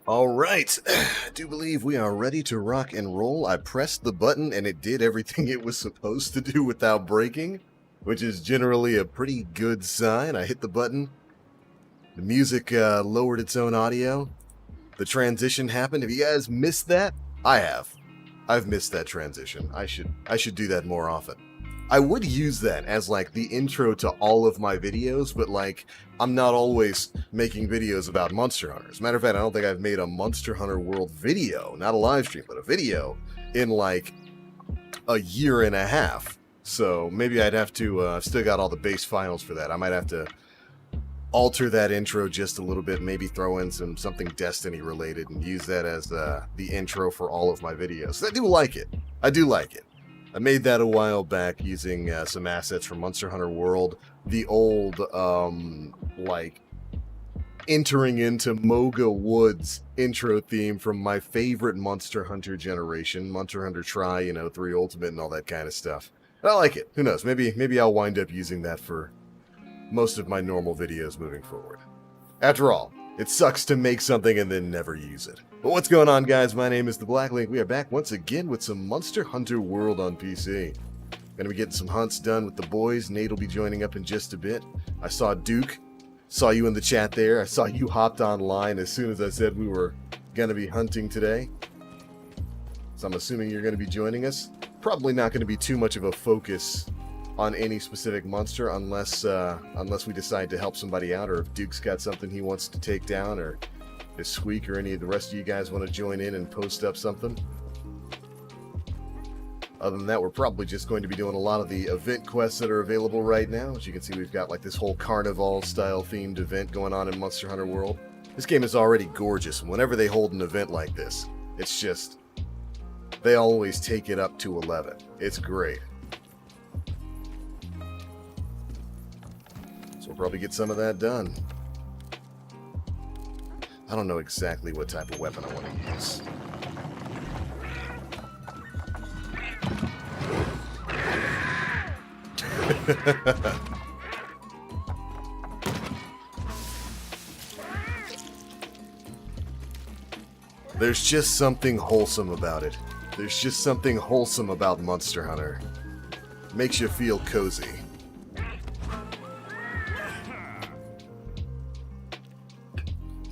All right, I do believe we are ready to rock and roll. I pressed the button and it did everything it was supposed to do without breaking, which is generally a pretty good sign. I hit the button, the music lowered its own audio, the transition happened. Have you guys missed that? I have. I've missed that transition. I should do that more often. I would use that as like the intro to all of my videos, but like I'm not always making videos about Monster Hunter. As a matter of fact, I don't think I've made a Monster Hunter World video, not a live stream, but a video in like a year and a half. So maybe I'd have to, I've still got all the base files for that. I might have to alter that intro just a little bit, maybe throw in something Destiny related and use that as the intro for all of my videos. I do like it. I do like it. I made that a while back using some assets from Monster Hunter World. The old, like, entering into Moga Woods intro theme from my favorite Monster Hunter generation. Monster Hunter Tri, you know, 3 Ultimate and all that kind of stuff. I like it. Who knows? Maybe I'll wind up using that for most of my normal videos moving forward. After all, it sucks to make something and then never use it. But what's going on, guys? My name is the Black Link. We are back once again with some Monster Hunter World on PC. Gonna be getting some hunts done with the boys. Nate will be joining up in just a bit. I saw Duke. Saw you in the chat there. I saw you hopped online as soon as I said we were gonna be hunting today. So I'm assuming you're gonna be joining us. Probably not gonna be too much of a focus on any specific monster unless we decide to help somebody out, or if Duke's got something he wants to take down, or if Squeak or any of the rest of you guys want to join in and post up something. Other than that, we're probably just going to be doing a lot of the event quests that are available right now. As you can see, we've got like this whole carnival style themed event going on in Monster Hunter World. This game is already gorgeous, and whenever they hold an event like this, it's just they always take it up to 11. It's great. So we'll probably get some of that done. I don't know exactly what type of weapon I want to use. There's just something wholesome about it. There's just something wholesome about Monster Hunter. Makes you feel cozy.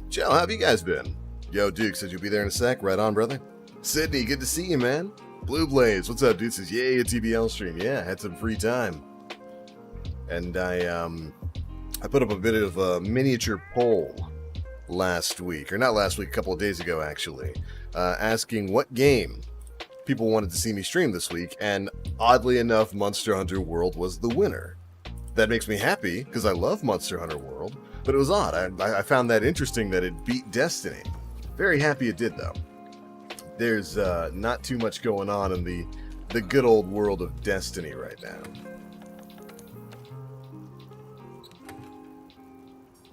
Joe, how have you guys been? Yo, Duke said you'll be there in a sec. Right on, brother. Sydney, good to see you, man. Blue Blaze, what's up, dude? Says, yay, a TBL stream. Yeah, had some free time. And I put up a bit of a miniature poll last week, or not last week, a couple of days ago, actually, asking what game people wanted to see me stream this week, and oddly enough, Monster Hunter World was the winner. That makes me happy, because I love Monster Hunter World, but it was odd. I found that interesting that it beat Destiny. Very happy it did, though. There's not too much going on in the good old world of Destiny right now.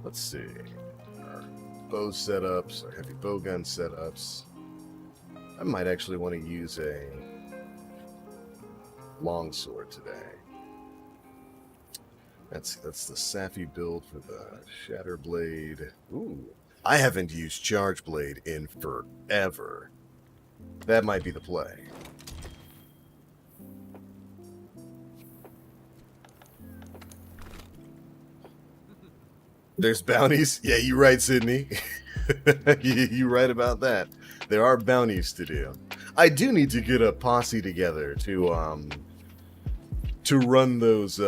Let's see. Our bow setups, our heavy bow gun setups. I might actually want to use a longsword today. That's the Safi build for the Shatter Blade. Ooh. I haven't used Charge Blade in forever. That might be the play. There's bounties? Yeah, you're right, Sydney. You're right about that. There are bounties to do. I do need to get a posse together to run those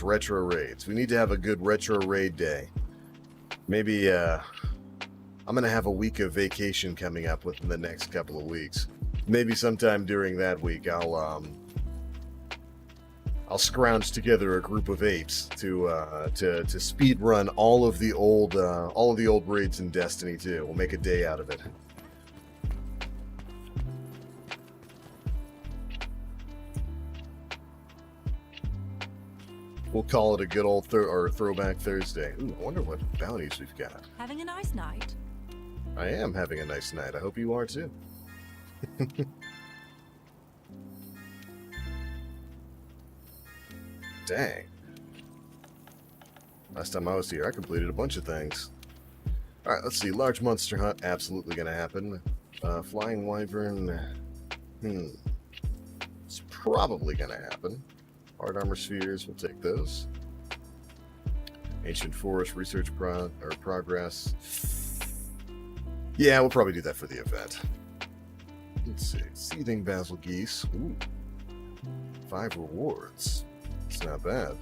retro raids. We need to have a good retro raid day. Maybe I'm gonna have a week of vacation coming up within the next couple of weeks. Maybe sometime during that week I'll scrounge together a group of apes to speed run all of the old raids in Destiny 2. We'll make a day out of it. We'll call it a good old throwback Thursday. Ooh, I wonder what bounties we've got. Having a nice night? I am having a nice night. I hope you are too. Dang. Last time I was here, I completed a bunch of things. Alright, let's see. Large monster hunt, absolutely going to happen. Flying wyvern, it's probably going to happen. Hard armor spheres, we'll take those. Ancient forest research progress. Yeah, we'll probably do that for the event. Let's see. Seething basil geese. Ooh. 5 rewards. It's not bad.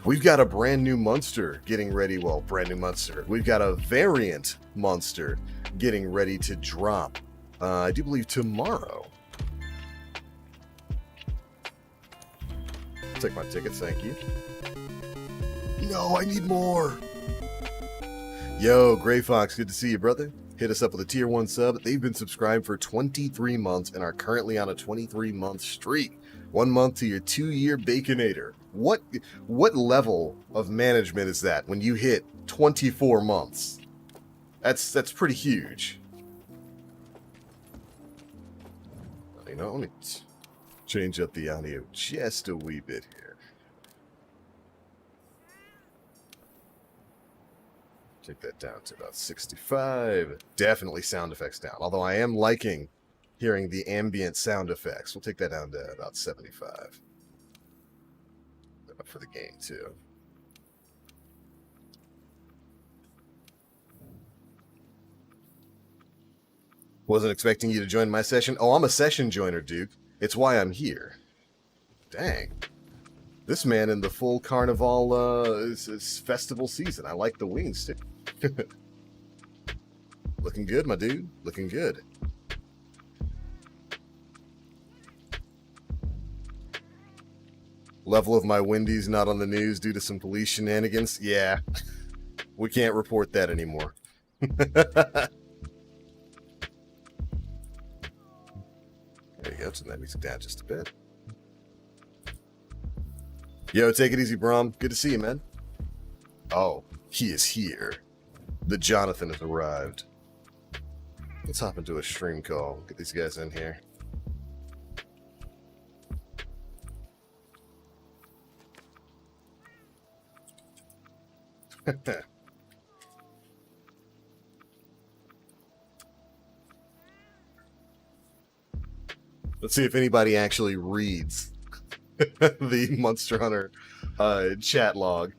We've got a brand new monster getting ready. Well, brand new monster. We've got a variant monster getting ready to drop. I do believe tomorrow. I'll take my tickets, thank you. No, I need more. Yo, Gray Fox, good to see you, brother. Hit us up with a tier 1 sub. They've been subscribed for 23 months and are currently on a 23-month streak. 1 month to your 2-year Baconator. What level of management is that when you hit 24 months? That's pretty huge. You know, let me change up the audio just a wee bit here. Take that down to about 65. Definitely sound effects down. Although I am liking hearing the ambient sound effects. We'll take that down to about 75. Up for the game, too. Wasn't expecting you to join my session. Oh, I'm a session joiner, Duke. It's why I'm here. Dang. This man in the full carnival is festival season. I like the wings, too. Looking good, my dude. Looking good. Level of my Wendy's not on the news due to some police shenanigans. Yeah. We can't report that anymore. we go. Turn that music down just a bit. Yo, take it easy, Brom. Good to see you, man. Oh, he is here. The Jonathan has arrived. Let's hop into a stream call. Get these guys in here. Let's see if anybody actually reads the Monster Hunter chat log.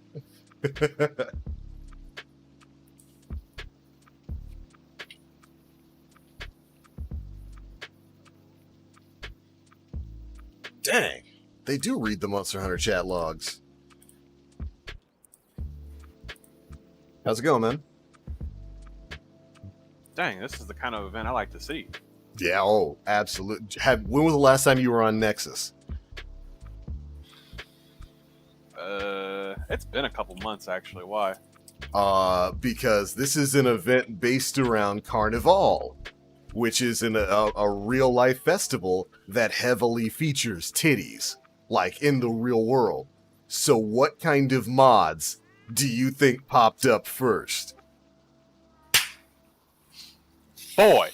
Dang, they do read the Monster Hunter chat logs. How's it going, man? Dang, this is the kind of event I like to see. Yeah, oh, absolutely. When was the last time you were on Nexus? It's been a couple months, actually. Why? Because this is an event based around Carnival, which is a real-life festival that heavily features titties, like in the real world. So what kind of mods do you think popped up first? Boy!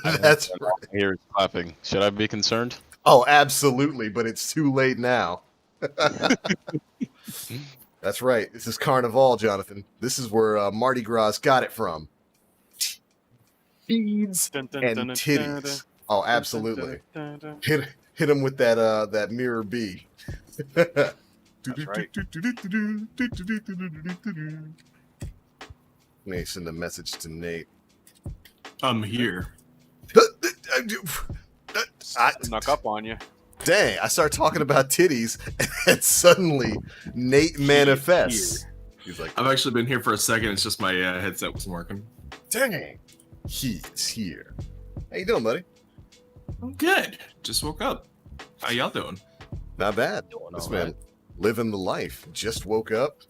That's right. Here is clapping. Should I be concerned? Oh, absolutely, but it's too late now. That's right. This is Carnival, Jonathan. This is where Mardi Gras got it from. Beads and titties. Oh, absolutely. Hit him with that mirror B. That's right. Let me send a message to Nate. I'm here. Snuck up on you. Dang, I start talking about titties, and suddenly Nate manifests. He's like, I've actually been here for a second. It's just my headset wasn't working. dang, he's here. How you doing, buddy? I'm good. Just woke up. How y'all doing? Not bad. This man living the life. Just woke up.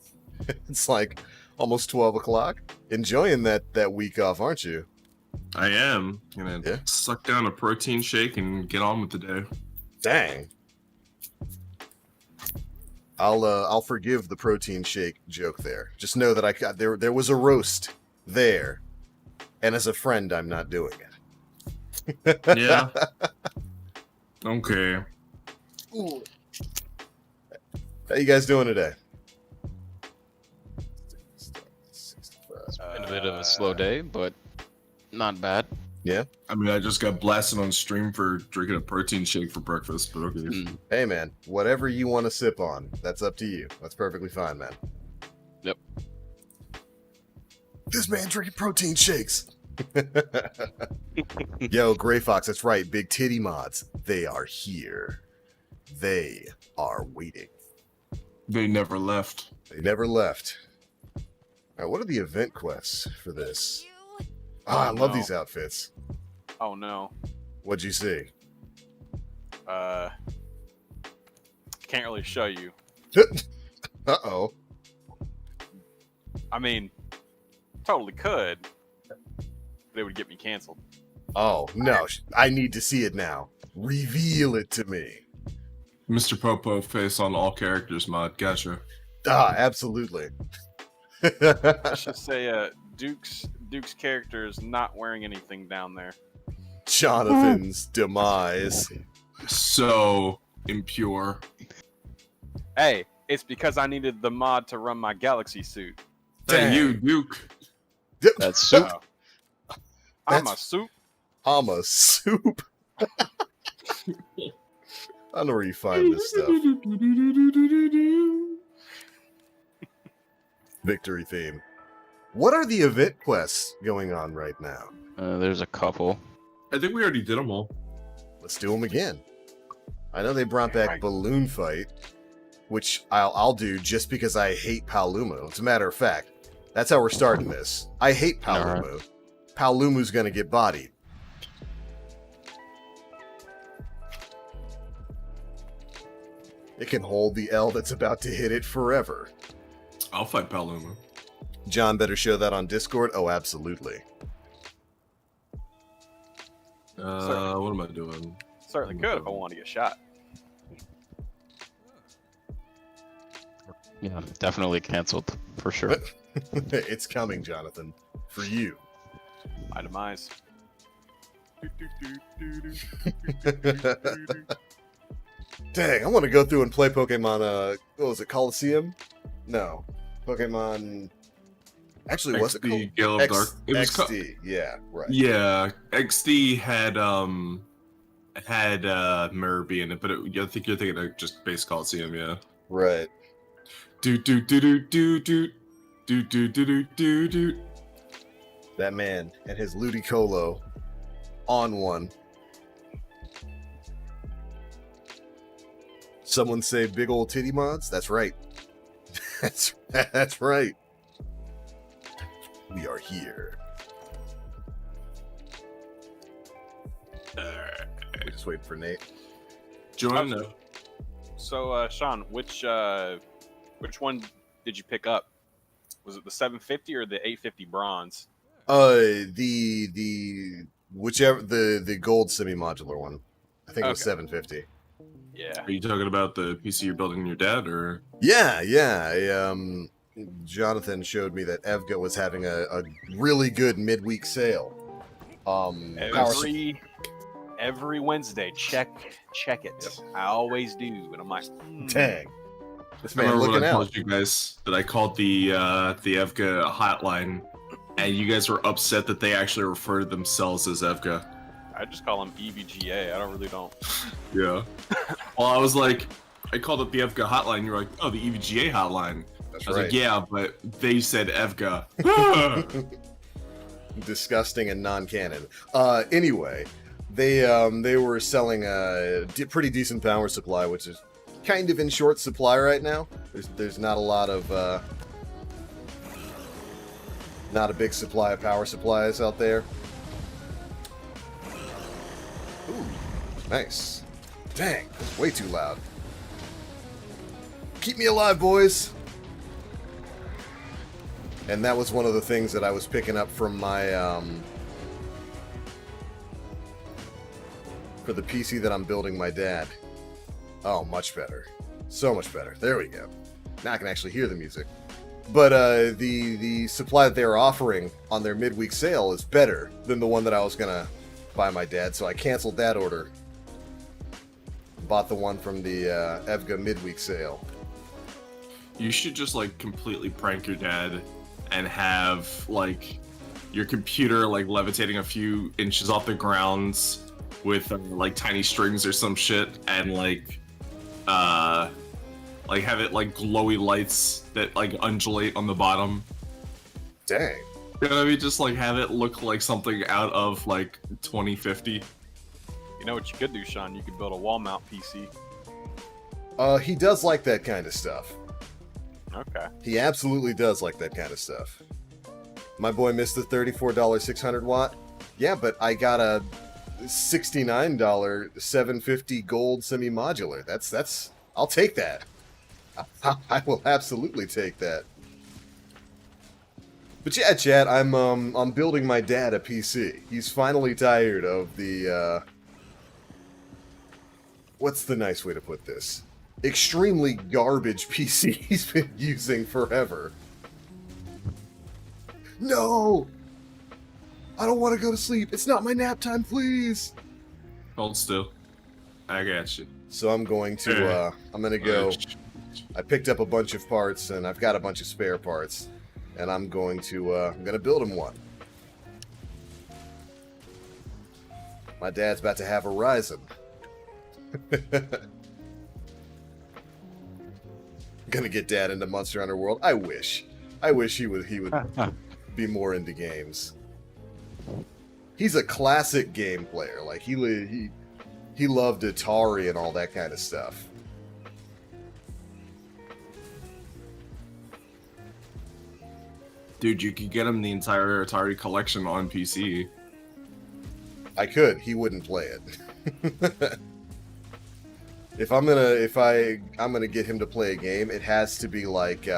It's like almost 12 o'clock. Enjoying that week off, aren't you? I am. Gonna suck down a protein shake and get on with the day. Dang. I'll forgive the protein shake joke there. Just know that I got there was a roast there, and as a friend, I'm not doing it. Yeah. Okay. Ooh. How you guys doing today? It's been a bit of a slow day, but not bad. Yeah. I mean, I just got blasted on stream for drinking a protein shake for breakfast, but okay. Hey, man, whatever you want to sip on, that's up to you. That's perfectly fine, man. Yep. This man drinking protein shakes. Yo, Gray Fox, that's right. Big titty mods. They are here. They are waiting. They never left. They never left. All right, what are the event quests for this? I love these outfits. Oh no. What'd you see? Can't really show you. Uh-oh. I mean, totally could, but it would get me canceled. Oh, no. I need to see it now. Reveal it to me. Mr. Popo face on all characters mod. Gotcha. Absolutely. I should say, Duke's character is not wearing anything down there. Jonathan's demise. So impure. Hey, it's because I needed the mod to run my Galaxy suit. Hey, you, Duke. That's soup. I'm a soup. I'm a soup. I know where you find this stuff. Victory theme. What are the event quests going on right now? There's a couple. I think we already did them all. Let's do them again. I know they brought back Balloon Fight, which I'll do just because I hate Paolumu. As a matter of fact, that's how we're starting this. I hate Paolumu. Right. Paolumu's gonna get bodied. It can hold the L that's about to hit it forever. I'll fight Paolumu. John better show that on Discord. Oh, absolutely. What am I doing? Certainly could if I want to get shot. Yeah, definitely canceled for sure. It's coming, Jonathan, for you. My demise. Dang, I want to go through and play Pokemon. What was it, Coliseum? No, Pokemon. Actually, what's it called? XD Gale of Dark. It was XD. Yeah, right. Yeah, XD had Mirror B in it, but I think you're thinking of just base Coliseum, yeah. Right. Do do do do do do do do do do do. That man and his Ludicolo on one. Someone say big old titty mods? That's right. That's right. We are here. We're just waiting for Nate. Joanna. So, Sean, which one did you pick up? Was it the 750 or the 850 bronze? The whichever the gold semi-modular one. I think it was 750. Yeah. Are you talking about the PC you're building your dad, or? Yeah. Jonathan showed me that Evga was having a really good midweek sale. Every Wednesday, check it. Yep. I always do, and I'm like, dang. This I man remember looking when I out. told you guys that I called the Evga hotline, and you guys were upset that they actually refer to themselves as Evga. I just call them EVGA. I don't. Yeah. Well, I was like, I called up the Evga hotline. You were like, oh, the EVGA hotline. That's I was right. like, yeah, but they said Evga. Disgusting and non-canon. Anyway, they were selling a pretty decent power supply, which is kind of in short supply right now. There's not a lot of not a big supply of power supplies out there. Ooh, nice. Dang, that's way too loud. Keep me alive, boys. And that was one of the things that I was picking up from my for the PC that I'm building my dad. Oh, much better. So much better. There we go. Now I can actually hear the music. But the supply that they were offering on their midweek sale is better than the one that I was gonna buy my dad, so I canceled that order. Bought the one from the Evga midweek sale. You should just like completely prank your dad and have like your computer like levitating a few inches off the ground with like tiny strings or some shit, and like have it like glowy lights that like undulate on the bottom. Dang. You know what I mean? Just like have it look like something out of like 2050. You know what you could do, Sean? You could build a wall mount PC. He does like that kind of stuff. Okay. He absolutely does like that kind of stuff. My boy missed the $34 600 watt. Yeah, but I got a $69 750 gold semi-modular. That's I'll take that. I will absolutely take that. But yeah, Chad, I'm building my dad a PC. He's finally tired of the what's the nice way to put this? Extremely garbage PC he's been using forever. No! I don't want to go to sleep. It's not my nap time, please. Hold still. I got you. So I'm going to I'm gonna go. I picked up a bunch of parts and I've got a bunch of spare parts, and I'm gonna build him one. My dad's about to have a Ryzen. Gonna get dad into Monster Hunter World. I wish he would be more into games. He's a classic game player. Like he loved Atari and all that kind of stuff. Dude, you could get him the entire Atari collection on PC. I could. He wouldn't play it. If I'm gonna get him to play a game, it has to be like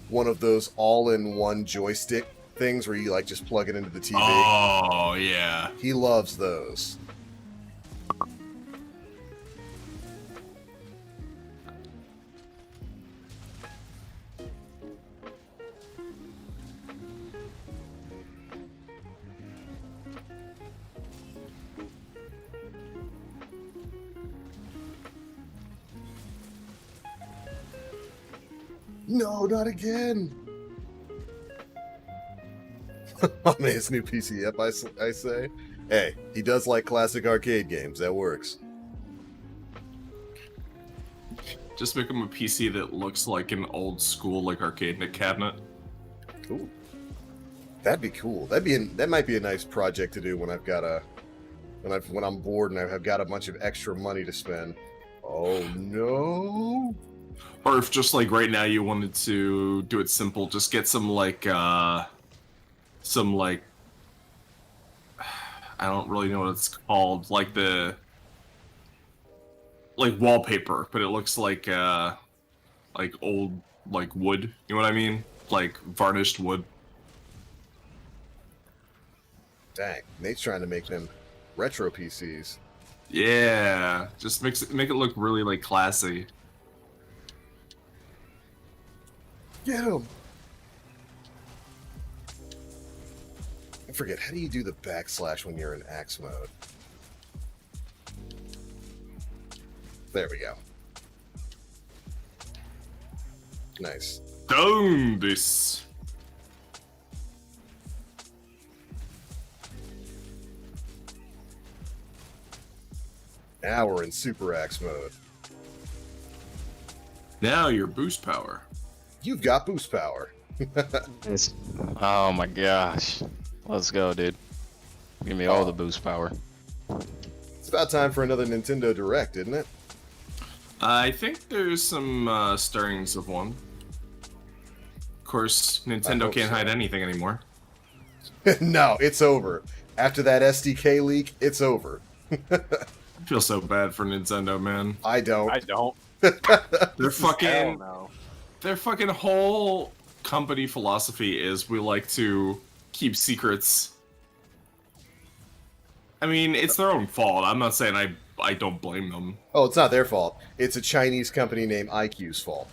one of those all-in-one joystick things where you like just plug it into the TV. Oh yeah. He loves those. No, not again. On his new PC up, I say. Hey, he does like classic arcade games. That works. Just make him a PC that looks like an old school like arcade cabinet. Ooh. That'd be cool. That might be a nice project to do when I've got when I'm bored and I've got a bunch of extra money to spend. Oh no. Or if just like right now you wanted to do it simple, just get some like I don't really know what it's called, like wallpaper, but it looks like old like wood. You know what I mean? Like varnished wood. Dang, Nate's trying to make them retro PCs. Yeah, just make it look really like classy. Get him! I forget, how do you do the backslash when you're in axe mode? There we go. Nice. Down this. Now we're in super axe mode. Now your boost power. You've got boost power. Oh my gosh. Let's go, dude. Give me all the boost power. It's about time for another Nintendo Direct, isn't it? I think there's some stirrings of one. Of course, Nintendo can't hide anything anymore. No, it's over. After that SDK leak, it's over. I feel so bad for Nintendo, man. I don't. I don't. They're fucking. Hell no. Their fucking whole company philosophy is we like to keep secrets. I mean, it's their own fault. I'm not saying I don't blame them. Oh, it's not their fault. It's a Chinese company named IQ's fault.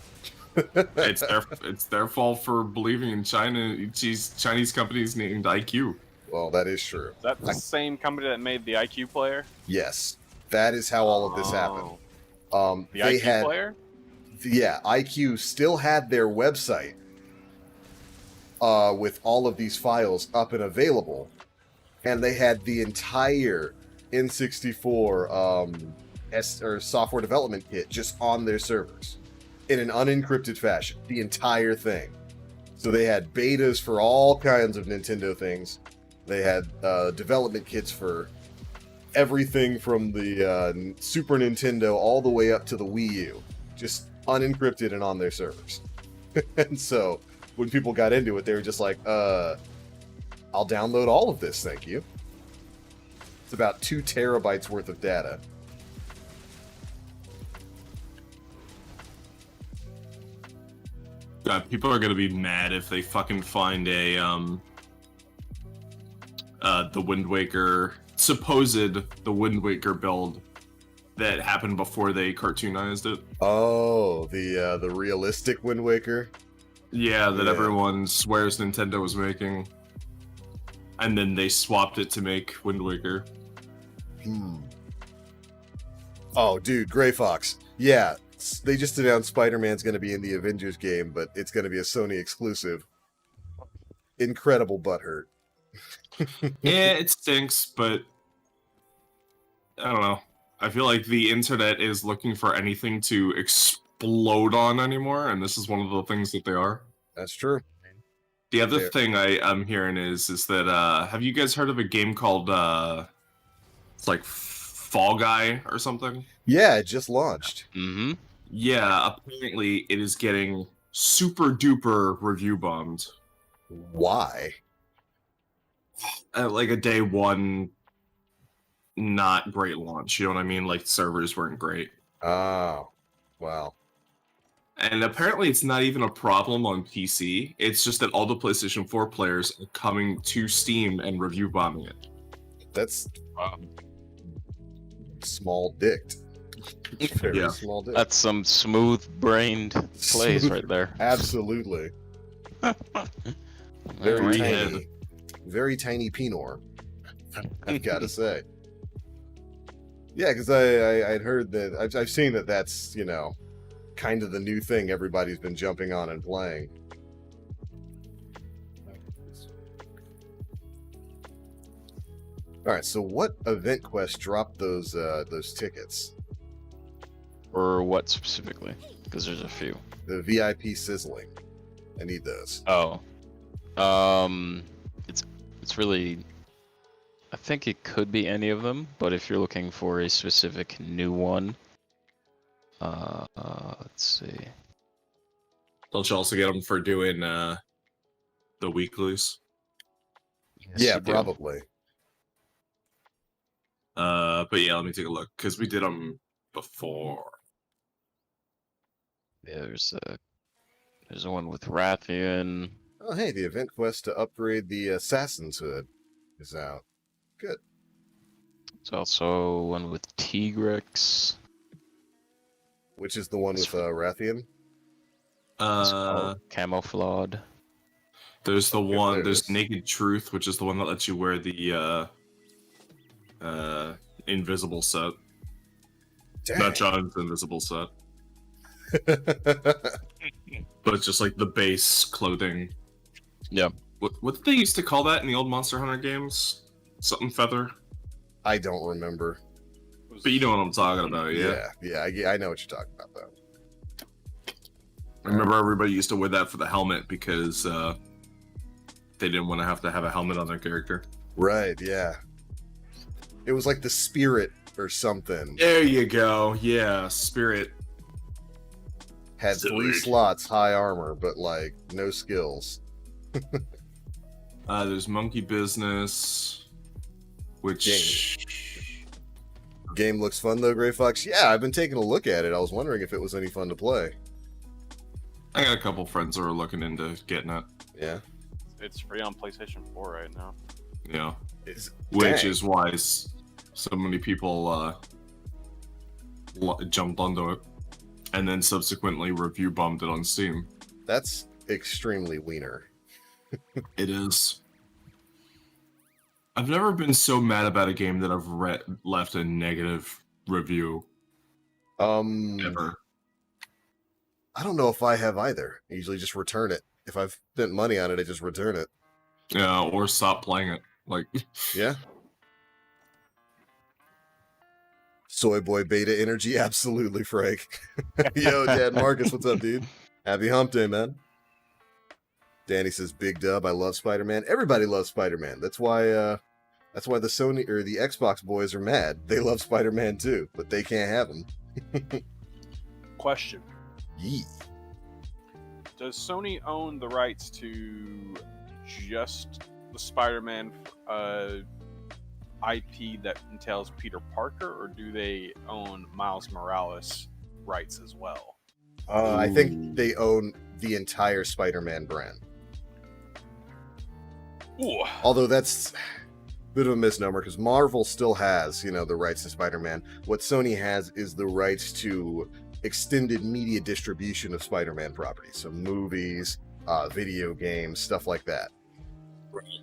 It's their fault for believing in China. Chinese companies named IQ. Well, that is true. Is that the same company that made the IQ player? Yes, that is how all of this happened. The They IQ had, player? yeah, IQ still had their website with all of these files up and available, and they had the entire N64 or software development kit just on their servers in an unencrypted fashion. The entire thing. So they had betas for all kinds of Nintendo things. They had development kits for everything from the Super Nintendo all the way up to the Wii U, just unencrypted and on their servers. And so when people got into it, they were just like, I'll download all of this, thank you. It's about 2 terabytes worth of data. God, people are gonna be mad if they fucking find a the Wind Waker the Wind Waker build that happened before they cartoonized it. Oh, the realistic Wind Waker? Yeah, that Yeah. everyone swears Nintendo was making. And then they swapped it to make Wind Waker. Oh, dude, Gray Fox. Yeah, they just announced Spider-Man's going to be in the Avengers game, but it's going to be a Sony exclusive. Incredible butthurt. Yeah, it stinks, but I don't know. I feel like the internet is looking for anything to explode on anymore, and this is one of the things that they are. That's true. The other Fair. thing I'm hearing is that have you guys heard of a game called it's like Fall Guy or something? Yeah, it just launched. Mm-hmm. Yeah, apparently it is getting super duper review bombed. Why? Like a day one not great launch, you know what I mean? Like servers weren't great. Oh, wow. And apparently it's not even a problem on PC. It's just that all the PlayStation 4 players are coming to Steam and review bombing it. That's Wow. small dicked. Very Yeah. small dick. That's some smooth-brained plays Smooth- right there. Absolutely. Very Alright. tiny. Very tiny Pinor. I've got to say. Yeah, because I'd heard that I've seen that that's, you know, kind of the new thing everybody's been jumping on and playing. All right, so what event quest dropped those tickets? Or what specifically? Because there's a few. The VIP sizzling. I need those. Oh. It's really. I think it could be any of them, but if you're looking for a specific new one, let's see. Don't you also get them for doing the weeklies? Yes, Yeah, you do. probably. But yeah, let me take a look because we did them before. Yeah, there's one with Rathian. Oh, hey, the event quest to upgrade the Assassin's Hood is out. Good. There's also one with Tigrex. Which is the one with Rathian? It's called Camouflage. There's the Okay, one. there it There's is. Naked Truth, which is the one that lets you wear the invisible set. Dang. Not John's invisible set, but it's just like the base clothing. Yep. What did they used to call that in the old Monster Hunter games? Something feather. I don't remember. But you know what I'm talking about, yeah. Yeah, I know what you're talking about, though. I remember everybody used to wear that for the helmet because they didn't want to have a helmet on their character. Right, yeah. It was like the spirit or something. There you go. Yeah, spirit. Had Silly. 3 slots, high armor, but like no skills. There's Monkey Business, which Game looks fun though, Gray Fox. Yeah, I've been taking a look at it. I was wondering if it was any fun to play. I got a couple friends who are looking into getting it. Yeah. It's free on PlayStation 4 right now. Yeah, Is, which dang. is why so many people jumped onto it, and then subsequently review bombed it on Steam. That's extremely wiener. It is. I've never been so mad about a game that I've left a negative review ever. I don't know if I have either. I usually just return it. If I've spent money on it, I just return it. Yeah, or stop playing it. Like, Yeah. Soy boy beta energy, absolutely, Frank. Yo, Dad Marcus, what's up, dude? Happy Hump Day, man. Danny says, "Big dub. I love Spider-Man. Everybody loves Spider-Man. That's why the Sony or the Xbox boys are mad. They love Spider-Man too, but they can't have him." Question: Yee. does Sony own the rights to just the Spider-Man IP that entails Peter Parker, or do they own Miles Morales rights as well? I think they own the entire Spider-Man brand. Ooh. Although that's a bit of a misnomer because Marvel still has, the rights to Spider-Man. What Sony has is the rights to extended media distribution of Spider-Man properties. So movies, video games, stuff like that.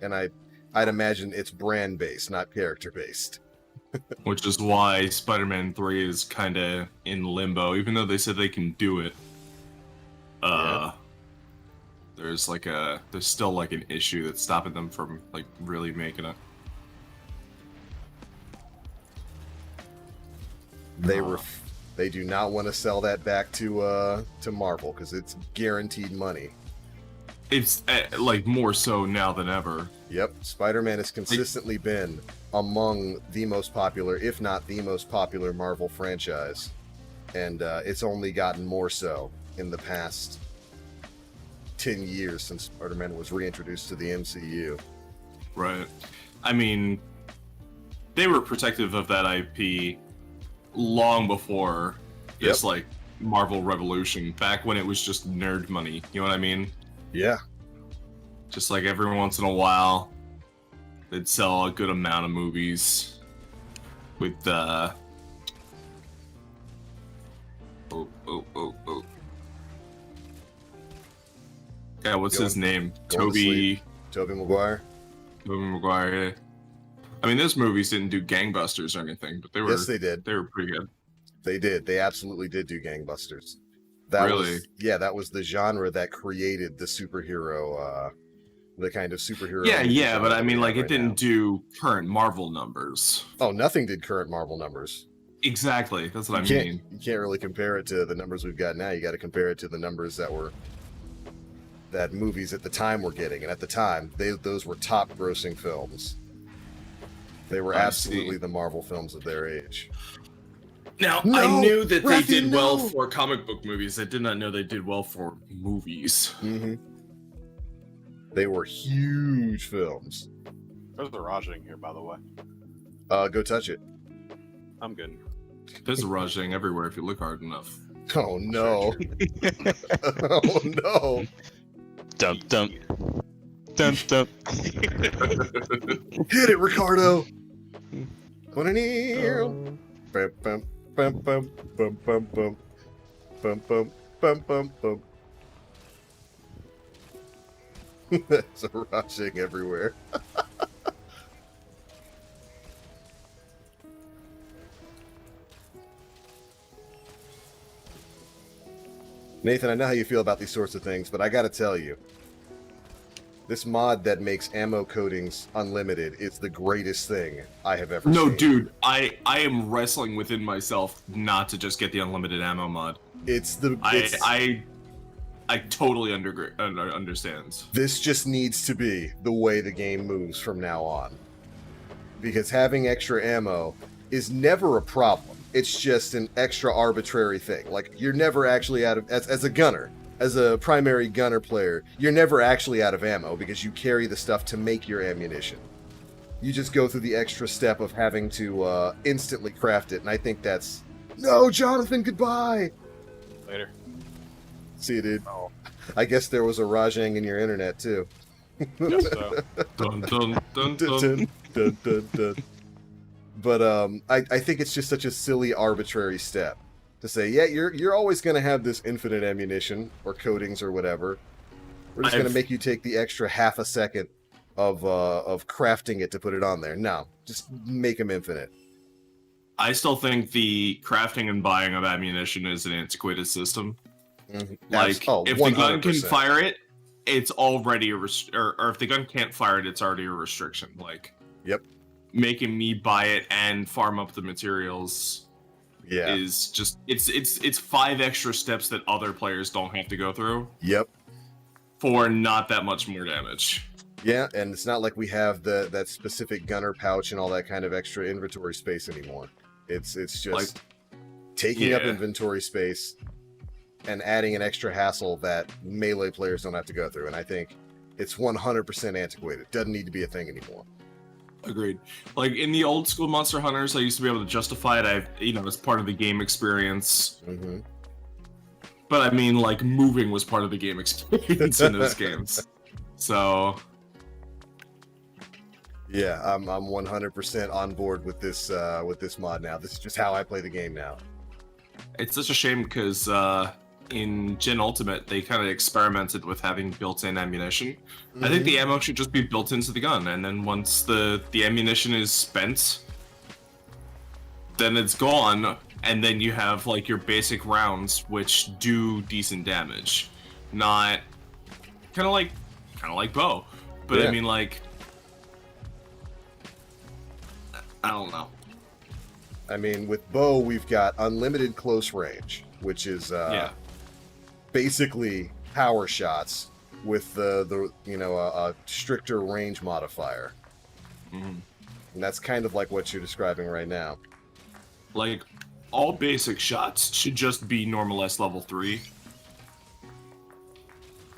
And I'd imagine it's brand-based, not character-based. which is why Spider-Man 3 is kind of in limbo, even though they said they can do it. Yeah. There's still like an issue that's stopping them from like really making it. They do not want to sell that back to Marvel because it's guaranteed money. It's like more so now than ever. Yep, Spider-Man has consistently been among the most popular, if not the most popular Marvel franchise, and it's only gotten more so in the past 10 years since Spider-Man was reintroduced to the MCU. Right. I mean, they were protective of that IP long before this Yep. like Marvel Revolution, back when it was just nerd money. You know what I mean? Yeah. Just like every once in a while, they'd sell a good amount of movies with oh. Yeah, what's his name? Tobey Maguire. Tobey Maguire. Yeah. I mean, those movies didn't do gangbusters or anything, but they were. Yes, they did. They were pretty good. They did. They absolutely did do gangbusters. That Really? that was the genre that created the superhero, the kind of superhero. Yeah, but I mean, like, it didn't now. do current Marvel numbers. Oh, nothing did current Marvel numbers. Exactly. That's what I mean. You can't really compare it to the numbers we've got now. You got to compare it to the numbers that movies at the time were getting, and at the time, those were top-grossing films. They were absolutely the Marvel films of their age. Now, I knew that they did well for comic book movies. I did not know they did well for movies. Mm-hmm. They were huge films. There's a Rajang here, by the way. Go touch it. I'm good. There's a Rajang everywhere if you look hard enough. Oh no! Oh no! Dump, dump. Dump, dump. Hit it, Ricardo! Bum bum bum bum bum bum bum bum bum bum bum bum. There's a rushing everywhere. Nathan, I know how you feel about these sorts of things, but I gotta tell you, this mod that makes ammo coatings unlimited is the greatest thing I have ever seen. No, dude, I am wrestling within myself not to just get the unlimited ammo mod. I totally understand. This just needs to be the way the game moves from now on. Because having extra ammo is never a problem. It's just an extra arbitrary thing. Like, you're never actually out of... As a gunner, as a primary gunner player, you're never actually out of ammo because you carry the stuff to make your ammunition. You just go through the extra step of having to instantly craft it, and I think that's... No, Jonathan, goodbye! Later. See you, dude. Oh. I guess there was a Rajang in your internet, too. Guess so. Dun, dun, dun, dun. Dun, dun, dun, dun. But I think it's just such a silly, arbitrary step to say, yeah, you're always going to have this infinite ammunition or coatings or whatever. We're just going to make you take the extra half a second of crafting it to put it on there. No, just make them infinite. I still think the crafting and buying of ammunition is an antiquated system. Mm-hmm. Like, if 100%. the gun can fire it, it's already a or if the gun can't fire it, it's already a restriction. Like, yep, making me buy it and farm up the materials, is just it's 5 extra steps that other players don't have to go through. Yep, for not that much more damage. Yeah, and it's not like we have that specific gunner pouch and all that kind of extra inventory space anymore. It's just like, taking up inventory space and adding an extra hassle that melee players don't have to go through. And I think it's 100% antiquated. Doesn't need to be a thing anymore. Agreed. Like, in the old school Monster Hunters, I used to be able to justify it. It's part of the game experience. Mm-hmm. But I mean, like, moving was part of the game experience in those games. So... yeah, I'm 100% on board with this mod now. This is just how I play the game now. It's such a shame because in Gen Ultimate they kind of experimented with having built-in ammunition. Mm-hmm. I think the ammo should just be built into the gun, and then once the ammunition is spent, then it's gone, and then you have like your basic rounds which do decent damage. Not kind of like bow, but I mean, like, I don't know. I mean, with bow, we've got unlimited close range, which is basically power shots with the a stricter range modifier. Mm-hmm. And that's kind of like what you're describing right now. Like, all basic shots should just be normal S level 3.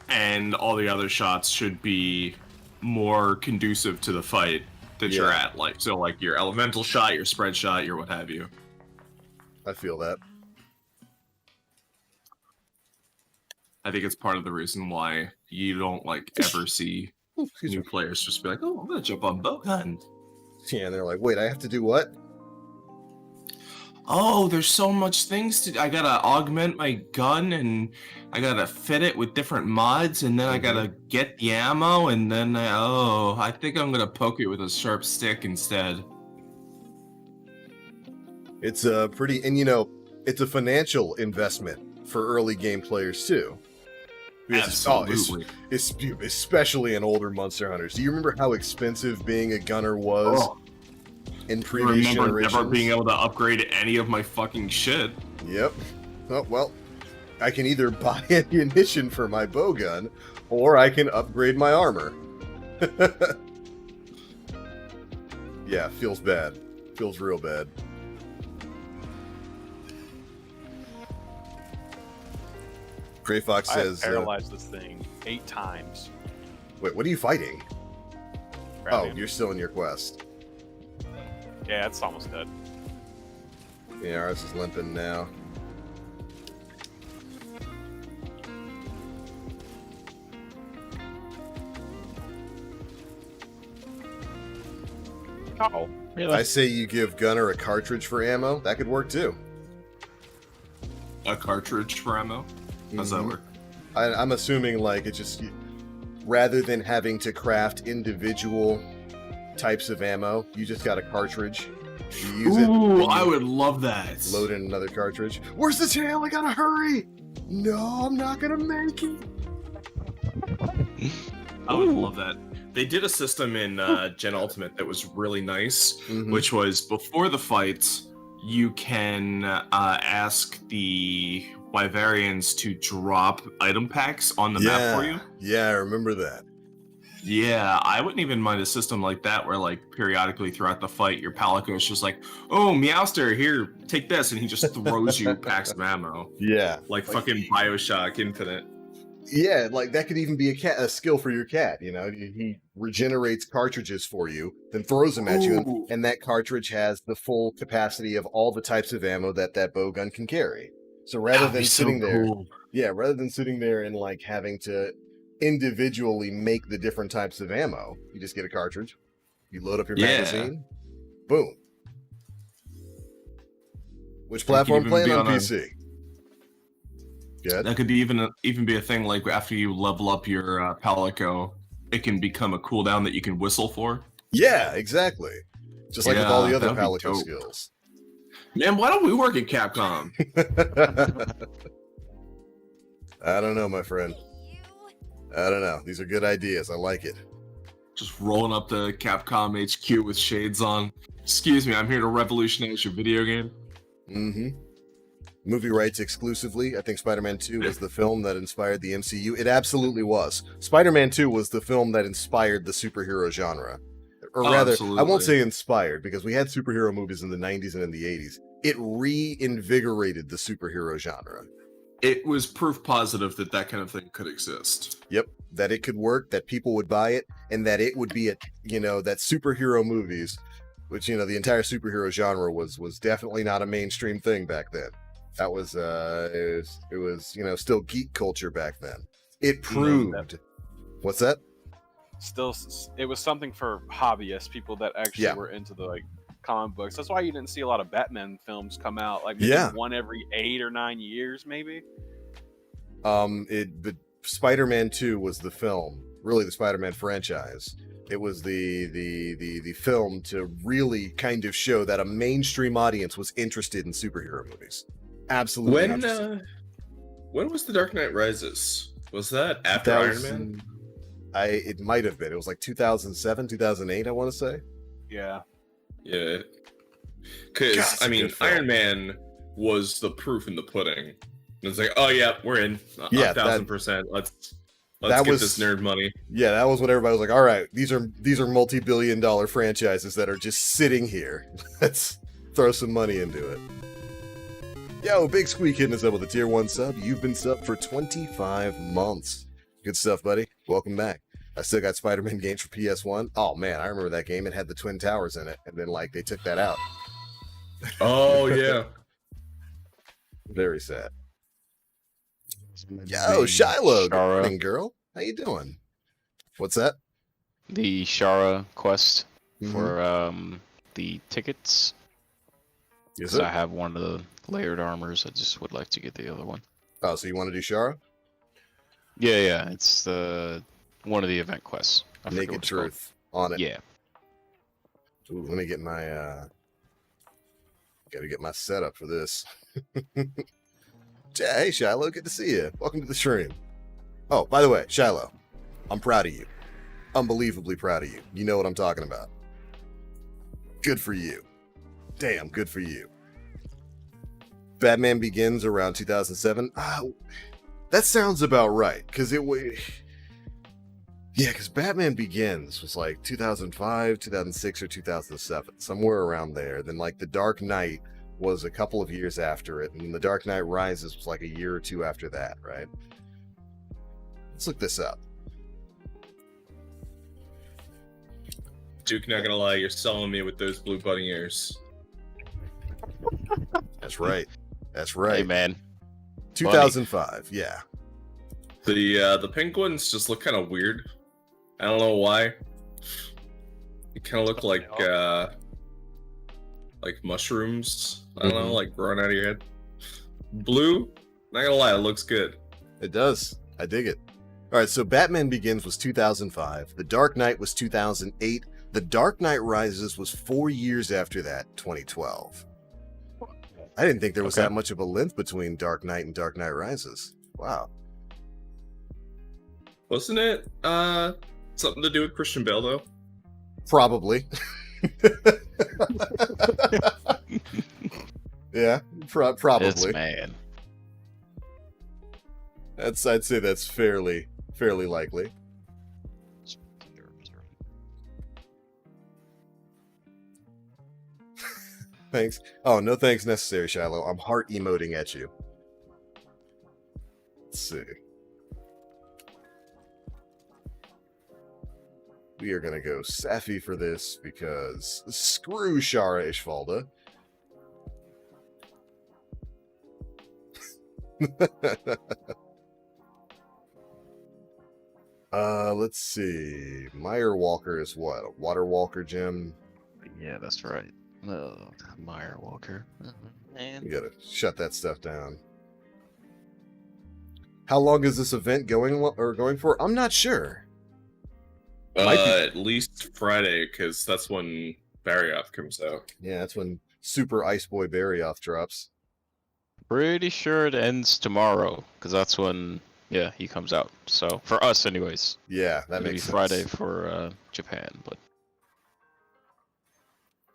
And all the other shots should be more conducive to the fight that you're at. Like, so like your elemental shot, your spread shot, your what have you. I feel that. I think it's part of the reason why you don't like ever see new players just be like, "Oh, I'm gonna jump on bowgun." Yeah, and they're like, wait, I have to do what? Oh, there's so much things to. I gotta augment my gun, and I gotta fit it with different mods, and then I gotta get the ammo, and then I think I'm gonna poke it with a sharp stick instead. It's a pretty, and you know, it's a financial investment for early game players too. Because, Absolutely. Especially in older Monster Hunters. Do you remember how expensive being a gunner was in I previous remember generations? never being able to upgrade any of my fucking shit. Yep. Oh, well, I can either buy ammunition for my bowgun, or I can upgrade my armor. Yeah, feels bad. Feels real bad. Gray Fox says, I paralyzed this thing 8 times. wait, what are you fighting? Crap, Oh, you're still in your quest. Yeah, it's almost dead. Yeah, ours is limping now. Oh, Really? I say you give Gunner a cartridge for ammo. That could work too. A cartridge for ammo? How's that work? I'm assuming like it just rather than having to craft individual types of ammo, you just got a cartridge. You use it. Ooh, and you I would love that. load in another cartridge. Where's the tail? I gotta hurry. No, I'm not gonna make it. I would love that. They did a system in Gen Ultimate that was really nice, Mhm. which was before the fight, you can ask the Wyverians to drop item packs on the map for you. Yeah, I remember that. Yeah, I wouldn't even mind a system like that where, like, periodically throughout the fight, your Palico is just like, "Oh, Meowster, here, take this," and he just throws you packs of ammo, Yeah. like fucking Bioshock Infinite. Yeah, like that could even be a skill for your cat, you know? He regenerates cartridges for you, then throws them at you, Ooh. and that cartridge has the full capacity of all the types of ammo that bowgun can carry. So rather That'd than be so sitting there, cool. yeah, rather than sitting there and like having to individually make the different types of ammo, you just get a cartridge, you load up your Yeah. magazine, boom. Which could platform even playing be on on a- PC? Good. That could be even be a thing like after you level up your Palico, it can become a cooldown that you can whistle for. Yeah, exactly. Just like with all the Yeah, other that'd be Palico dope. skills. Man, why don't we work at Capcom? I don't know, my friend. I don't know. These are good ideas. I like it. Just rolling up the Capcom HQ with shades on. Excuse me, I'm here to revolutionize your video game. Mm-hmm. Movie rights exclusively. I think Spider-Man 2 was the film that inspired the MCU. It absolutely was. Spider-Man 2 was the film that inspired the superhero genre. Or Oh, rather, I absolutely. won't say inspired, because we had superhero movies in the 90s and in the 80s. It reinvigorated the superhero genre. It was proof positive that that kind of thing could exist. Yep, that it could work, that people would buy it, and that it would be that superhero movies, which, the entire superhero genre was definitely not a mainstream thing back then. That was, it was still geek culture back then. It proved. What's that? Still, it was something for hobbyists, people that actually Yeah. were into the comic books. That's why you didn't see a lot of Batman films come out, like maybe Yeah. one every 8 or 9 years, maybe. But Spider-Man 2 was the film, really the Spider-Man franchise. It was the film to really kind of show that a mainstream audience was interested in superhero movies. Absolutely. When was The Dark Knight Rises? Was that after That Iron was Man? It might have been. It was like 2007, 2008, I want to say. Yeah. Yeah. God, Because, it's a good film. Iron Man was the proof in the pudding. It's like, oh yeah, we're in. Yeah, 1,000%. Let's that get was- this nerd money. Yeah, that was what everybody was like, all right, these are multi-billion-dollar franchises that are just sitting here. Let's throw some money into it. Yo, Big Squeak hitting us up with a tier 1 sub. You've been subbed for 25 months. Good stuff, buddy. Welcome back. I still got Spider-Man games for PS1. Oh man, I remember that game. It had the Twin Towers in it, and then they took that out. Oh yeah. Very sad. Yo, The Shiloh, good Shara- morning, girl. How you doing? What's that? The Shara quest Mhm. for the tickets. Is Because it? I have one of the layered armors. I just would like to get the other one. Oh, so you want to do Shara? Yeah. It's the one of the event quests. I forget Naked what it's called. Truth on it. Yeah. Ooh, let me get my gotta get my setup for this. Hey Shiloh, good to see you. Welcome to the stream. Oh, by the way, Shiloh, I'm proud of you. Unbelievably proud of you. You know what I'm talking about. Good for you. Damn, good for you. Batman Begins around 2007. That sounds about right, because because Batman Begins was like 2005, 2006, or 2007, somewhere around there. Then like The Dark Knight was a couple of years after it, and The Dark Knight Rises was like a year or two after that, right? Let's look this up. Duke, not gonna lie, you're selling me with those blue bunny ears. That's right. That's right. Hey, man. 2005, yeah. The pink ones just look kind of weird. I don't know why. It kind of look like mushrooms. I don't know, like growing out of your head. Blue, not gonna lie, it looks good. It does. I dig it. All right, so Batman Begins was 2005. The Dark Knight was 2008. The Dark Knight Rises was 4 years after that, 2012. I didn't think there was that much of a length between Dark Knight and Dark Knight Rises. Wow. Wasn't it something to do with Christian Bale though? Probably. Yeah, probably. This man. I'd say that's fairly likely. Thanks. Oh, no thanks necessary, Shiloh. I'm heart emoting at you. Let's see. We are gonna go Safi for this because screw Shara Ishvalda. Let's see. Meyer Walker is what? A Water Walker gem? Yeah, that's right. Oh, Meyer Walker. Man. You gotta shut that stuff down. How long is this event going for? I'm not sure. At least Friday, because that's when Barrioff comes out. Yeah, that's when Super Ice Boy Barrioff drops. Pretty sure it ends tomorrow, because that's when, he comes out. So, for us anyways. Yeah, that Maybe makes sense. Friday for Japan, but...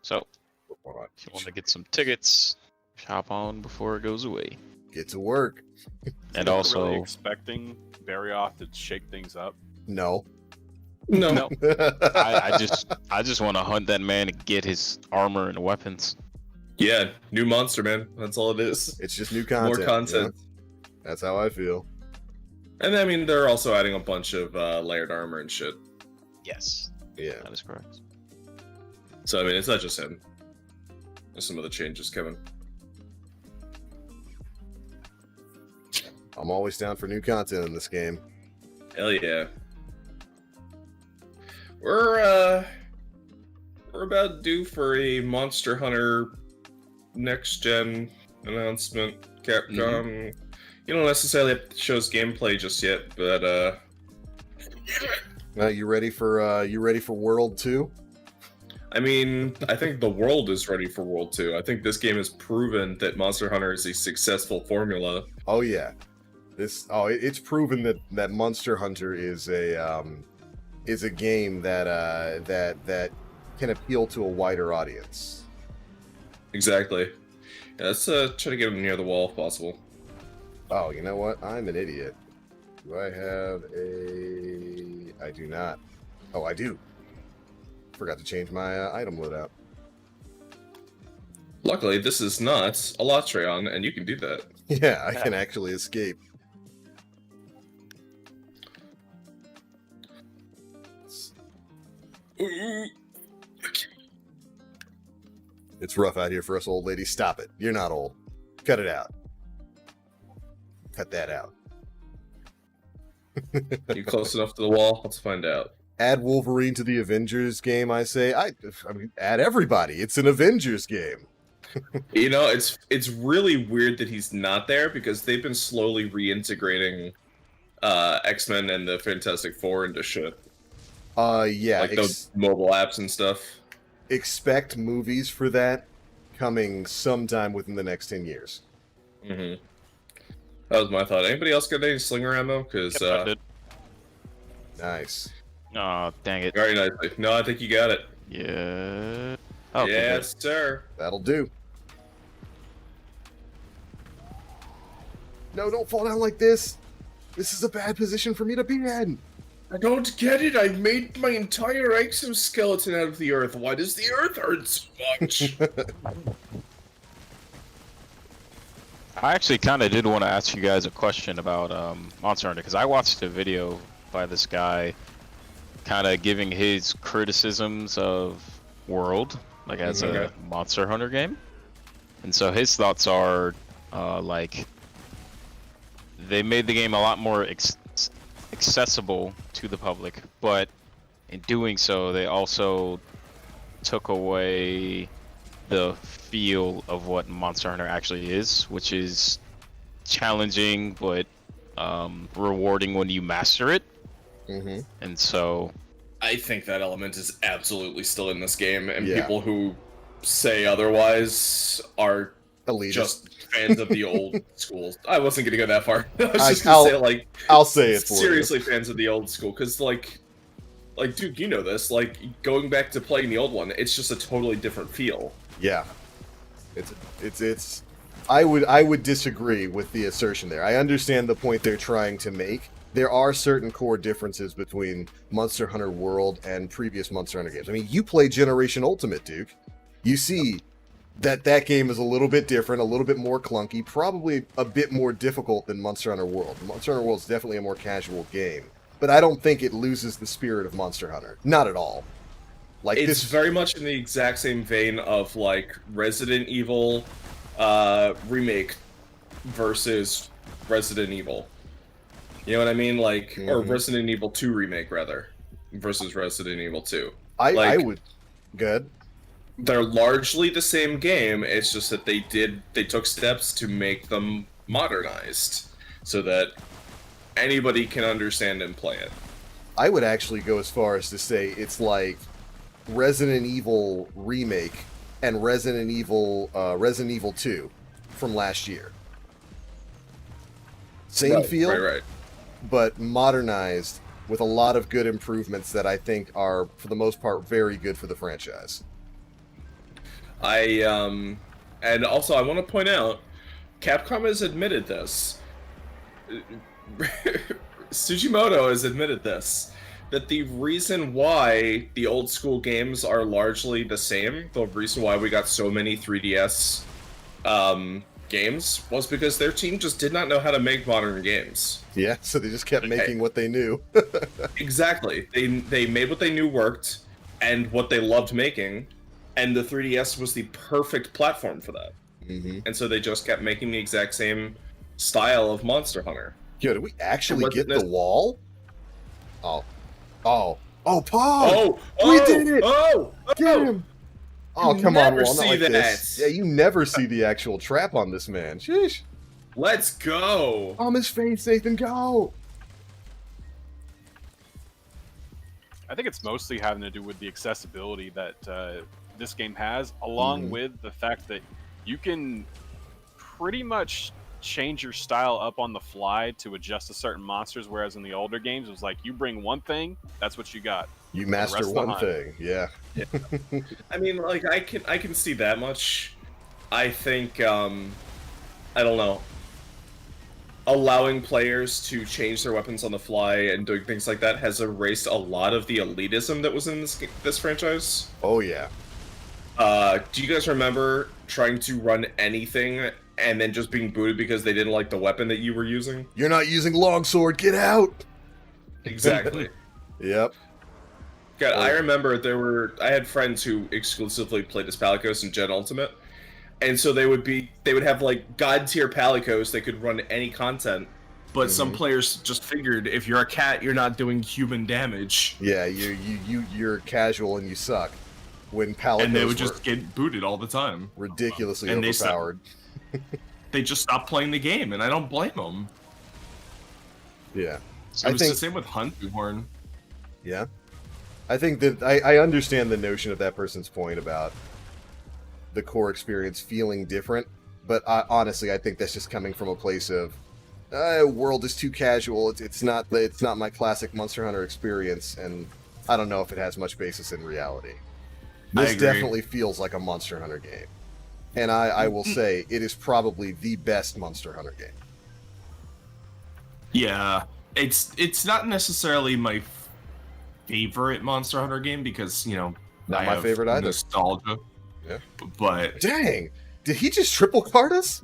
So, if you want to get some tickets, shop on before it goes away. Get to work. And Really also... expecting Barrioff to shake things up. No. No. I just want to hunt that man and get his armor and weapons. Yeah, new monster, man. That's all it is. It's just new content. More content. Yeah? That's how I feel. And I mean, they're also adding a bunch of layered armor and shit. Yes. Yeah. That is correct. So, I mean, it's not just him. There's some other changes coming. I'm always down for new content in this game. Hell yeah. We're about due for a Monster Hunter next gen announcement. Capcom. You don't necessarily have to show us gameplay just yet, but You ready for World 2? I mean, I think the world is ready for World 2. I think this game has proven that Monster Hunter is a successful formula. Oh yeah. It's proven that Monster Hunter is a game that can appeal to a wider audience. Exactly. Yeah, let's try to get him near the wall if possible. Oh, you know what? I'm an idiot. Do I have a... I do not. Oh, I do. Forgot to change my item loadout. Luckily, this is not a Latreon, and you can do that. Yeah, I can actually escape. It's rough out here for us old ladies. Stop it. You're not old. Cut it out. Cut that out. You close enough to the wall? Let's find out. Add Wolverine to the Avengers game, I say. I mean, add everybody. It's an Avengers game. You know, it's really weird that he's not there because they've been slowly reintegrating X-Men and the Fantastic Four into shit. Yeah. Like those mobile apps and stuff. Expect movies for that coming sometime within the next 10 years. Mm-hmm. That was my thought. Anybody else got any slinger ammo? Because I did. Nice. Oh, dang it. very nicely. No, I think you got it. Yeah. Oh, Yes, sir. That'll do. No, don't fall down like this. This is a bad position for me to be in. I don't get it. I made my entire exoskeleton out of the earth. Why does the earth hurt so much? I actually kind of did want to ask you guys a question about Monster Hunter, because I watched a video by this guy kind of giving his criticisms of World, like as a Monster Hunter game. And so his thoughts are, like, they made the game a lot more accessible to the public, but in doing so, they also took away the feel of what Monster Hunter actually is, which is challenging but rewarding when you master it. Mm-hmm. And so I think that element is absolutely still in this game, and Yeah. people who say otherwise are Elitist. just fans of the old school. I wasn't gonna go that far. I was just I'll- gonna say, like, I'll say it for seriously fans of the old school, because like, dude, you know this. Like, going back to playing the old one, it's just a totally different feel. you. Yeah. It's. I would disagree with the assertion there. I understand the point they're trying to make. There are certain core differences between Monster Hunter World and previous Monster Hunter games. I mean, you play Generation Ultimate, Duke. You see that game is a little bit different, a little bit more clunky, probably a bit more difficult than Monster Hunter World. Monster Hunter World is definitely a more casual game, but I don't think it loses the spirit of Monster Hunter. Not at all. Like It's this, very much in the exact same vein of like Resident Evil remake versus Resident Evil. You know what I mean? Like, or Mhm. Resident Evil 2 remake rather versus Resident Evil 2. I like- would. Good. They're largely the same game. It's just that they took steps to make them modernized so that anybody can understand and play it. I would actually go as far as to say it's like Resident Evil remake and Resident Evil 2 from last year. Same Right, feel, Right. but modernized with a lot of good improvements that I think are, for the most part, very good for the franchise. And also I want to point out, Capcom has admitted this. Tsujimoto has admitted this, that the reason why the old school games are largely the same, the reason why we got so many 3DS games, was because their team just did not know how to make modern games. Yeah, so they just kept making what they knew. Exactly. They made what they knew worked, and what they loved making, and the 3DS was the perfect platform for that. Mm-hmm. And so they just kept making the exact same style of Monster Hunter. Yo, did we actually wasn't get the wall? Oh, Paul! Oh, we did it! Oh, Get him! Oh, You come on, never Wall, not see like that. this. Yeah, you never see the actual trap on this man. Sheesh. let's go! On his face, Nathan, go! I think it's mostly having to do with the accessibility that this game has, along with the fact that you can pretty much change your style up on the fly to adjust to certain monsters, whereas in the older games it was like you bring one thing, that's what you got. You the master rest of the one hunt. thing, yeah. I mean, like, I can see that much. I think, I don't know. Allowing players to change their weapons on the fly and doing things like that has erased a lot of the elitism that was in this franchise. Oh, yeah. Do you guys remember trying to run anything and then just being booted because they didn't like the weapon that you were using? You're not using longsword, get out! Exactly. Yep. God, I remember I had friends who exclusively played as Palicos and Gen Ultimate, and so they would have like god tier Palicos. They could run any content, But some players just figured if you're a cat, you're not doing human damage. Yeah, you're casual and you suck. When Palicos And they would just get booted all the time. ridiculously And overpowered. They just stopped playing the game, and I don't blame them. Yeah. It was the same with Hunt Horn. Yeah. I think that I understand the notion of that person's point about the core experience feeling different, but honestly, I think that's just coming from a place of world is too casual. It's not my classic Monster Hunter experience, and I don't know if it has much basis in reality. This definitely feels like a Monster Hunter game, and I will say it is probably the best Monster Hunter game. Yeah, it's not necessarily my favorite Monster Hunter game because not I my have favorite either. Nostalgia. Yeah, but dang, did he just triple card us?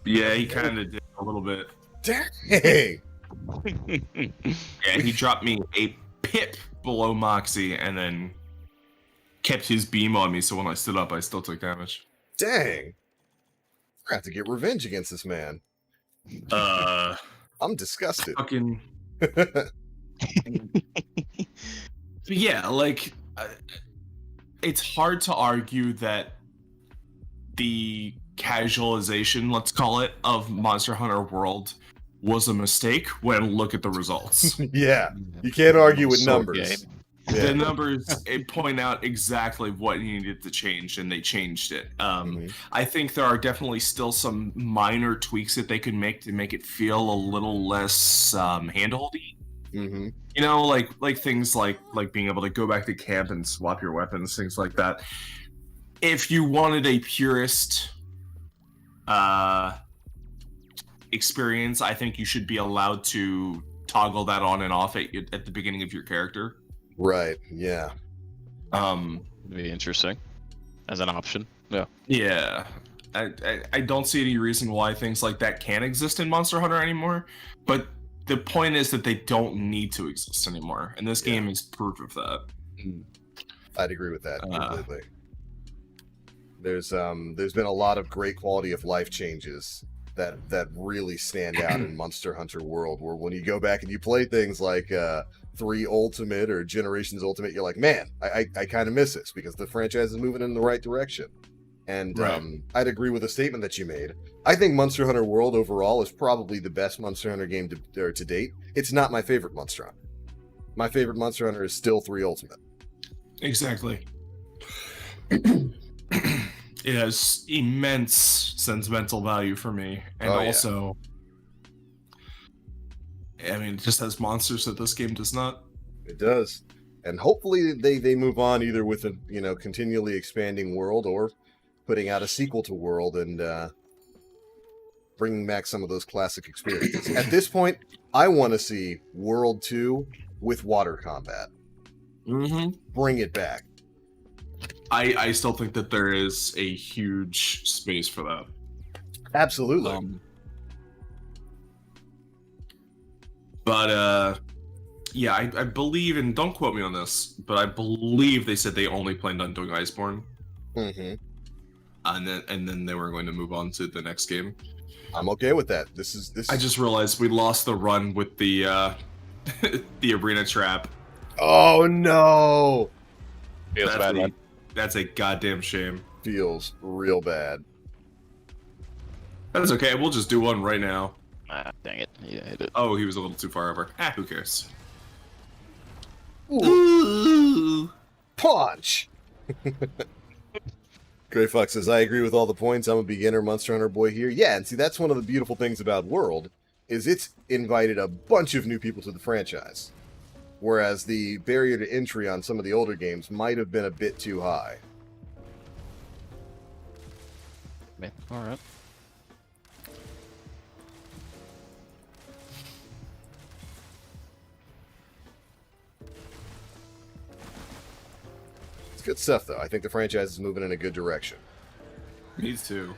Yeah, he kind of did a little bit. Dang. Yeah, he dropped me a pip below Moxie and then kept his beam on me, so when I stood up, I still took damage. Dang. I have to get revenge against this man. I'm disgusted. Fucking. Yeah, like, it's hard to argue that the casualization, let's call it, of Monster Hunter World was a mistake when look at the results. Yeah, you can't argue with numbers. Yeah. The numbers point out exactly what needed to change, and they changed it. I think there are definitely still some minor tweaks that they could make to make it feel a little less handholdy. You know, like things like being able to go back to camp and swap your weapons, things like that. If you wanted a purist experience, I think you should be allowed to toggle that on and off at the beginning of your character. Right. Yeah. Be interesting as an option. Yeah. Yeah. I don't see any reason why things like that can't exist in Monster Hunter anymore, but the point is that they don't need to exist anymore, and this game is proof of that. I'd agree with that completely. There's been a lot of great quality of life changes that really stand out in Monster Hunter World, where when you go back and you play things like 3 Ultimate or Generations Ultimate, you're like, man, I kind of miss this because the franchise is moving in the right direction. And I'd agree with the statement that you made. I think Monster Hunter World overall is probably the best Monster Hunter game to date. It's not my favorite Monster Hunter. My favorite Monster Hunter is still 3 Ultimate. Exactly. It has immense sentimental value for me, and also, I mean, it just has monsters that this game does not. It does, and hopefully they move on either with a continually expanding world or putting out a sequel to World and bringing back some of those classic experiences. At this point, I want to see World 2 with water combat. Bring it back. I still think that there is a huge space for that. Absolutely. Yeah, I believe, and don't quote me on this, but I believe they said they only planned on doing Iceborne. And then they were going to move on to the next game. I'm okay with that. This. I just realized we lost the run with the the arena trap. Oh no! Feels bad, man. That's a goddamn shame. Feels real bad. That's okay. We'll just do one right now. Dang it! Yeah, hit it. Oh, he was a little too far over. Who cares? Ooh. Punch. Gray Fox says, I agree with all the points. I'm a beginner Monster Hunter boy here. Yeah, and see, that's one of the beautiful things about World, is it's invited a bunch of new people to the franchise. Whereas the barrier to entry on some of the older games might have been a bit too high. Alright. It's good stuff, though. I think the franchise is moving in a good direction. Me too.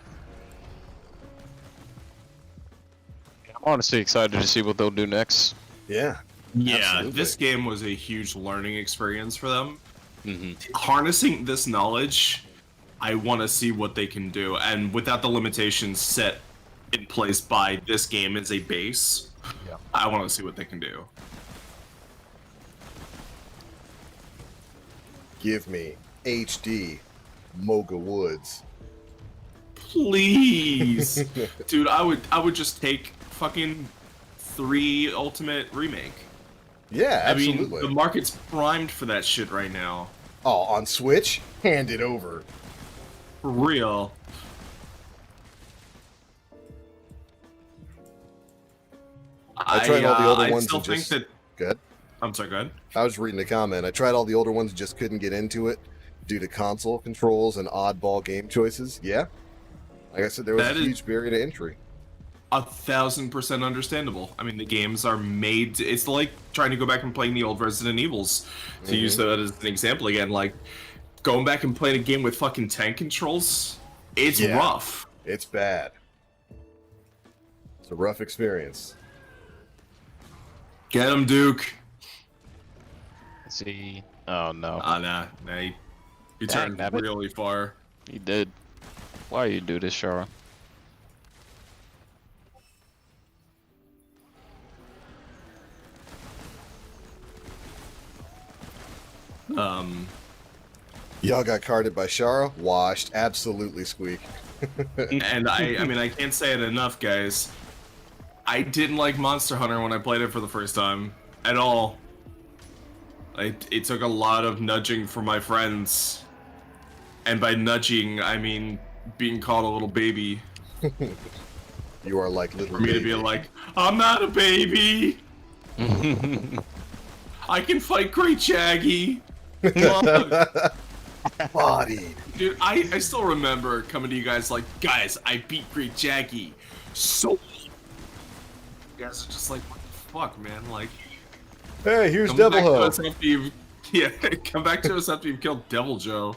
I'm honestly excited to see what they'll do next. Yeah. Yeah, absolutely. This game was a huge learning experience for them. Harnessing this knowledge, I want to see what they can do. And without the limitations set in place by this game as a base, Yeah. I want to see what they can do. Give me HD Moga Woods. Please, dude, I would just take fucking 3 Ultimate Remake. Yeah, absolutely. I mean, the market's primed for that shit right now. Oh, on Switch? Hand it over. For real. I tried all the older ones still and think just... that. Good. I'm sorry, go ahead. I was reading the comment. I tried all the older ones, just couldn't get into it due to console controls and oddball game choices. Yeah. Like I said, there was a huge barrier to entry. 1,000% understandable. I mean, the games are made. It's like trying to go back and playing the old Resident Evils. To use that as an example again, like going back and playing a game with fucking tank controls. It's rough. It's bad. It's a rough experience. Get him, Duke. Let's see. Oh no. Nah. He turned really far. He did. Why you do this, Shara? Y'all got carded by Shara? Washed. Absolutely squeak. And I mean, I can't say it enough, guys. I didn't like Monster Hunter when I played it for the first time. At all. It took a lot of nudging from my friends. And by nudging, I mean being called a little baby. You are like little For me to be like, I'm not a baby! I can fight Great Shaggy! Bodied. Dude, I still remember coming to you guys like, guys, I beat Great Shaggy. So you guys are just like, what the fuck, man? Like, Hey, here's come Devil back to Ho. us after you've, yeah, come back to us after you've killed Devil Joe.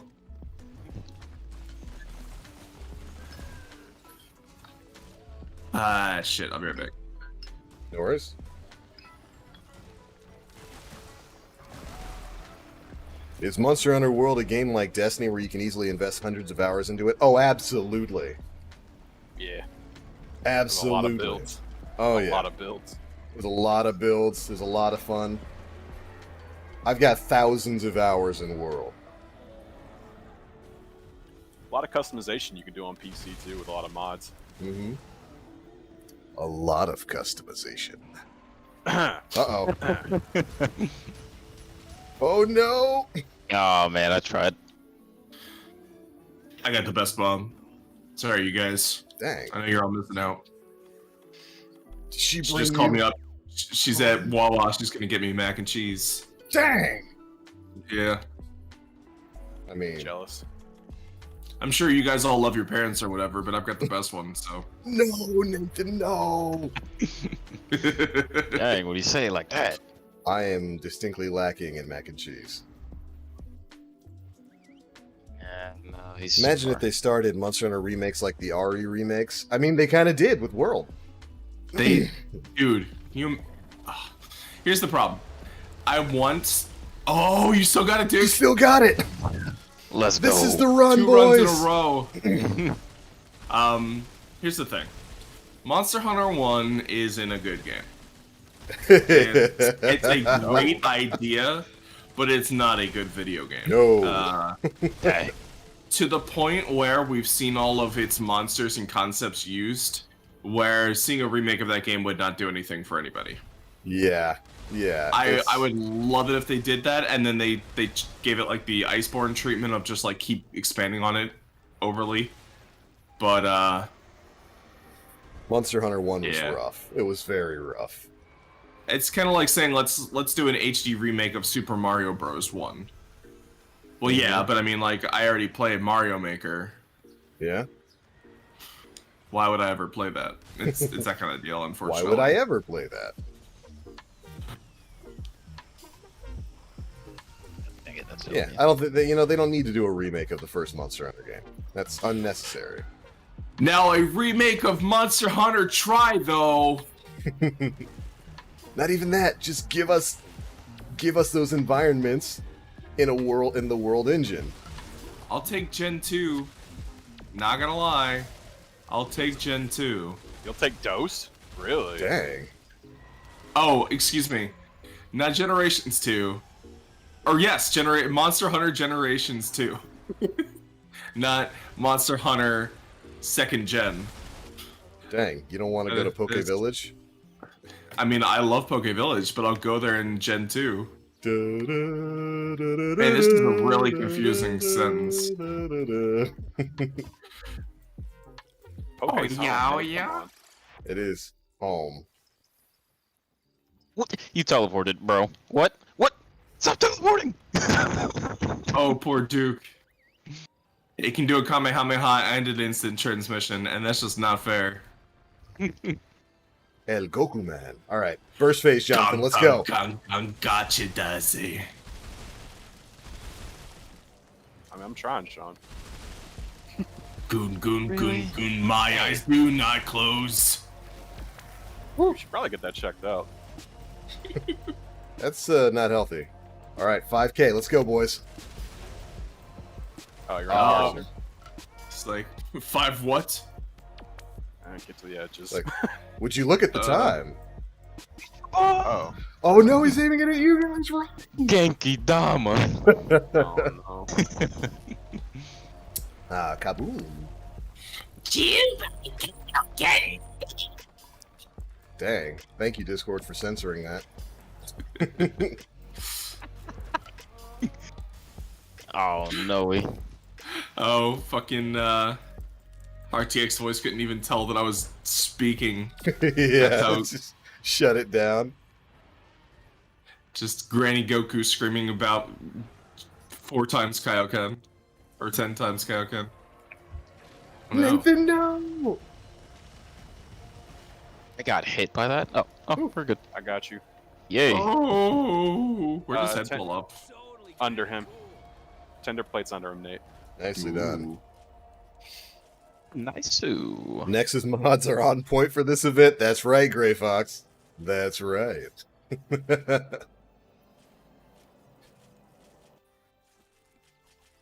Ah, shit, I'll be right back. No worries. Is Monster Hunter World a game like Destiny where you can easily invest hundreds of hours into it? Oh, absolutely. Yeah. Absolutely. A lot of builds. Oh, yeah. A lot of builds. There's a lot of builds. There's a lot of fun. I've got thousands of hours in World. A lot of customization you can do on PC too with a lot of mods. Mm-hmm. A lot of customization. Uh-oh. Oh, no! Oh man, I tried. I got the best bomb. Sorry, you guys. Dang. I know you're all missing out. She just called me up. She's at Wawa. She's gonna get me mac and cheese. Dang! Yeah. I mean... Jealous. I'm sure you guys all love your parents or whatever, but I've got the best one, so. No, Nathan, no! Dang, what do you say like that? I am distinctly lacking in mac and cheese. Yeah, no, he's Imagine if they started Monster Hunter remakes like the RE remakes. I mean, they kind of did with World. Dude, here's the problem. I want. Oh, you still got it, dude. You still got it. Let's go. This is the run, 2 boys. runs in a row. Here's the thing. Monster Hunter 1 isn't a good game. It's a great idea, but it's not a good video game. No. To the point where we've seen all of its monsters and concepts used, where seeing a remake of that game would not do anything for anybody. Yeah. I would love it if they did that, and then they gave it like the Iceborne treatment of just like keep expanding on it overly. But Monster Hunter 1 was rough. It was very rough. It's kind of like saying let's do an HD remake of Super Mario Bros. 1. Well, yeah, but I mean, like, I already played Mario Maker. Yeah? Why would I ever play that? It's that kind of deal, unfortunately. Why would I ever play that? Yeah, I don't think they don't need to do a remake of the first Monster Hunter game. That's unnecessary. Now a remake of Monster Hunter Try though. Not even that. Just give us those environments in the world engine. I'll take Gen 2. Not gonna lie. I'll take Gen 2. You'll take Dose? Really? Dang. Oh, excuse me. Not Generations 2. Or yes, Monster Hunter Generations 2. Not Monster Hunter 2nd Gen. Dang, you don't want to go to Poke It's- Village? I mean, I love Poke Village, but I'll go there in Gen 2. Man, this is a really confusing sentence. Poke's home, yeah, man, yeah. come on. It is home. What? You teleported, bro. What? What? Stop teleporting! Oh, poor Duke. It can do a Kamehameha and an instant transmission, and that's just not fair. El Goku Man. All right, first phase, Jonathan. Let's go. Gotcha, Daisy. I mean, I'm trying, Sean. Goon. My eyes do not close. You should probably get that checked out. That's not healthy. All right, 5K. Let's go, boys. Oh, you're on the It's like 5 what? I get to the edges. Like, would you look at the time? oh. Oh no, he's aiming it at you guys, right? Genki Dama. Oh, no. Kaboom. Dang. Thank you, Discord, for censoring that. Oh, no. Oh, fucking RTX voice couldn't even tell that I was speaking. Yeah, how- just shut it down. Just Granny Goku screaming about 4 times Kaioken. Or 10 times Kaioken. No. Nathan, no! I got hit by that? Oh, we're good. I got you. Yay. Oh, where does that 10 pull up? Under him. Tender plates under him, Nate. Nicely done. Nice. Nexus mods are on point for this event. That's right, Gray Fox. That's right.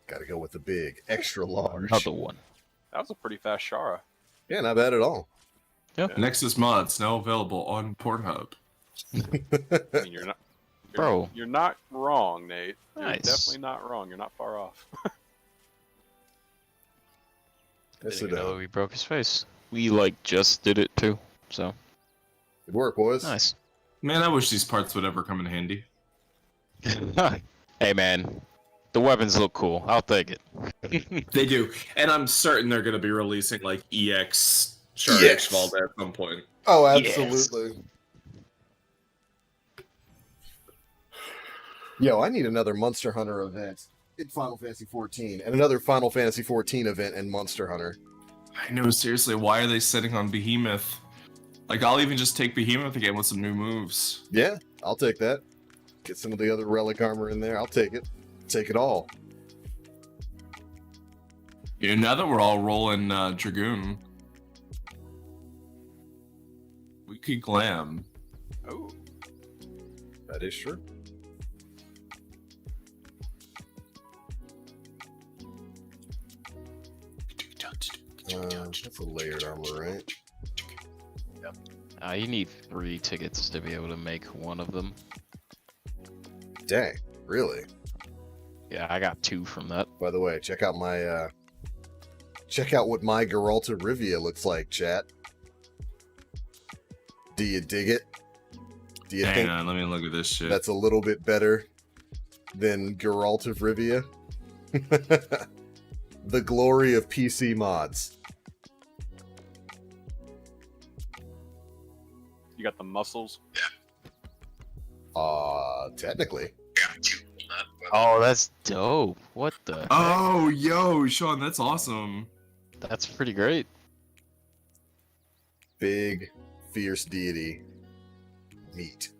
Gotta go with the big, extra large. Another one. That was a pretty fast Shara. Yeah, not bad at all. Nexus mods now available on Pornhub. I mean, you're not, Bro. You're not wrong, Nate. You're Nice. definitely not wrong. You're not far off. Yes, Didn't it know does. we broke his face. We, like, just did it, too. So, Good work, boys. nice. Man, I wish these parts would ever come in handy. Hey, man. The weapons look cool. I'll take it. They do, and I'm certain they're gonna be releasing like EX Char Yes. Vault at some point. Oh, Yes. absolutely. Yo, I need another Monster Hunter event in Final Fantasy 14, and another Final Fantasy 14 event in Monster Hunter. I know, seriously, why are they sitting on Behemoth? Like, I'll even just take Behemoth again with some new moves. Yeah, I'll take that. Get some of the other relic armor in there. I'll take it. Take it all. You know, now that we're all rolling Dragoon, we could glam. Oh, That is true. That's a layered armor, right? You need 3 tickets to be able to make one of them. Dang, really? Yeah, I got 2 from that. By the way, check out my check out what my Geralta Rivia looks like, chat. Do you dig it? Do you Hang think on, let me look at this shit. that's a little bit better than Geralt of Rivia? The glory of PC mods. you got the muscles. Technically. Oh, that's dope. What the heck? Oh, yo, Sean, that's awesome. That's pretty great. Big, fierce deity. Meat.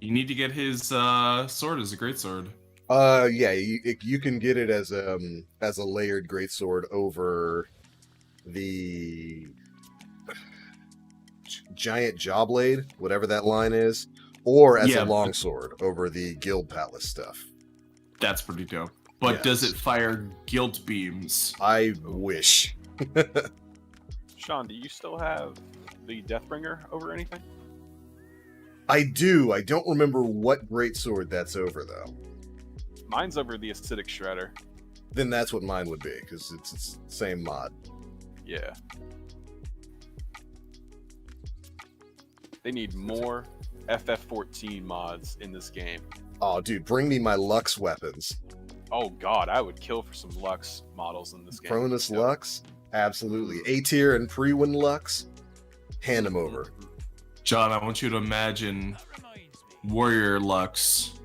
You need to get his sword as a great sword. Yeah, you can get it as a layered greatsword over the giant jawblade, whatever that line is, or as Yeah, a longsword over the guild palace stuff. That's pretty dope. But does Yes. it fire guilt beams? I wish. Sean, do you still have the Deathbringer over anything? I do. I don't remember what greatsword that's over, though. Mine's over the acidic shredder. Then that's what mine would be, because it's the same mod. Yeah. They need more FF14 mods in this game. Oh, dude, bring me my Lux weapons. Oh god, I would kill for some Lux models in this game. Cronus Lux? Absolutely. A tier and pre-win Lux? Hand them over. John, I want you to imagine Warrior Lux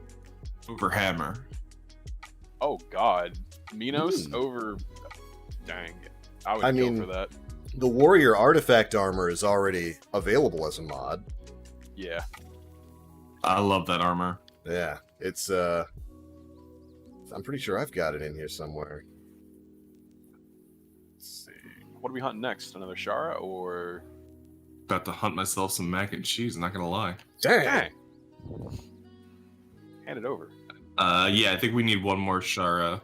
over Hammer. Oh god. Minos over... Dang. I would kill for that. The Warrior Artifact armor is already available as a mod. Yeah. I love that armor. Yeah. It's, I'm pretty sure I've got it in here somewhere. Let's see. What are we hunting next? Another Shara or... About to hunt myself some mac and cheese, not gonna lie. Dang! Hand it over. Yeah, I think we need one more Shara.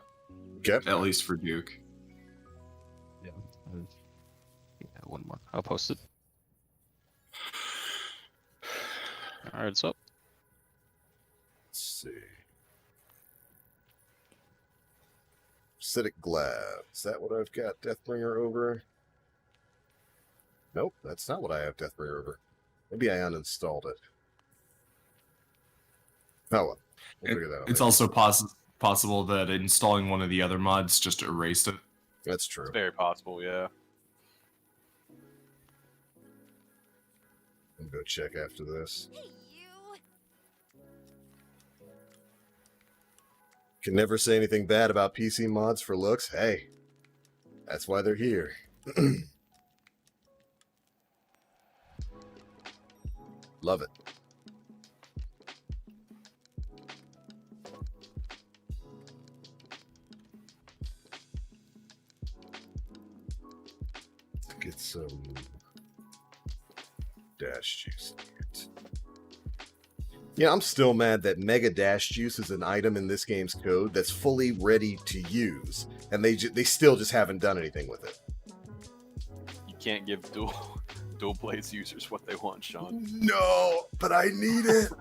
Okay. At least for Duke. Yeah, one more. I'll post it. All right, it's up. Let's see. Acidic Glab. Is that what I've got Deathbringer over? Nope, that's not what I have Deathbringer over. Maybe I uninstalled it. Oh well. We'll figure that out. It's also possible that installing one of the other mods just erased it. That's true. It's very possible, yeah. I'll go check after this. Hey, you. Can never say anything bad about PC mods for looks. Hey, that's why they're here. Love it. Get some dash juice in it. Yeah, I'm still mad that Mega Dash Juice is an item in this game's code that's fully ready to use, and they still just haven't done anything with it. You can't give dual blades users what they want, Sean. No, but I need it.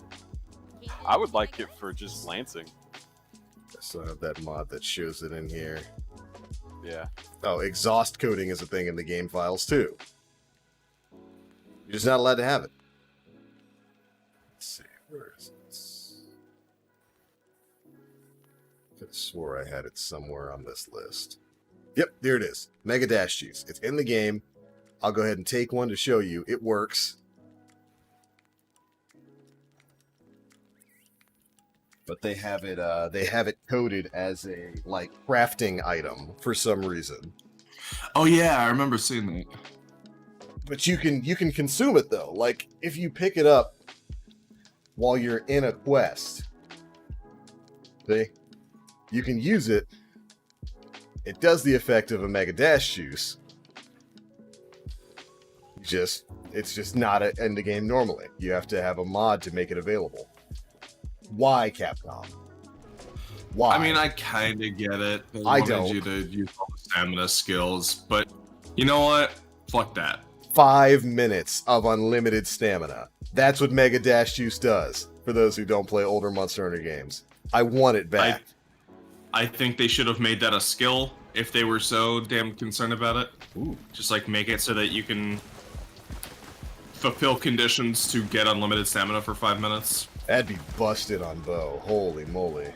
I would like it for just lancing. I still have that mod that shows it in here. Yeah. Oh, exhaust coding is a thing in the game files too. You're just not allowed to have it. Let's see, where is it? I could have swore I had it somewhere on this list. Yep, there it is. Mega Dash Juice. It's in the game. I'll go ahead and take one to show you. It works. But they have it coded as a like crafting item for some reason. Oh yeah, I remember seeing that. But you can consume it though. Like if you pick it up while you're in a quest, see, you can use it. It does the effect of a Mega Dash Juice. It's just not in the game normally. You have to have a mod to make it available. Why, Capcom? Why? I mean, I kind of get it. I wanted don't. you to use all the stamina skills, but you know what? Fuck that. 5 minutes of unlimited stamina. That's what Mega Dash Juice does, for those who don't play older Monster Hunter games. I want it back. I think they should have made that a skill if they were so damn concerned about it. Ooh. Just like make it so that you can fulfill conditions to get unlimited stamina for 5 minutes. That'd be busted on Bo. Holy moly.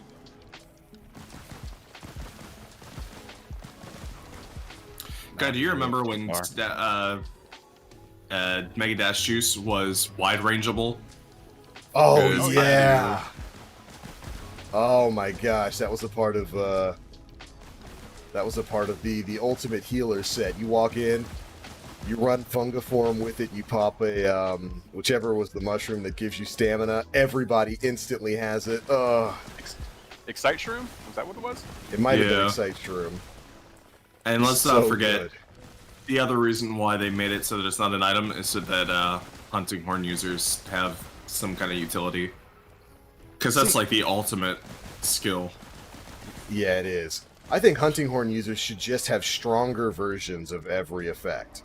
God, do you remember when Mega Dash Juice was wide rangeable? Oh, Good. yeah. Oh my gosh, that was a part of the Ultimate Healer set. You walk in, you run Fungiform with it, you pop a whichever was the mushroom that gives you stamina. Everybody instantly has it. Excite Shroom? Was that what it was? It might have been Yeah. Excite Shroom. And let's So not forget, good. the other reason why they made it so that it's not an item is so that hunting horn users have some kind of utility. Because that's like the ultimate skill. Yeah, it is. I think Hunting Horn users should just have stronger versions of every effect.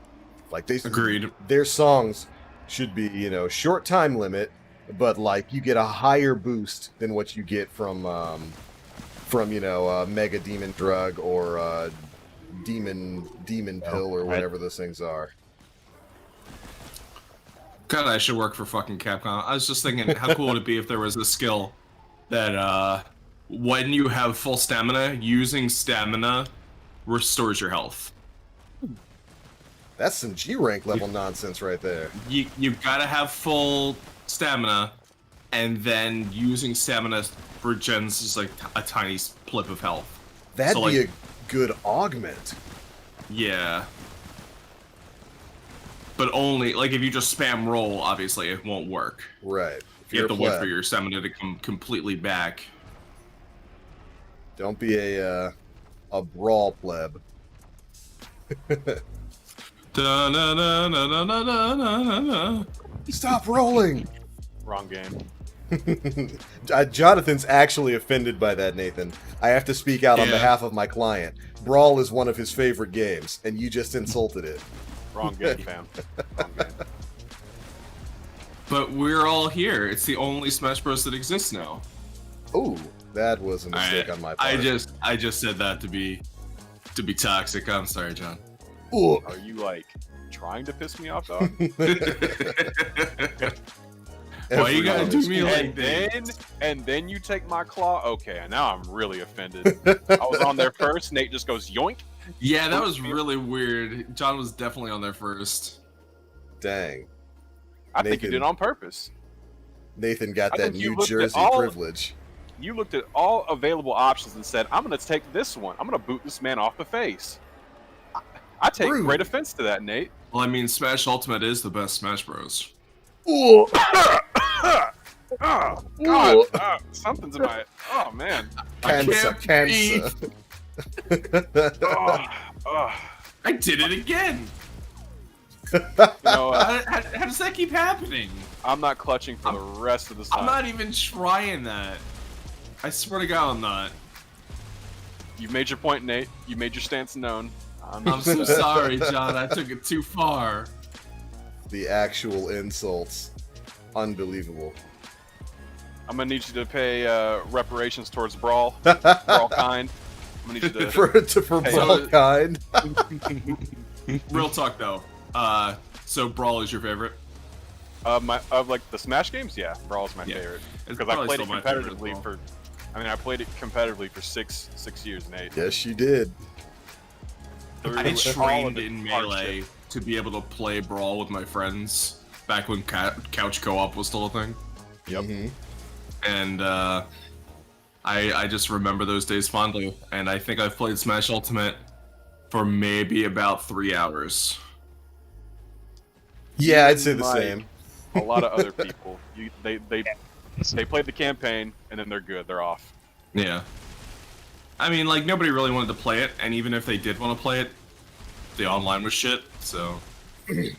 Like Agreed. Their songs should be, short time limit, but like you get a higher boost than what you get from you know, Mega Demon Drug or Demon Pill or whatever those things are. God, I should work for fucking Capcom. I was just thinking, how cool would it be if there was a skill that when you have full stamina, using stamina restores your health. That's some G rank level nonsense right there. You gotta have full stamina, and then using stamina regens is like a tiny blip of health. That'd So, be like, a good augment. Yeah. But only, like, if you just spam roll, obviously it won't work. Right. If You you're have a to wait pleb, for your stamina to come completely back. don't be a brawl pleb. Da-na-na-na-na-na-na-na-na. Stop rolling! Wrong game. Jonathan's actually offended by that, Nathan. I have to speak out on Yeah. behalf of my client. Brawl is one of his favorite games, and you just insulted it. Wrong game, fam. Wrong game. But we're all here. It's the only Smash Bros. That exists now. Ooh, that was a mistake on my part. I just said that to be toxic. I'm sorry, John. Ooh. Are you like trying to piss me off, dog? Why you gotta do me like and this? then you take my claw. Okay, now I'm really offended. I was on there first. Nate just goes yoink. Yeah, that was really weird. John was definitely on there first. Dang. I think you Nathan- did it on purpose. Nathan got I that think you New looked at Jersey all- privilege. You looked at all available options and said, "I'm going to take this one. I'm going to boot this man off the face." I take Rude. great offense to that, Nate. Well, I mean, Smash Ultimate is the best Smash Bros. Ooh. Oh, God. Something's in my... Oh, man. Cancer, can't cancer. Oh. I did it again. You know, How does that keep happening? I'm not clutching for the rest of this time. I'm not even trying that. I swear to God, I'm not. You've made your point, Nate. You made your stance known. I'm so sorry, John. I took it too far. The actual insults. Unbelievable. I'm gonna need you to pay reparations towards Brawl. Brawl kind. I'm gonna need you to. for Hey, Brawl so- kind. Real talk, though. So Brawl is your favorite? Like the Smash games, yeah, Brawl is my Yeah. favorite It's because I probably played it still my favorite as competitively well. for. I mean, I played it competitively for six years, Nate. Yes, you did. Through I all of trained the in hardship. Melee to be able to play Brawl with my friends back when couch co-op was still a thing. Yep. Mhm. And I just remember those days fondly. And I think I've played Smash Ultimate for maybe about 3 hours. Yeah, I'd say the Mike. same. A lot of other people, they played the campaign and then they're good. They're off. Yeah. I mean, like, nobody really wanted to play it, and even if they did want to play it, the online was shit, so... It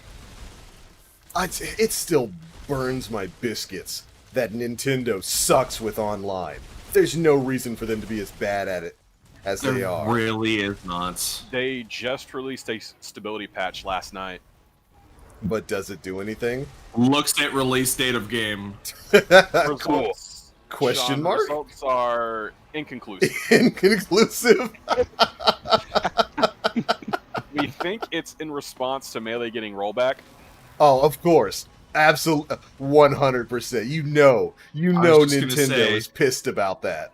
still burns my biscuits that Nintendo sucks with online. There's no reason for them to be as bad at it as they There are. really is not. They just released a stability patch last night. But does it do anything? Looks at release date of game. Cool. Results, Question Sean, mark? Results are inconclusive. Inconclusive. We think it's in response to Melee getting rollback. Oh, of course. Absolutely. 100%. You know just gonna Nintendo say- is pissed about that.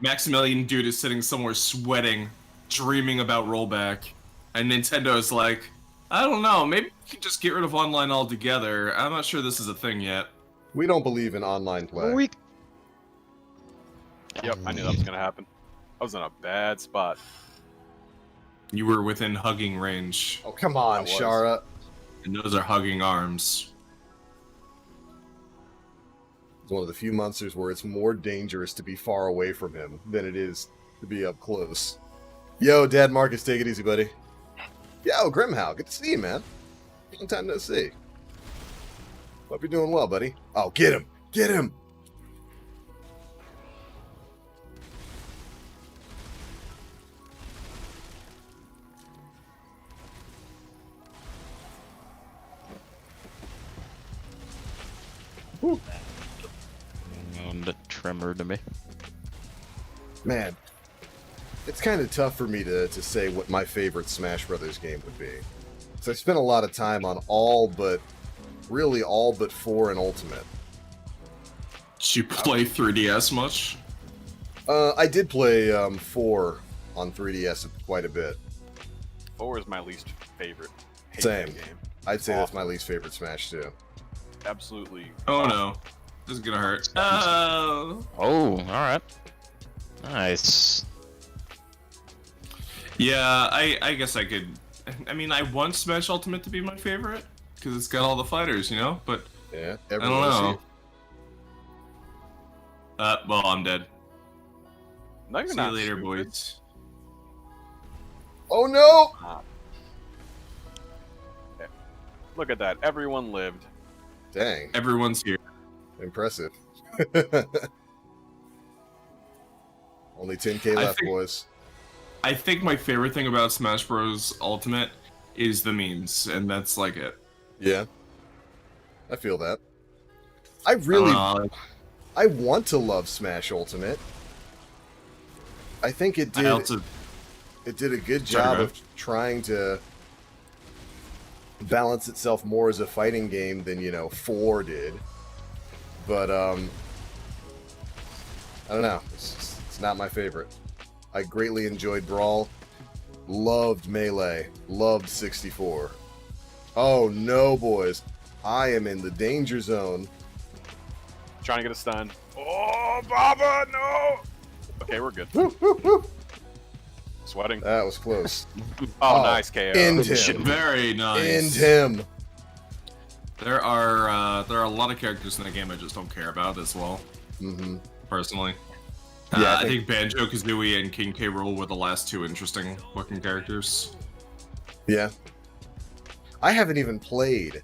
Maximilian Dude is sitting somewhere sweating, dreaming about rollback, and Nintendo's like, I don't know, maybe we can just get rid of online altogether. I'm not sure this is a thing yet. We don't believe in online play. Yep, I knew that was gonna happen. I was in a bad spot. You were within hugging range, Oh, come I on, was. Shara. and those are hugging arms. It's one of the few monsters where it's more dangerous to be far away from him than it is to be up close. Yo, Dad Marcus, take it easy, buddy. Yo, Grimhow, good to see you, man. Long time no see. Hope you're doing well, buddy. Oh, get him! Get him! Whew. rumored to me. Man, it's kind of tough for me to say what my favorite Smash Brothers game would be. So I spent a lot of time on really all but 4 and Ultimate. Did you play 3DS much? I did play 4 on 3DS quite a bit. 4 is my least favorite. Hate Same. that game. I'd say that's my least favorite Smash too. Absolutely. Oh no, this is gonna hurt. Oh. Oh, all right. Nice. Yeah, I guess I could. I mean, I want Smash Ultimate to be my favorite because it's got all the fighters, you know. But Yeah, I don't everyone's know. here. Well, I'm dead. No, you're See not you later, stupid. boys. Oh no! Okay. Look at that. Everyone lived. Dang, Everyone's here. impressive. Only 10k I left, think- boys. I think my favorite thing about Smash Bros. Ultimate is the memes, and that's like it. Yeah, I feel that. I really, I I want to love Smash Ultimate. I think it did. It did a good Sorry, job go of trying to balance itself more as a fighting game than 4 did. But I don't know. It's not my favorite. I greatly enjoyed Brawl. Loved Melee. Loved 64. Oh no, boys! I am in the danger zone. Trying to get a stun. Oh, Baba, no! Okay, we're good. Woo, woo, woo. Sweating. That was close. Oh, oh, nice KO. End him. Very nice. End him. There are a lot of characters in that game I just don't care about as well, Mm-hmm. personally. Yeah, I think Banjo Kazooie and King K. Rool were the last 2 interesting looking characters. Yeah. I haven't even played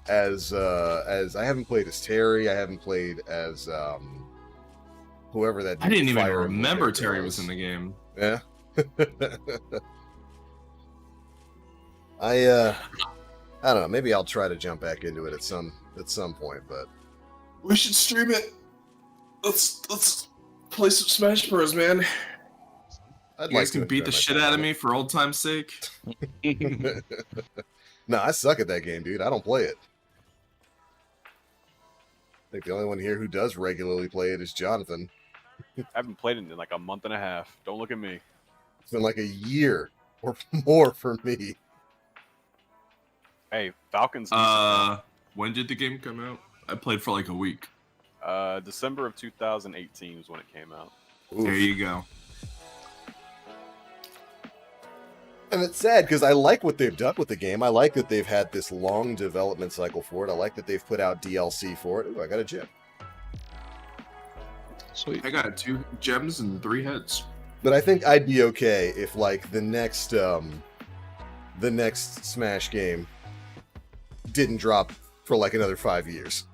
as I haven't played as Terry. I haven't played as whoever that. I didn't even Fire Emblem remember character Terry was in the game. Yeah. I don't know. Maybe I'll try to jump back into it at some point, but We should stream it. Let's play some Smash Bros, man. I'd You like guys to can beat enjoy the my shit time out of on me for old time's sake. it. No, I suck at that game, dude. I don't play it. I think the only one here who does regularly play it is Jonathan. I haven't played it in like a month and a half. Don't look at me. It's been like a year or more for me. Hey, Falcons. decent, When did the game come out? I played for like a week. December of 2018 was when it came out. Oof. There you go. And it's sad because I like what they've done with the game. I like that they've had this long development cycle for it. I like that they've put out DLC for it. Ooh, I got a gem. Sweet. I got 2 gems and 3 heads. But I think I'd be okay if like the next Smash game didn't drop for like another 5 years.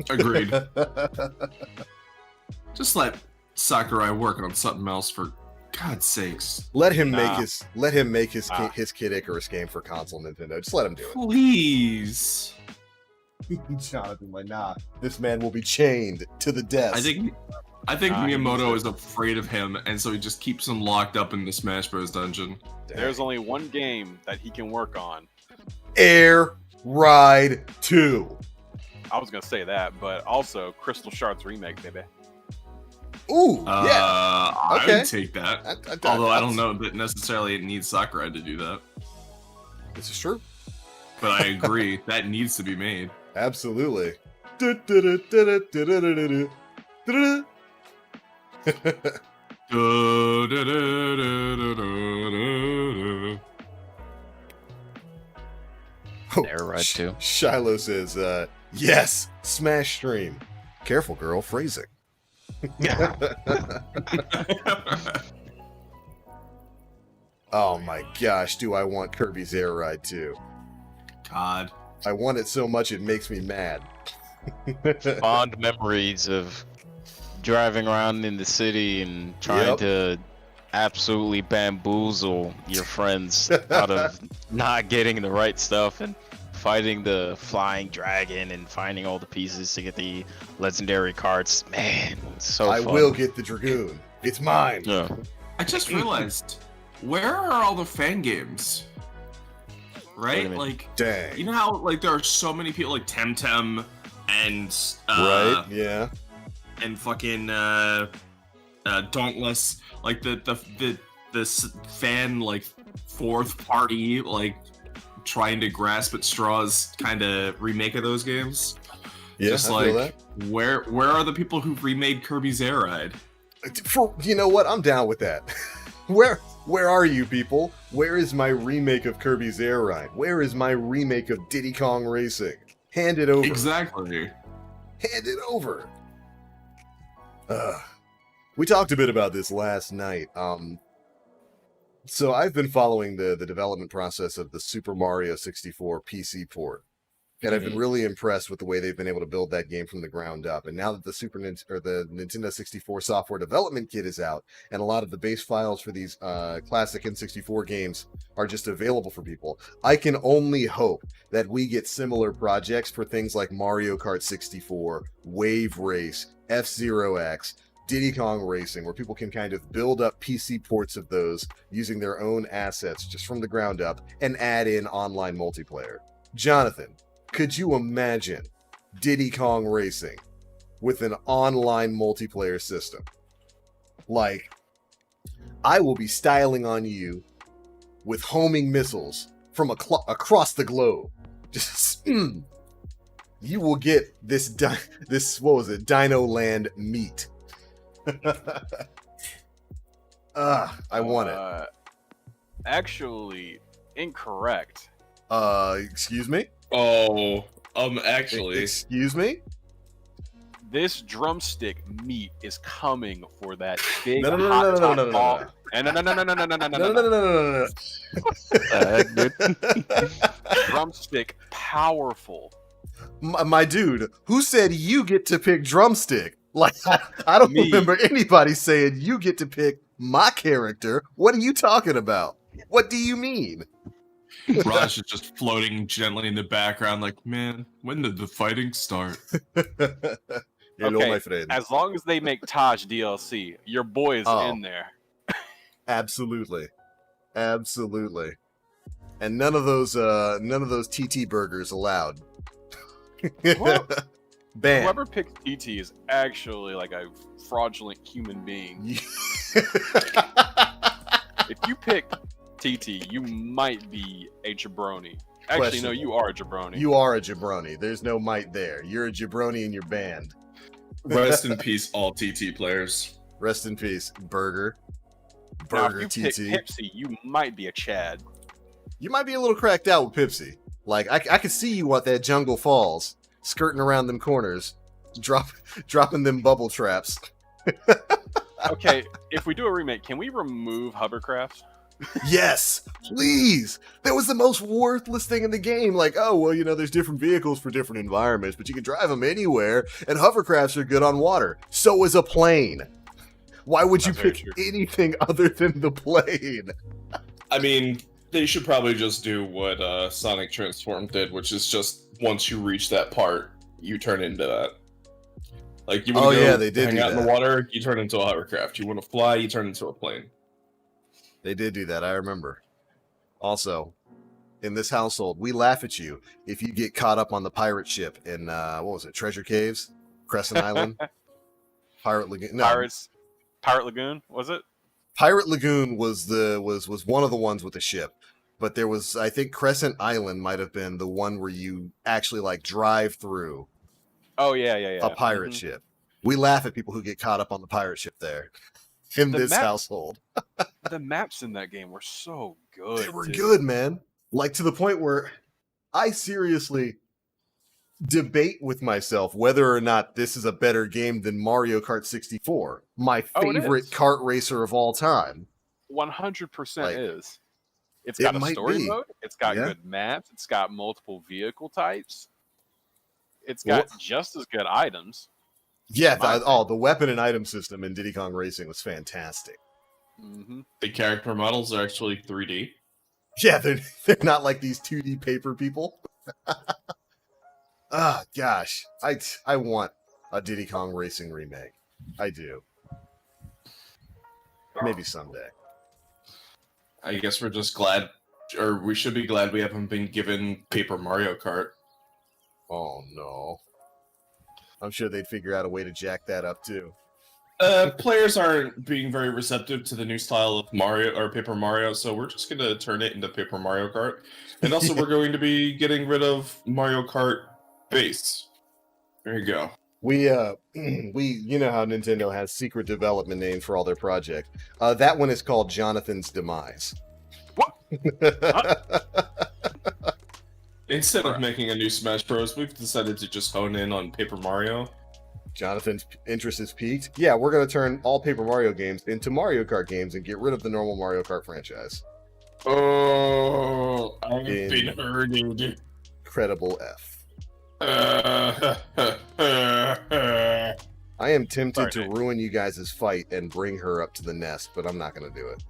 Agreed. Just let Sakurai work on something else for God's sakes. Let him Nah. make his Nah. his Kid Icarus game for console Nintendo. Just let him do Please. it. Jonathan, like, nah, this man will be chained to the desk. I think Nah, he Miyamoto needs is afraid of him, and so he just keeps him locked up in the Smash Bros. Dungeon. There's only one game that he can work on. Air Ride 2. I was gonna say that, but also Crystal Shards remake, baby. Ooh, yeah. I Okay. would take that. Although I don't know that necessarily it needs Sakurai to do that. This is true. But I agree, that needs to be made. Absolutely. Air Ride 2. Shiloh says, yes, Smash Stream. Careful, girl, phrasing. Oh my gosh, do I want Kirby's Air Ride 2. God. I want it so much it makes me mad. Fond memories of driving around in the city and trying Yep. to absolutely bamboozle your friends out of not getting the right stuff and fighting the flying dragon and finding all the pieces to get the legendary cards. Man, it's so I fun. will get the Dragoon. It's mine. Yeah. I just realized, where are all the fan games? What do you Right? mean? Like, Dang. you know how like there are so many people like Temtem and Right? Yeah. and fucking Dauntless, like this fan like fourth party like trying to grasp at straws kind of remake of those games. Yeah, Just I feel like where are the people who remade Kirby's Air Ride? that. You know what? I'm down with that. Where are you people? Where is my remake of Kirby's Air Ride? Where is my remake of Diddy Kong Racing? Hand it over. Exactly. Hand it over. We talked a bit about this last night. So I've been following the development process of the Super Mario 64 PC port, and I've been really impressed with the way they've been able to build that game from the ground up. And now that the the Nintendo 64 software development kit is out, and a lot of the base files for these classic N64 games are just available for people, I can only hope that we get similar projects for things like Mario Kart 64, Wave Race, F-Zero X, Diddy Kong Racing, where people can kind of build up PC ports of those using their own assets just from the ground up and add in online multiplayer. Jonathan, could you imagine Diddy Kong Racing with an online multiplayer system? Like, I will be styling on you with homing missiles from across the globe. Just, you will get this what was it, Dino Land meat. I want it. Actually, incorrect. Excuse me? Oh, actually, Excuse me? This drumstick meat is coming for that big No, no, no, hot no, no, top no, no, ball. no. And no, No. Drumstick powerful. My dude, who said you get to pick drumstick? Like, I don't Me. remember anybody saying you get to pick my character. What are you talking about? What do you mean? Raj is just floating gently in the background, like, man, when did the fighting start? Hello, Okay, my friend. As long as they make Taj DLC, your boy is Oh. in there. Absolutely. Absolutely. And none of those TT burgers allowed. Well, Bam. Whoever picks TT is actually like a fraudulent human being. If you pick TT, you might be a jabroni. Actually, no, you are a jabroni. You are a jabroni. There's no might there. You're a jabroni in your band. Rest in peace, all TT players. Rest in peace, Burger. Now, Burger if you pick TT. Pepsi, you might be a Chad. You might be a little cracked out with Pipsy. Like, I could see you at that Jungle Falls, skirting around them corners, dropping them bubble traps. Okay, if we do a remake, can we remove hovercraft? Yes, please. That was the most worthless thing in the game. Like, oh, well, there's different vehicles for different environments, but you can drive them anywhere, and hovercrafts are good on water. So is a plane. Why would you That's very pick true. anything other than the plane? I mean, they should probably just do what Sonic Transform did, which is just once you reach that part, you turn into that. Like, you want to they did hang do out in that. the water, you turn into a hovercraft. You want to fly, you turn into a plane. They did do that, I remember. Also, in this household, we laugh at you if you get caught up on the pirate ship in, what was it, Treasure Caves? Crescent Island? Pirate Lagoon? No, Pirate Lagoon, was it? Pirate Lagoon was one of the ones with the ship. But there was, I think Crescent Island might have been the one where you actually, like, drive through Oh, yeah. a pirate Mhm. ship. We laugh at people who get caught up on the pirate ship there in The this map- household. The maps in that game were so good. They were dude. good, man. Like, to the point where I seriously debate with myself whether or not this is a better game than Mario Kart 64, my Oh, it favorite is. kart racer of all time. 100% Like, is. It's it got a might story be. mode. It's got Yeah. good maps. It's got multiple vehicle types. It's got just as good items. Yeah, My the weapon and item system in Diddy Kong Racing was fantastic. Mm-hmm. The character models are actually 3D. Yeah, they're not like these 2D paper people. Ah, gosh. I want a Diddy Kong Racing remake. I do. Maybe someday. I guess we're just glad, or we should be glad we haven't been given Paper Mario Kart. Oh, no. I'm sure they'd figure out a way to jack that up, too. Players aren't being very receptive to the new style of Mario or Paper Mario, so we're just gonna turn it into Paper Mario Kart. And also, we're going to be getting rid of Mario Kart Base. There you go. We you know how Nintendo has secret development names for all their projects. That one is called Jonathan's Demise. What? Instead of making a new Smash Bros, we've decided to just hone in on Paper Mario. Jonathan's interest is piqued. Yeah, we're going to turn all Paper Mario games into Mario Kart games and get rid of the normal Mario Kart franchise. Oh, I've been hurting. Incredible F. I am tempted to ruin you guys' fight and bring her up to the nest, but I'm not going to do it.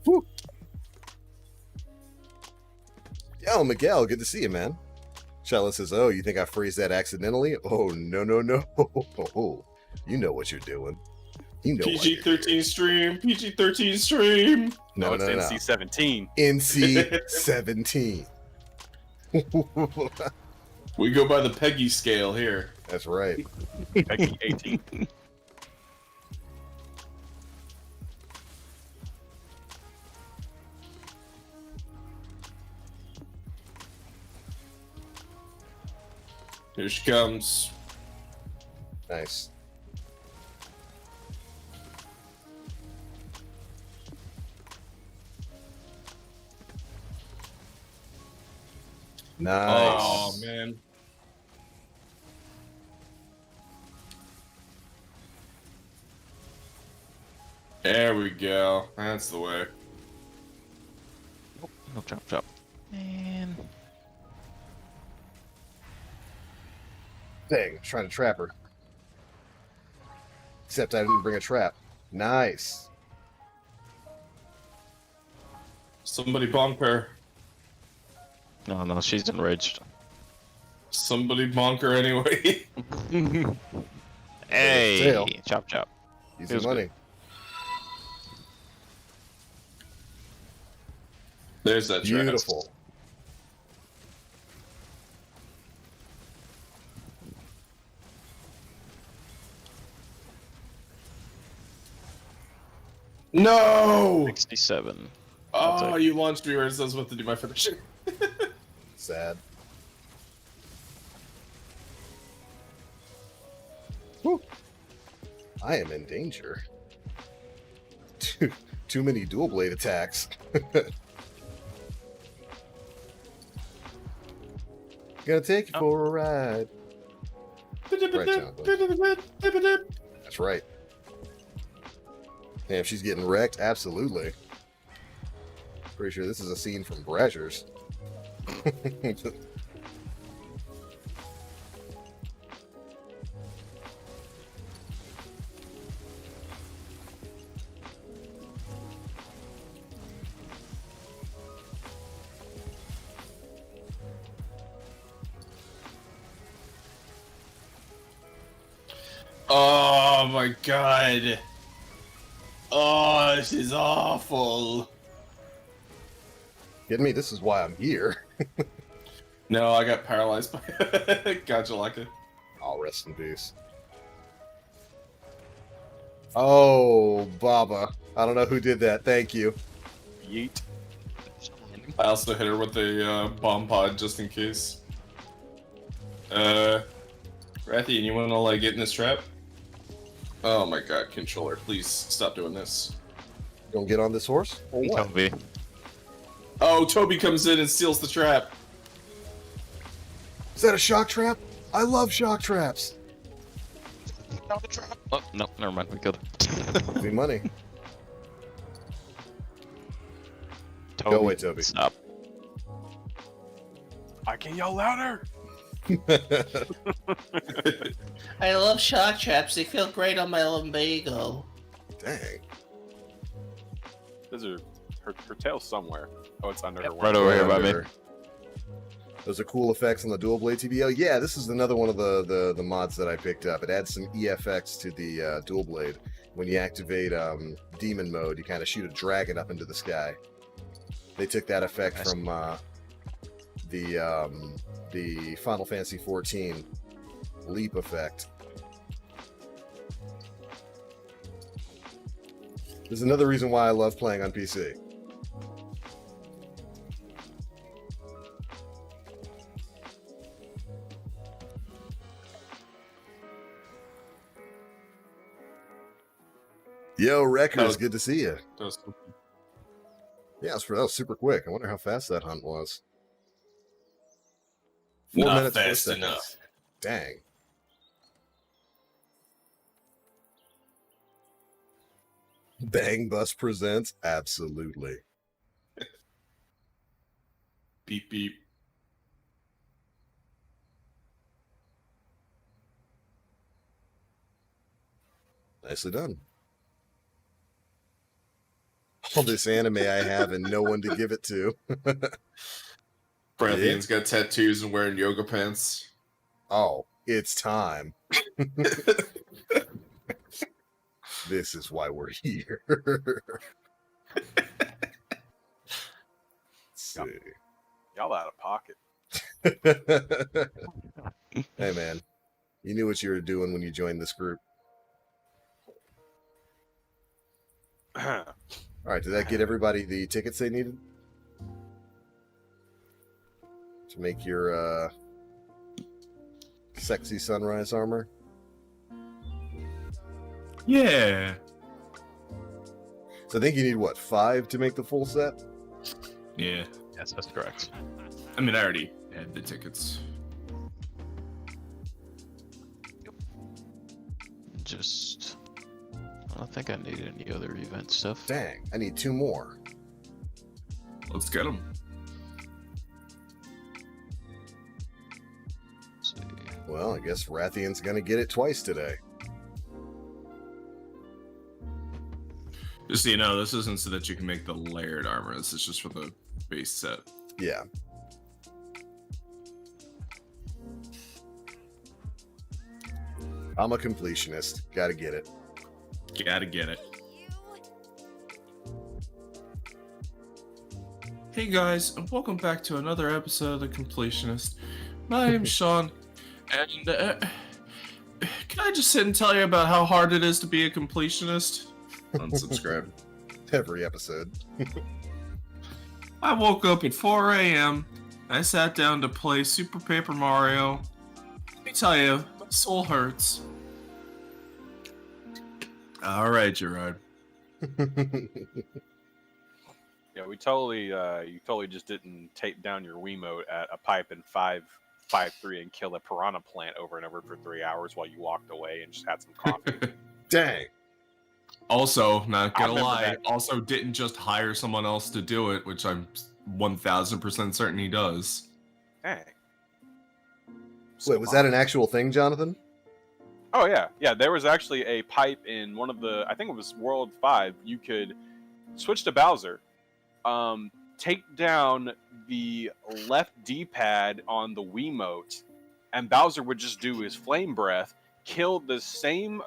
Whew. Yo, Miguel, good to see you, man. Shelly says, oh, you think I phrased that accidentally? Oh, no, no, no. You know what you're doing. You know PG-13 stream. PG-13 stream. No, it's no, no. NC-17. NC-17. We go by the Peggy scale here. That's right. Peggy 18. Here she comes. Nice. Nice. Oh, man. There we go. That's the way. Oh, chop. Man. Dang, trying to trap her. Except I didn't bring a trap. Nice. Somebody bonk her. No, she's enraged. Somebody bonk her anyway. Hey, Tail. chop. Easy Feels money. There's that Beautiful. No! 67. Oh, you launched me where it says what to do my finisher. Sad. Whew. I am in danger. Too many dual blade attacks. Gonna take you for a ride. Right, Jonathan. That's right. Damn, she's getting wrecked. Absolutely. Pretty sure this is a scene from Brazzers. Oh my god. Oh, this is awful. Kidding me? This is why I'm here. No, I got paralyzed by Gotcha like it. I'll rest in peace. Oh, Baba. I don't know who did that. Thank you. Yeet. I also hit her with a bomb pod just in case. Rathy, you wanna like get in this trap? Oh my god, controller, please stop doing this. Don't get on this horse? Or what? Toby. Oh, Toby comes in and steals the trap. Is that a shock trap? I love shock traps. Oh, no, never mind. We killed him. Easy money. Toby, Go away, Toby. Stop. I can yell louder. I love shock traps. They feel great on my lumbago. Dang. Those are her tail's somewhere. Oh, it's under her. Right over here by me. Those are cool effects on the dual blade TBO. Yeah, this is another one of the mods that I picked up. It adds some EFX to the dual blade. When you activate demon mode, you kind of shoot a dragon up into the sky. They took that effect from the Final Fantasy XIV leap effect. There's another reason why I love playing on PC. Yo, Wreckers, good to see you. Yeah, that was super quick. I wonder how fast that hunt was. 4 Not minutes, 4 fast seconds. enough. Dang. Bang Bus presents? Absolutely. Beep beep. Nicely done. All this anime I have and no one to give it to. Brathian's got tattoos and wearing yoga pants. Oh, it's time. This is why we're here. Let's see. Y'all out of pocket. Hey, man. You knew what you were doing when you joined this group. All right, did that get everybody the tickets they needed? To make your sexy sunrise armor? Yeah. So I think you need, what, 5 to make the full set? Yeah. Yes, that's correct. I mean, I already had the tickets. Just, I don't think I need any other event stuff. Dang, I need 2 more. Let's get them. Let's see. Well, I guess Rathian's gonna get it twice today. Just so you know, this isn't so that you can make the layered armor. This is just for the base set. Yeah. I'm a completionist. Gotta get it. Gotta get it. Hey guys, and welcome back to another episode of The Completionist. My name's Sean, and can I just sit and tell you about how hard it is to be a completionist? Unsubscribe. Every episode. I woke up at 4 a.m. I sat down to play Super Paper Mario. Let me tell you, my soul hurts. All right, Gerard. Yeah, we totally, you totally just didn't tape down your Wiimote at a pipe in 5.53 and kill a piranha plant over and over for 3 hours while you walked away and just had some coffee. Dang. Also, not gonna remember lie, that. also didn't just hire someone else to do it, which I'm 1000% certain he does. Dang. Wait, was that an actual thing, Jonathan? Oh yeah, yeah. There was actually a pipe in one of the, I think it was World 5. You could switch to Bowser, take down the left D-pad on the Wiimote, and Bowser would just do his flame breath, kill the same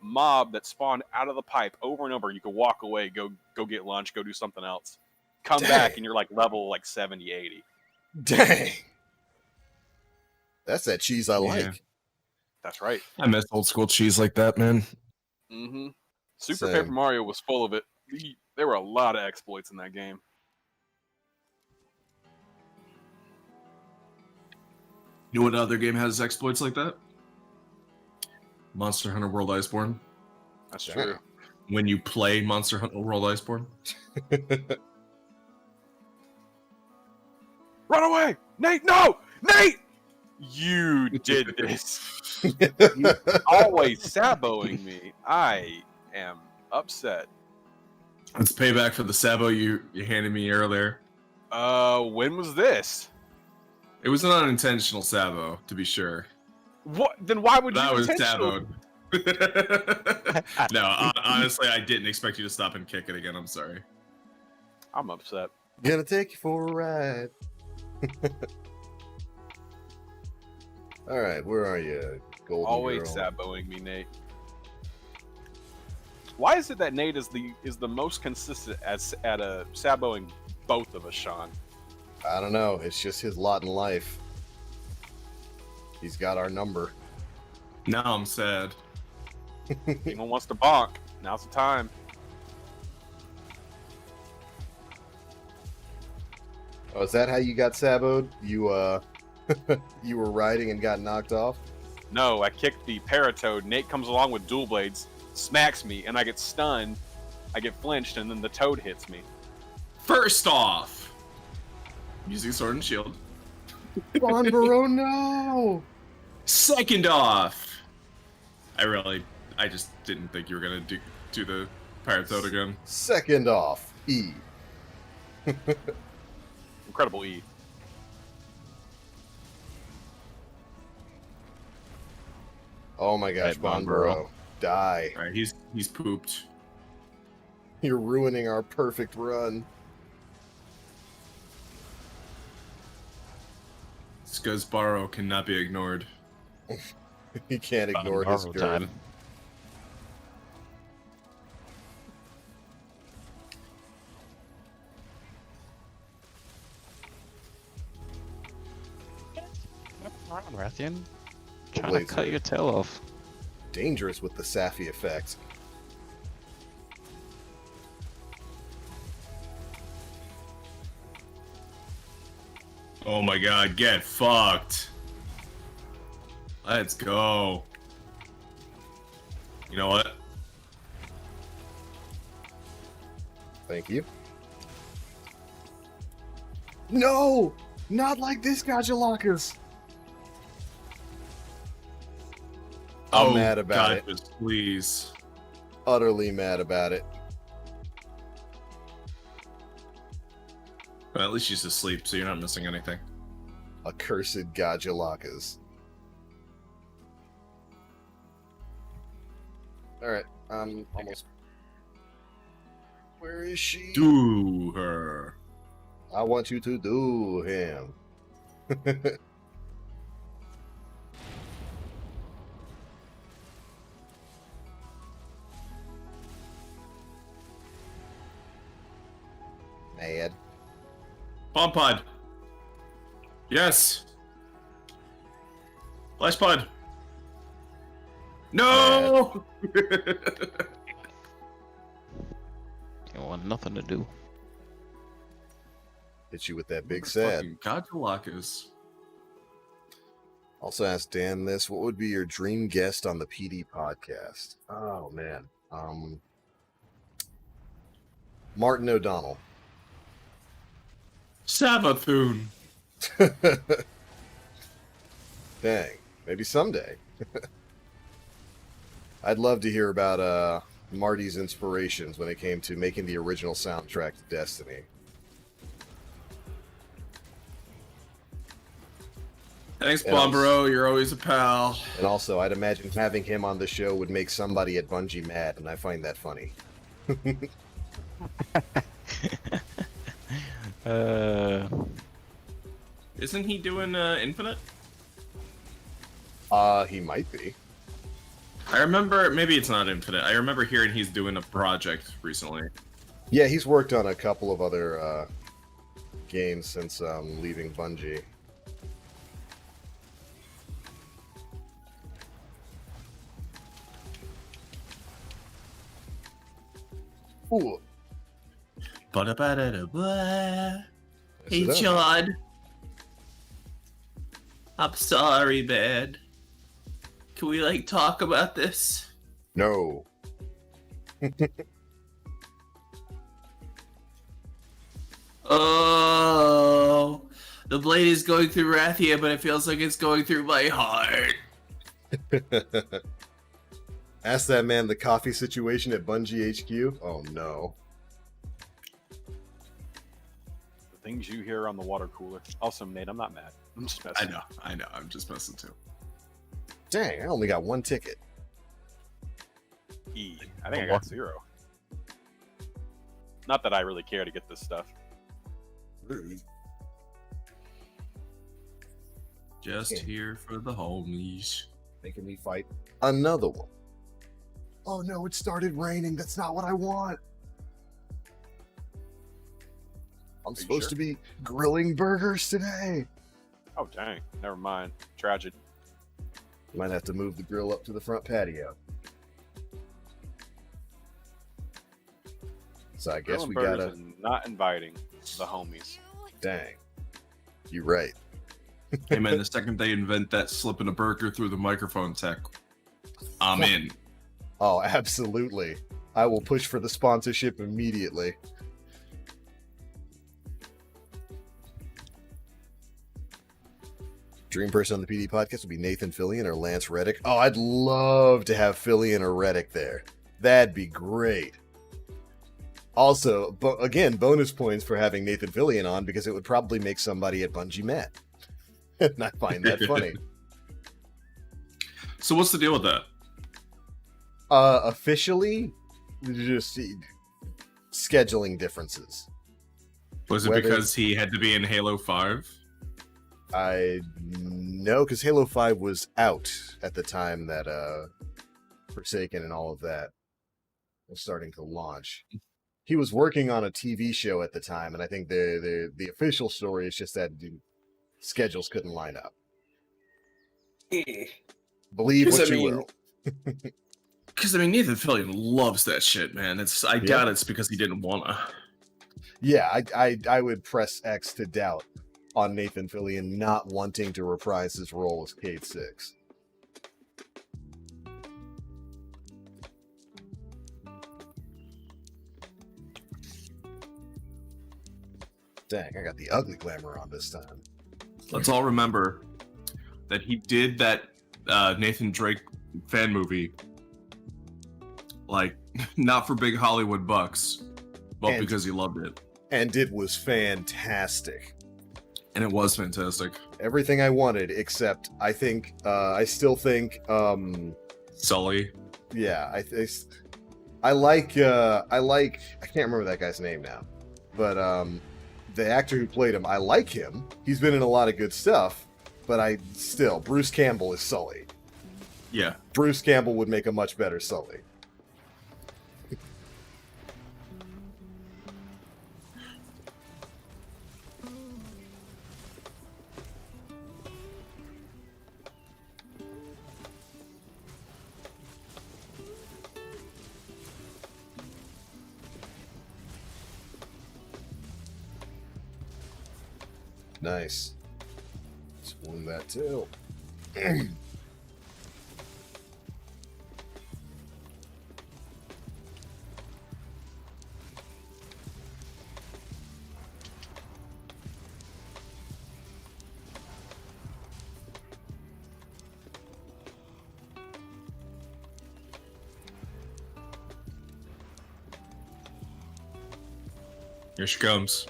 mob that spawned out of the pipe over and over. You could walk away, go get lunch, go do something else, come back, and you're like level like 70, 80. Dang. That's that cheese I like. Yeah. That's right. I miss old school cheese like that, man. Mm-hmm. Super Same. Paper Mario was full of it. There were a lot of exploits in that game. You know what other game has exploits like that? Monster Hunter World Iceborne. That's Damn. true. When you play Monster Hunter World Iceborne. Run away! Nate, no! Nate! You did this. You're always saboing me. I am upset. Let's pay back for the Sabo you handed me earlier. When was this? It was an unintentional Sabo, to be sure. What? Then why would That you was intentionally- Saboed. No, honestly, I didn't expect you to stop and kick it again. I'm sorry. I'm upset. Gonna take you for a ride. All right, where are you, golden Always girl? saboing me, Nate. Why is it that Nate is the most consistent at saboing both of us, Sean? I don't know. It's just his lot in life. He's got our number. Now I'm sad. Anyone wants to bonk? Now's the time. Oh, is that how you got saboed? You you were riding and got knocked off? No, I kicked the Paratoad. Nate comes along with dual blades, smacks me, and I get stunned. I get flinched, and then the toad hits me. First off, using sword and shield. Bonbaro, no! Second off, I just didn't think you were gonna do the pirate toad again. Second off, E. Incredible E. Oh my gosh, Right, Bonbaro. Die. All right, he's pooped. You're ruining our perfect run. Scuzzbaro cannot be ignored. You can't ignore his Borrow girth. time. Rathian, trying to Blades cut are your tail off. dangerous with the Safi effect. Oh my god, get fucked. Let's go. You know what? Thank you. No! Not like this, Gajalakas! I'm mad about it. Just please. Utterly mad about it. Well, at least she's asleep, so you're not missing anything. Accursed Gajalakas. Alright, I'm almost... Where is she? Do her. I want you to do him. Mad. Bomb pod. Yes. Flash pod. No. You want nothing to do. Hit you with that big sad. Gajalakas. Also asked Dan this: what would be your dream guest on the PD podcast? Oh man, Martin O'Donnell. Sabathoon. Dang, maybe someday. I'd love to hear about Marty's inspirations when it came to making the original soundtrack to Destiny. Thanks, And also- Bombero. You're always a pal. And also, I'd imagine having him on the show would make somebody at Bungie mad, and I find that funny. Isn't he doing Infinite? He might be. I remember, maybe it's not Infinite. I remember hearing he's doing a project recently. Yeah, he's worked on a couple of other games since leaving Bungie. Ooh. Ba-da-ba-da-da-ba. Hey, Yes, it is. John. I'm sorry, man. Can we, like, talk about this? No. Oh, the blade is going through Rathia, but it feels like it's going through my heart. Ask that man the coffee situation at Bungie HQ. Oh no. The things you hear on the water cooler. Also, Nate, I'm not mad. I'm just messing. I know. I'm just messing too. Dang, I only got one ticket. E. I think I got 0. Not that I really care to get this stuff. Just here for the homies. Making me fight another one. Oh no, it started raining. That's not what I want. I'm supposed to be grilling burgers today. Oh, dang. Never mind. Tragic. Might have to move the grill up to the front patio. So I guess Grilling we burgers gotta... is not inviting the homies. Dang. You're right. Hey man, the second they invent that slipping a burger through the microphone tech, I'm in. Oh, absolutely. I will push for the sponsorship immediately. Dream person on the PD podcast would be Nathan Fillion or Lance Reddick. Oh, I'd love to have Fillion or Reddick there. That'd be great. Also, again, bonus points for having Nathan Fillion on because it would probably make somebody at Bungie mad. And I find that funny. So what's the deal with that? Officially, just scheduling differences. Was it because he had to be in Halo 5? I know, because Halo 5 was out at the time that Forsaken and all of that was starting to launch. He was working on a TV show at the time, and I think the official story is just that schedules couldn't line up. Believe what you will. Because I mean, Nathan Fillion loves that shit, man. I doubt it's because he didn't wanna. Yeah, I would press X to doubt on Nathan Fillion not wanting to reprise his role as Cade 6. Dang, I got the ugly glamour on this time. Let's all remember that he did that Nathan Drake fan movie, like, not for big Hollywood bucks, but because he loved it. And it was fantastic. And it was fantastic. Everything I wanted, except I still think Sully. Yeah, I like I can't remember that guy's name now, but the actor who played him, I like him. He's been in a lot of good stuff, but Bruce Campbell is Sully. Yeah. Bruce Campbell would make a much better Sully. Nice. Let's win that too. Here she comes.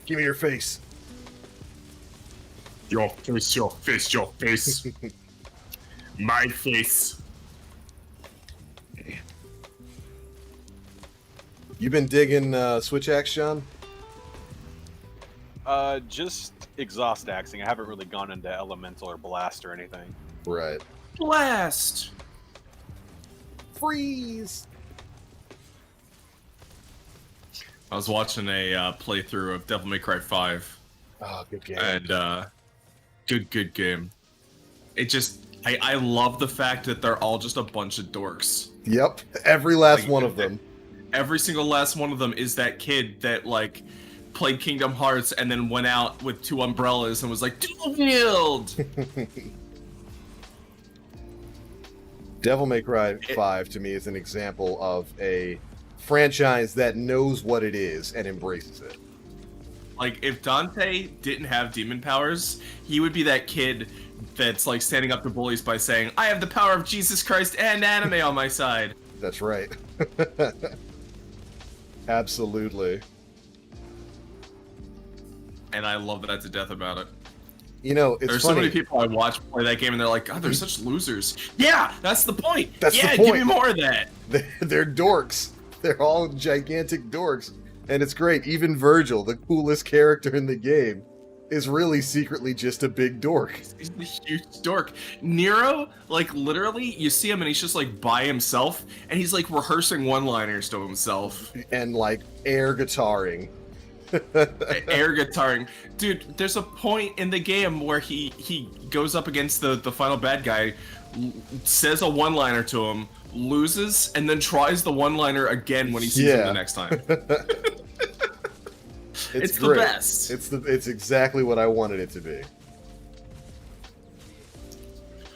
Give me your face. Your face, your face, your face. My face. You been digging Switch Axe, Sean? Just exhaust axing. I haven't really gone into elemental or blast or anything. Right. Blast! Freeze! I was watching a playthrough of Devil May Cry 5. Oh, good game. And good game. It just I love the fact that they're all just a bunch of dorks. Yep, every last one of them. Every single last one of them is that kid that like played Kingdom Hearts and then went out with 2 umbrellas and was like, dual wield! Devil May Cry 5 to me is an example of a franchise that knows what it is and embraces it. Like, if Dante didn't have demon powers, he would be that kid that's like standing up to bullies by saying, I have the power of Jesus Christ and anime on my side. That's right. Absolutely. And I love that to death about it. You know, it's There's funny. so many people I watch play that game and they're like, God, they're such losers. Yeah, that's the point. That's the yeah, point. give me more of that. They're dorks. They're all gigantic dorks. And it's great. Even Virgil, the coolest character in the game, is really secretly just a big dork. He's a huge dork. Nero, like literally, you see him and he's just like by himself, and he's like rehearsing one-liners to himself. And like air guitaring. Air guitaring. Dude, there's a point in the game where he goes up against the final bad guy, says a one-liner to him, loses, and then tries the one-liner again when he sees him the next time. It's the best. It's exactly what I wanted it to be.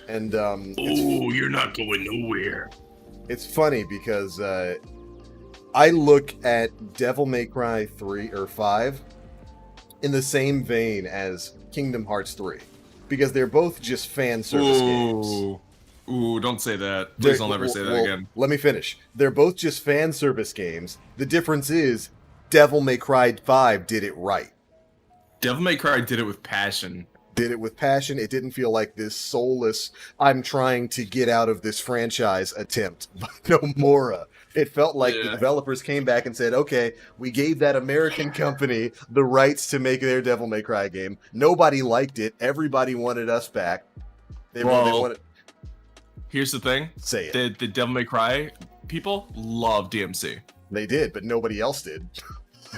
And you're not going nowhere. it's funny because I look at Devil May Cry 3 or 5 in the same vein as Kingdom Hearts 3 because they're both just fan service games. Ooh, don't say that. Please don't ever say that again. Let me finish. They're both just fan service games. The difference is Devil May Cry 5 did it right. Devil May Cry did it with passion. Did it with passion. It didn't feel like this soulless, I'm trying to get out of this franchise attempt by Nomura. It felt like the developers came back and said, okay, we gave that American company the rights to make their Devil May Cry game. Nobody liked it. Everybody wanted us back. They wanted... Here's the thing. Say it. The Devil May Cry people love DMC. They did, but nobody else did.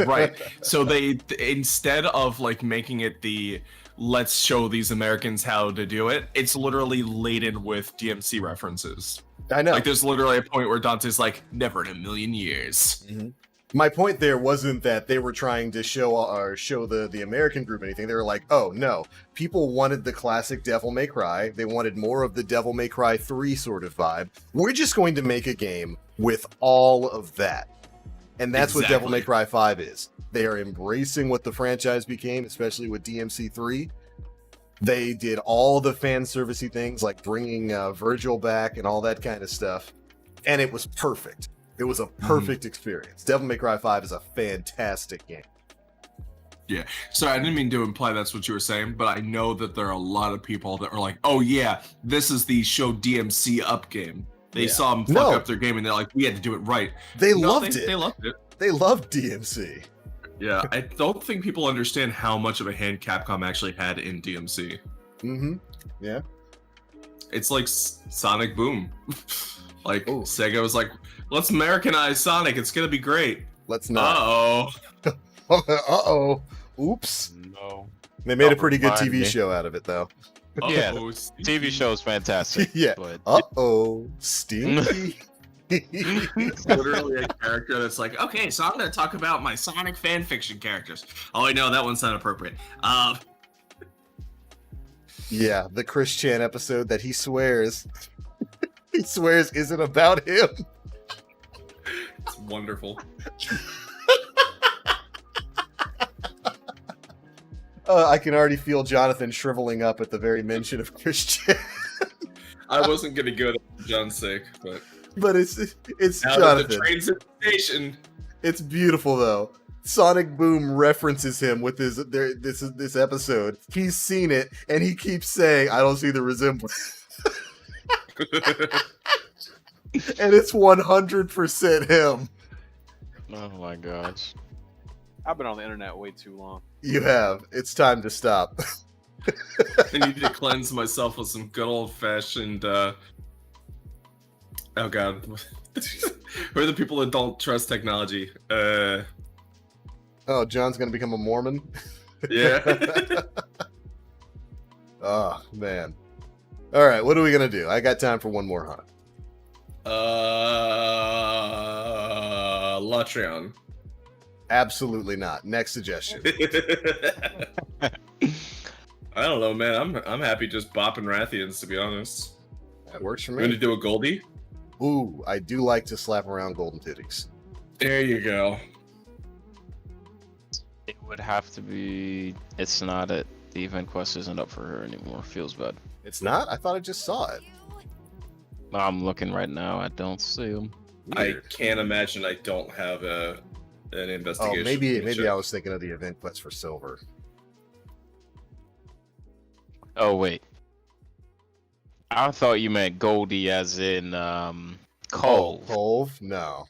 Right. So they, instead of like making it the let's show these Americans how to do it, it's literally laden with DMC references. I know. Like there's literally a point where Dante's like, never in a million years. Mm-hmm. My point there wasn't that they were trying to show the American group anything. They were like, oh no, people wanted the classic Devil May Cry. They wanted more of the Devil May Cry 3 sort of vibe. We're just going to make a game with all of that. And that's what Devil May Cry 5 is. They are embracing what the franchise became, especially with DMC 3. They did all the fan servicey things like bringing Virgil back and all that kind of stuff. And it was perfect. It was a perfect experience. Devil May Cry 5 is a fantastic game. Yeah. Sorry, I didn't mean to imply that's what you were saying, but I know that there are a lot of people that are like, oh yeah, this is the show DMC up game. They saw him fuck up their game and they're like, we had to do it right. They loved it. They loved it. They loved DMC. Yeah, I don't think people understand how much of a hand Capcom actually had in DMC. Mm-hmm. Yeah. It's like Sonic Boom. Like, Sega was like, let's Americanize Sonic. It's going to be great. Let's not. Uh-oh. Uh-oh. Oops. No. They made a pretty good TV show out of it, though. Yeah, TV show is fantastic. Yeah. But Stinky. It's literally a character that's like, okay, so I'm going to talk about my Sonic fan fiction characters. Oh, wait, no, that one's not appropriate. Yeah, the Chris Chan episode that he swears isn't about him. It's wonderful. I can already feel Jonathan shriveling up at the very mention of Chris Chan. I wasn't going to go to John's sake, but... But it's now Jonathan. The train's at the station. It's beautiful though. Sonic Boom references him with this episode. He's seen it and he keeps saying, "I don't see the resemblance," and it's 100% him. oh my gosh. I've been on the internet way too long. You have. It's time to stop. I need to cleanse myself with some good old-fashioned, oh god. Who are the people that don't trust technology? Oh, John's gonna become a Mormon? Yeah. Oh, man. Alright, what are we gonna do? I got time for one more hunt. Latreon. Absolutely not. Next suggestion. I don't know, man. I'm happy just bopping Rathians, to be honest. That works for You want to me. do a Goldie? Ooh, I do like to slap around golden titties. There you go. It would have to be. It's not it. The event quest isn't up for her anymore. Feels bad. It's not? I thought I just saw it. I'm looking right now. I don't see him. I can't imagine I don't have an investigation. Oh, maybe I was thinking of the event quest for silver. Oh wait, I thought you meant Goldie as in Cole. Cove? No.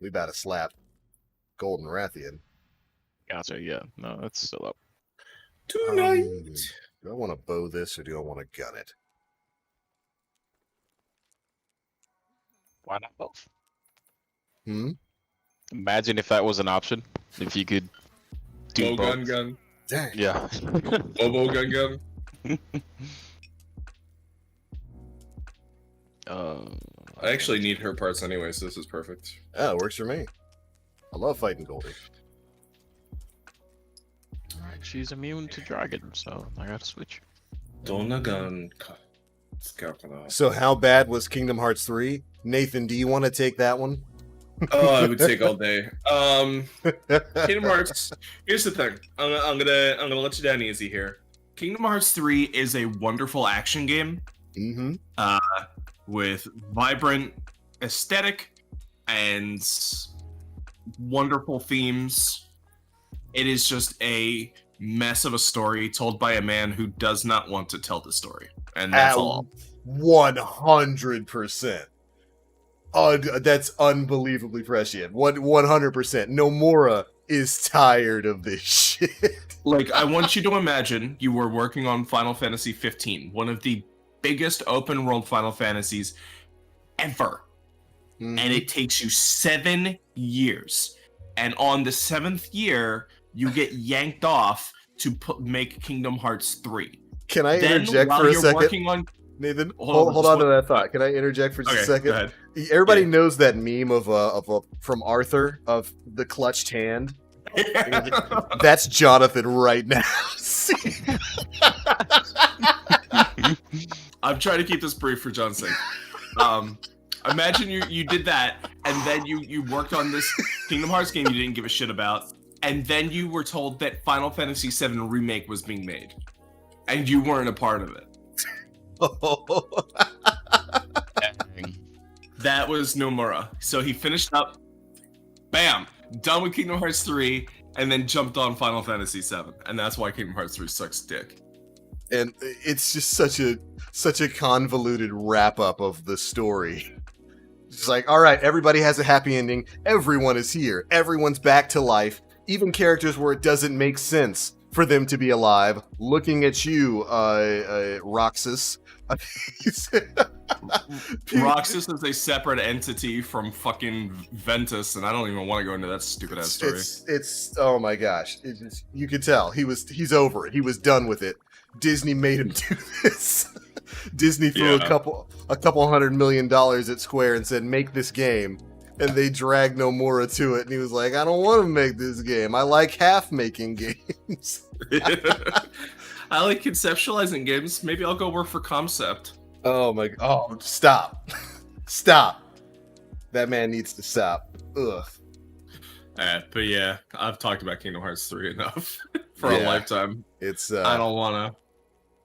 We about to slap Golden Rathian. Gotcha. Yeah. No, that's still up. Tonight. Do I want to bow this or do I want to gun it? Why not both? Hmm? Imagine if that was an option. If you could do Bow both. gun. Dang. Yeah. Bow gun. I actually need her parts anyway, so this is perfect. Oh, it works for me. I love fighting Goldie. Alright, she's immune to dragon, so I gotta switch. Donagun. So how bad was Kingdom Hearts 3? Nathan, do you want to take that one? Oh, I would take all day. Kingdom Hearts. Here's the thing. I'm gonna let you down easy here. Kingdom Hearts 3 is a wonderful action game. Mm-hmm. With vibrant aesthetic and wonderful themes. It is just a mess of a story told by a man who does not want to tell the story. And that's all. 100%. Oh, that's unbelievably prescient. 100%. Nomura is tired of this shit. Like, I want you to imagine you were working on Final Fantasy 15, one of the biggest open world Final Fantasies ever. Mhm. And it takes you 7 years. And on the 7th year, you get yanked off to make Kingdom Hearts 3. Can I Then, interject while for a you're second? working on... Nathan, Hold on, hold just on to one- that thought. Can I interject for just a Okay, second? go ahead. Everybody Yeah. knows that meme of from Arthur of the clutched hand. That's Jonathan right now. See? I'm trying to keep this brief for John's sake. Imagine you did that, and then you worked on this Kingdom Hearts game you didn't give a shit about, and then you were told that Final Fantasy VII Remake was being made, and you weren't a part of it. That was Nomura. So he finished up, bam, done with Kingdom Hearts 3, and then jumped on Final Fantasy VII, and that's why Kingdom Hearts 3 sucks dick. And it's just such a convoluted wrap up of the story. It's like, all right, everybody has a happy ending. Everyone is here. Everyone's back to life. Even characters where it doesn't make sense for them to be alive. Looking at you, Roxas. Roxas is a separate entity from fucking Ventus, and I don't even want to go into that stupid ass story. It's oh my gosh. You could tell he's over it. He was done with it. Disney made him do this. Disney threw a couple $100 million at Square and said, make this game. And they dragged Nomura to it, and he was like, I don't want to make this game. I like half making games. I like conceptualizing games. Maybe I'll go work for Concept. Oh my god. Oh, stop. Stop. That man needs to stop. Ugh. But yeah, I've talked about Kingdom Hearts 3 enough for a lifetime. It's I don't wanna.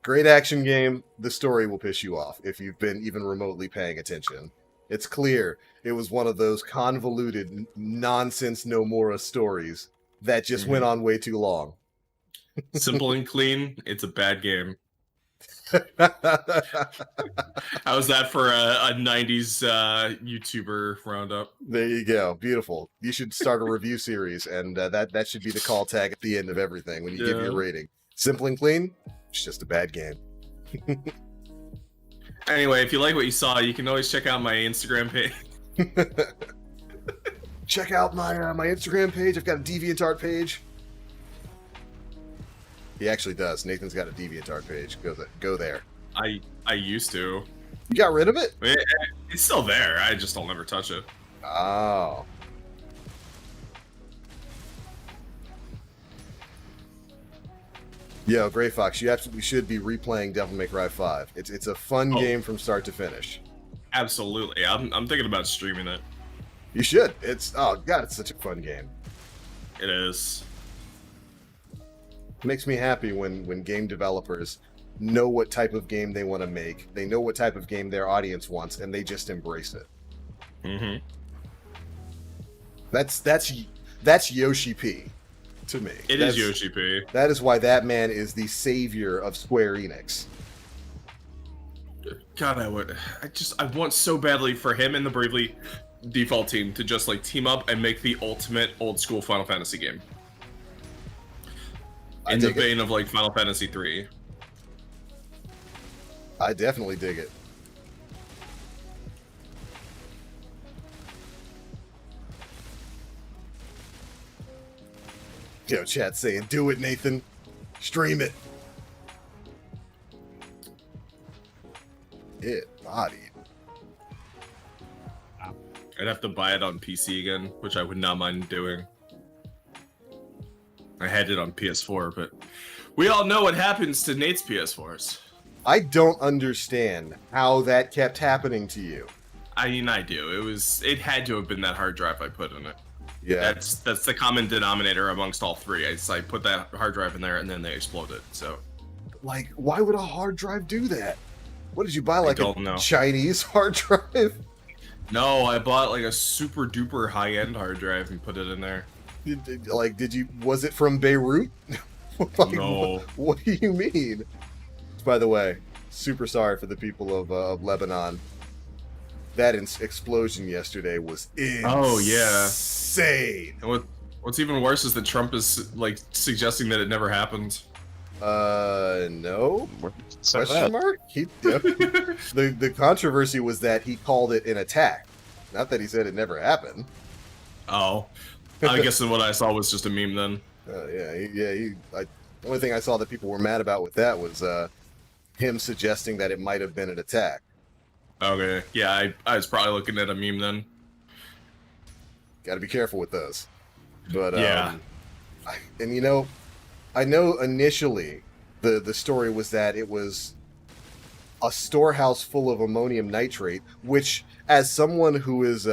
Great action game. The story will piss you off if you've been even remotely paying attention. It's clear it was one of those convoluted nonsense Nomura stories that just went on way too long. Simple and clean, it's a bad game. How's that for a 90s YouTuber roundup? There you go. Beautiful. You should start a review series, and that should be the call tag at the end of everything when you give your rating. Simple and clean, it's just a bad game. Anyway, if you like what you saw, you can always check out my Instagram page. Check out my my Instagram page. I've got a DeviantArt page. He actually does. Nathan's got a DeviantArt page. Go there. I used to. You got rid of it? It's still there. I just don't ever touch it. Oh. Yo, Gray Fox, you absolutely should be replaying Devil May Cry 5. It's a fun game from start to finish. Absolutely. I'm thinking about streaming it. You should. It's god, it's such a fun game. It is. It makes me happy when game developers know what type of game they want to make. They know what type of game their audience wants, and they just embrace it. Mm-hmm. That's Yoshi P to me. It is Yoshi P. That is why that man is the savior of Square Enix. God, I want so badly for him and the Bravely Default team to just like team up and make the ultimate old school Final Fantasy game. In the vein of like Final Fantasy 3. I definitely dig it. Yo, chat saying, do it, Nathan. Stream it. Hit bodied. I'd have to buy it on PC again, which I would not mind doing. I had it on PS4, but we all know what happens to Nate's PS4s. I don't understand how that kept happening to you. I mean, I do. It had to have been that hard drive I put in it. Yeah. That's the common denominator amongst all three. I put that hard drive in there and then they exploded. So, like, why would a hard drive do that? What did you buy? Like don't a know. Chinese hard drive? No, I bought like a super duper high end hard drive and put it in there. Was it from Beirut? Like, No. What do you mean? By the way, super sorry for the people of Lebanon. That explosion yesterday was insane. Oh yeah. And what's even worse is that Trump is like suggesting that it never happened. No. So Question mark? The controversy was that he called it an attack, not that he said it never happened. Oh, I guess what I saw was just a meme then. The only thing I saw that people were mad about with that was him suggesting that it might have been an attack. Okay, yeah, I was probably looking at a meme then. Got to be careful with those. But yeah, I know initially the story was that it was a storehouse full of ammonium nitrate, which, as someone who is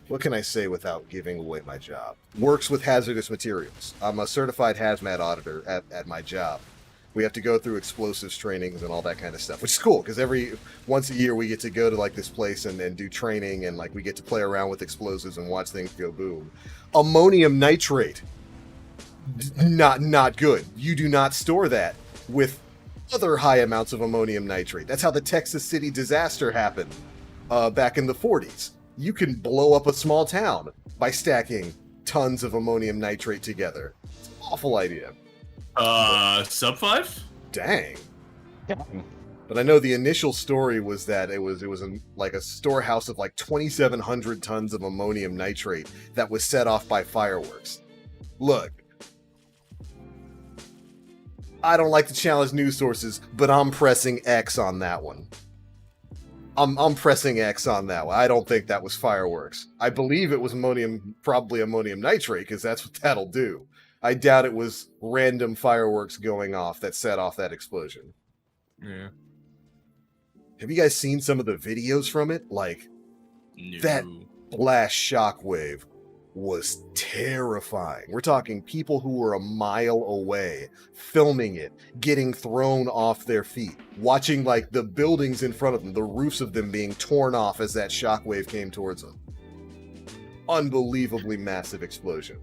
what can I say without giving away my job? Works with hazardous materials. I'm a certified hazmat auditor at my job. We have to go through explosives trainings and all that kind of stuff, which is cool because once a year we get to go to like this place and do training and like we get to play around with explosives and watch things go boom. Ammonium nitrate, not good. You do not store that with other high amounts of ammonium nitrate. That's how the Texas City disaster happened back in the 40s. You can blow up a small town by stacking tons of ammonium nitrate together. It's an awful idea. sub 5? Dang. But I know the initial story was that it was like a storehouse of like 2,700 tons of ammonium nitrate that was set off by fireworks. Look, I don't like to challenge news sources, but I'm pressing X on that one. I'm pressing X on that one. I don't think that was fireworks. I believe it was probably ammonium nitrate, because that's what that'll do. I doubt it was random fireworks going off that set off that explosion. Yeah. Have you guys seen some of the videos from it? Like, No. that blast shockwave was terrifying. We're talking people who were a mile away, filming it, getting thrown off their feet, watching like the buildings in front of them, the roofs of them being torn off as that shockwave came towards them. Unbelievably massive explosion.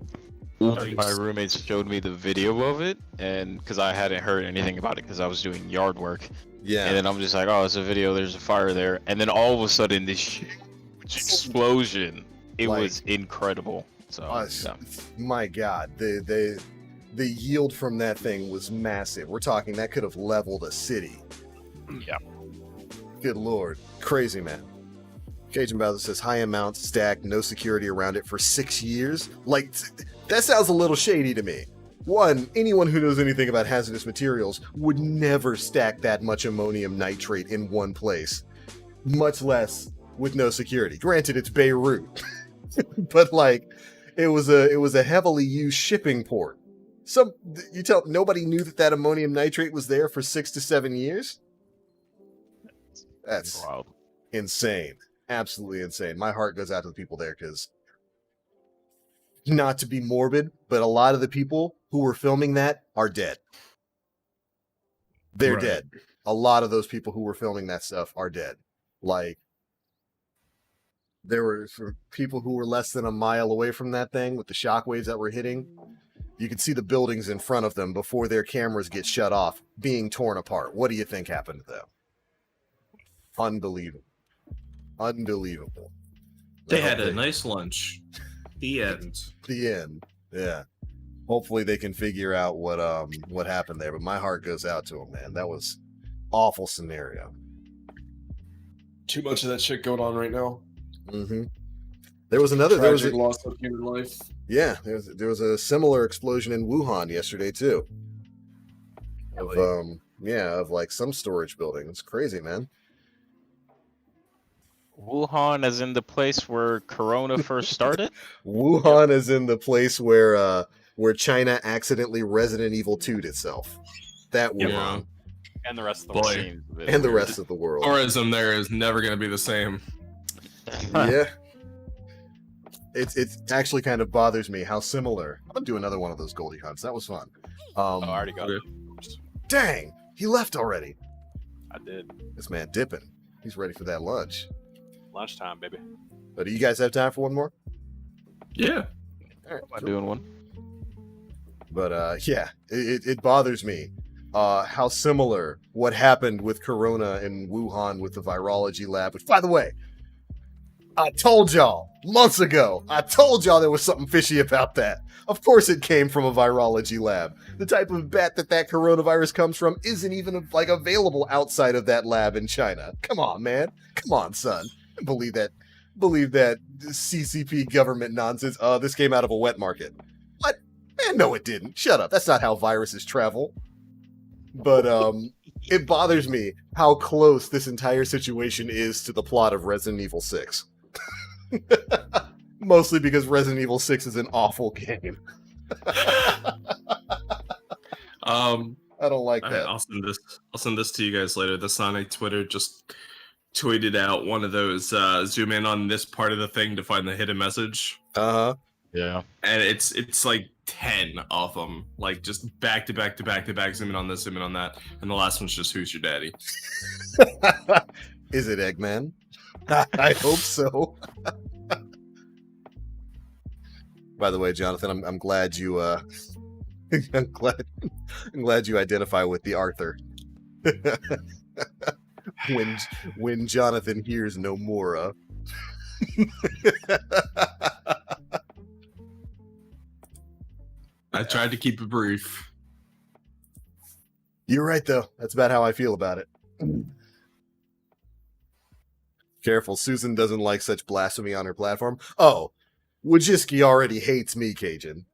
My roommates showed me the video of it, and because I hadn't heard anything about it because I was doing yard work. Yeah. And then I'm just like, oh, it's a video, there's a fire there. And then all of a sudden, this huge explosion. It was incredible. So, yeah. My God, the yield from that thing was massive. We're talking that could have leveled a city. Yeah. Good Lord. Crazy, man. Cajun Bowser says, high amounts stacked, no security around it for 6 years. Like, that sounds a little shady to me. One, anyone who knows anything about hazardous materials would never stack that much ammonium nitrate in one place, much less with no security. Granted, it's Beirut, but like, it was a heavily used shipping port. Nobody knew that ammonium nitrate was there for 6 to 7 years? That's wild. Insane. Absolutely insane. My heart goes out to the people there because, not to be morbid, but a lot of the people who were filming that are dead. They're dead. A lot of those people who were filming that stuff are dead. Like, there were people who were less than a mile away from that thing with the shockwaves that were hitting. You can see the buildings in front of them before their cameras get shut off, being torn apart. What do you think happened to them? Unbelievable. Unbelievable. They had a nice lunch. The end. The end. Yeah. Hopefully they can figure out what happened there, but my heart goes out to them, man. That was awful scenario. Too much of that shit going on right now. Mm-hmm. There was another. Tragic loss of human life. Yeah, there was a similar explosion in Wuhan yesterday too. Of like some storage building. It's crazy, man. Wuhan is in the place where Corona first started? Wuhan is in the place where China accidentally Resident Evil 2'd itself. That Wuhan. And the rest of the Boy. world. And the rest of the world. Tourism there is never going to be the same. Yeah. It actually kind of bothers me how similar. I'm gonna do another one of those Goldie hunts. That was fun. I already got it. Dang, he left already. I did. This man dipping. He's ready for that lunch. Lunchtime, baby. But do you guys have time for one more? Yeah. All right, I'm doing one. But yeah, it bothers me how similar what happened with Corona in Wuhan with the virology lab. Which, by the way, I told y'all months ago. I told y'all there was something fishy about that. Of course, it came from a virology lab. The type of bat that coronavirus comes from isn't even like available outside of that lab in China. Come on, man. Come on, son. Believe that CCP government nonsense. This came out of a wet market. What? Man, no, it didn't. Shut up. That's not how viruses travel. But it bothers me how close this entire situation is to the plot of Resident Evil 6. Mostly because Resident Evil 6 is an awful game. I don't like that. I'll send this to you guys later. The Sonic Twitter just tweeted out one of those zoom in on this part of the thing to find the hidden message. Uh-huh. Yeah. And it's like 10 of them, like just back to back to back to back, zoom in on this, zoom in on that, and the last one's just who's your daddy. Is it Eggman? I hope so. By the way, Jonathan, I'm glad you I'm glad you identify with the Arthur. when Jonathan hears Nomura. I tried to keep it brief. You're right, though. That's about how I feel about it. Careful, Susan doesn't like such blasphemy on her platform. Oh, Wojcicki already hates me, Cajun.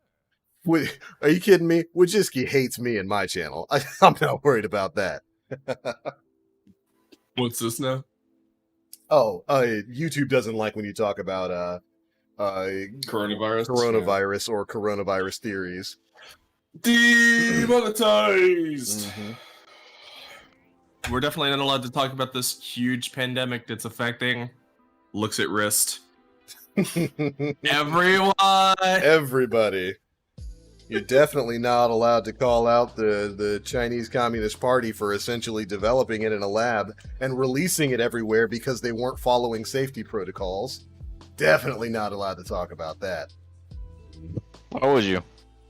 Are you kidding me? Wojcicki hates me and my channel. I'm not worried about that. What's this now? Oh, YouTube doesn't like when you talk about Coronavirus or coronavirus theories. Demonetized. Mm-hmm. We're definitely not allowed to talk about this huge pandemic that's affecting. Looks at wrist. Everyone. Everybody. You're definitely not allowed to call out the Chinese Communist Party for essentially developing it in a lab and releasing it everywhere because they weren't following safety protocols. Definitely not allowed to talk about that. Why would you?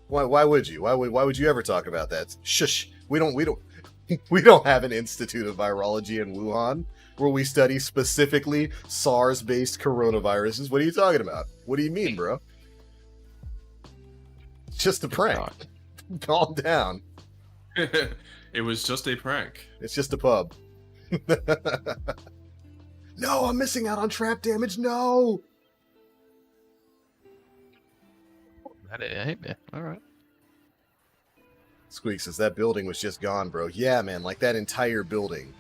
Why would you? Why would you ever talk about that? Shush. We don't have an Institute of Virology in Wuhan where we study specifically SARS-based coronaviruses. What are you talking about? What do you mean, bro? It's just a prank. Calm down. It was just a prank. It's just a pub. No, I'm missing out on trap damage. No. That hit me. All right. Squeak says that building was just gone, bro. Yeah, man, like that entire building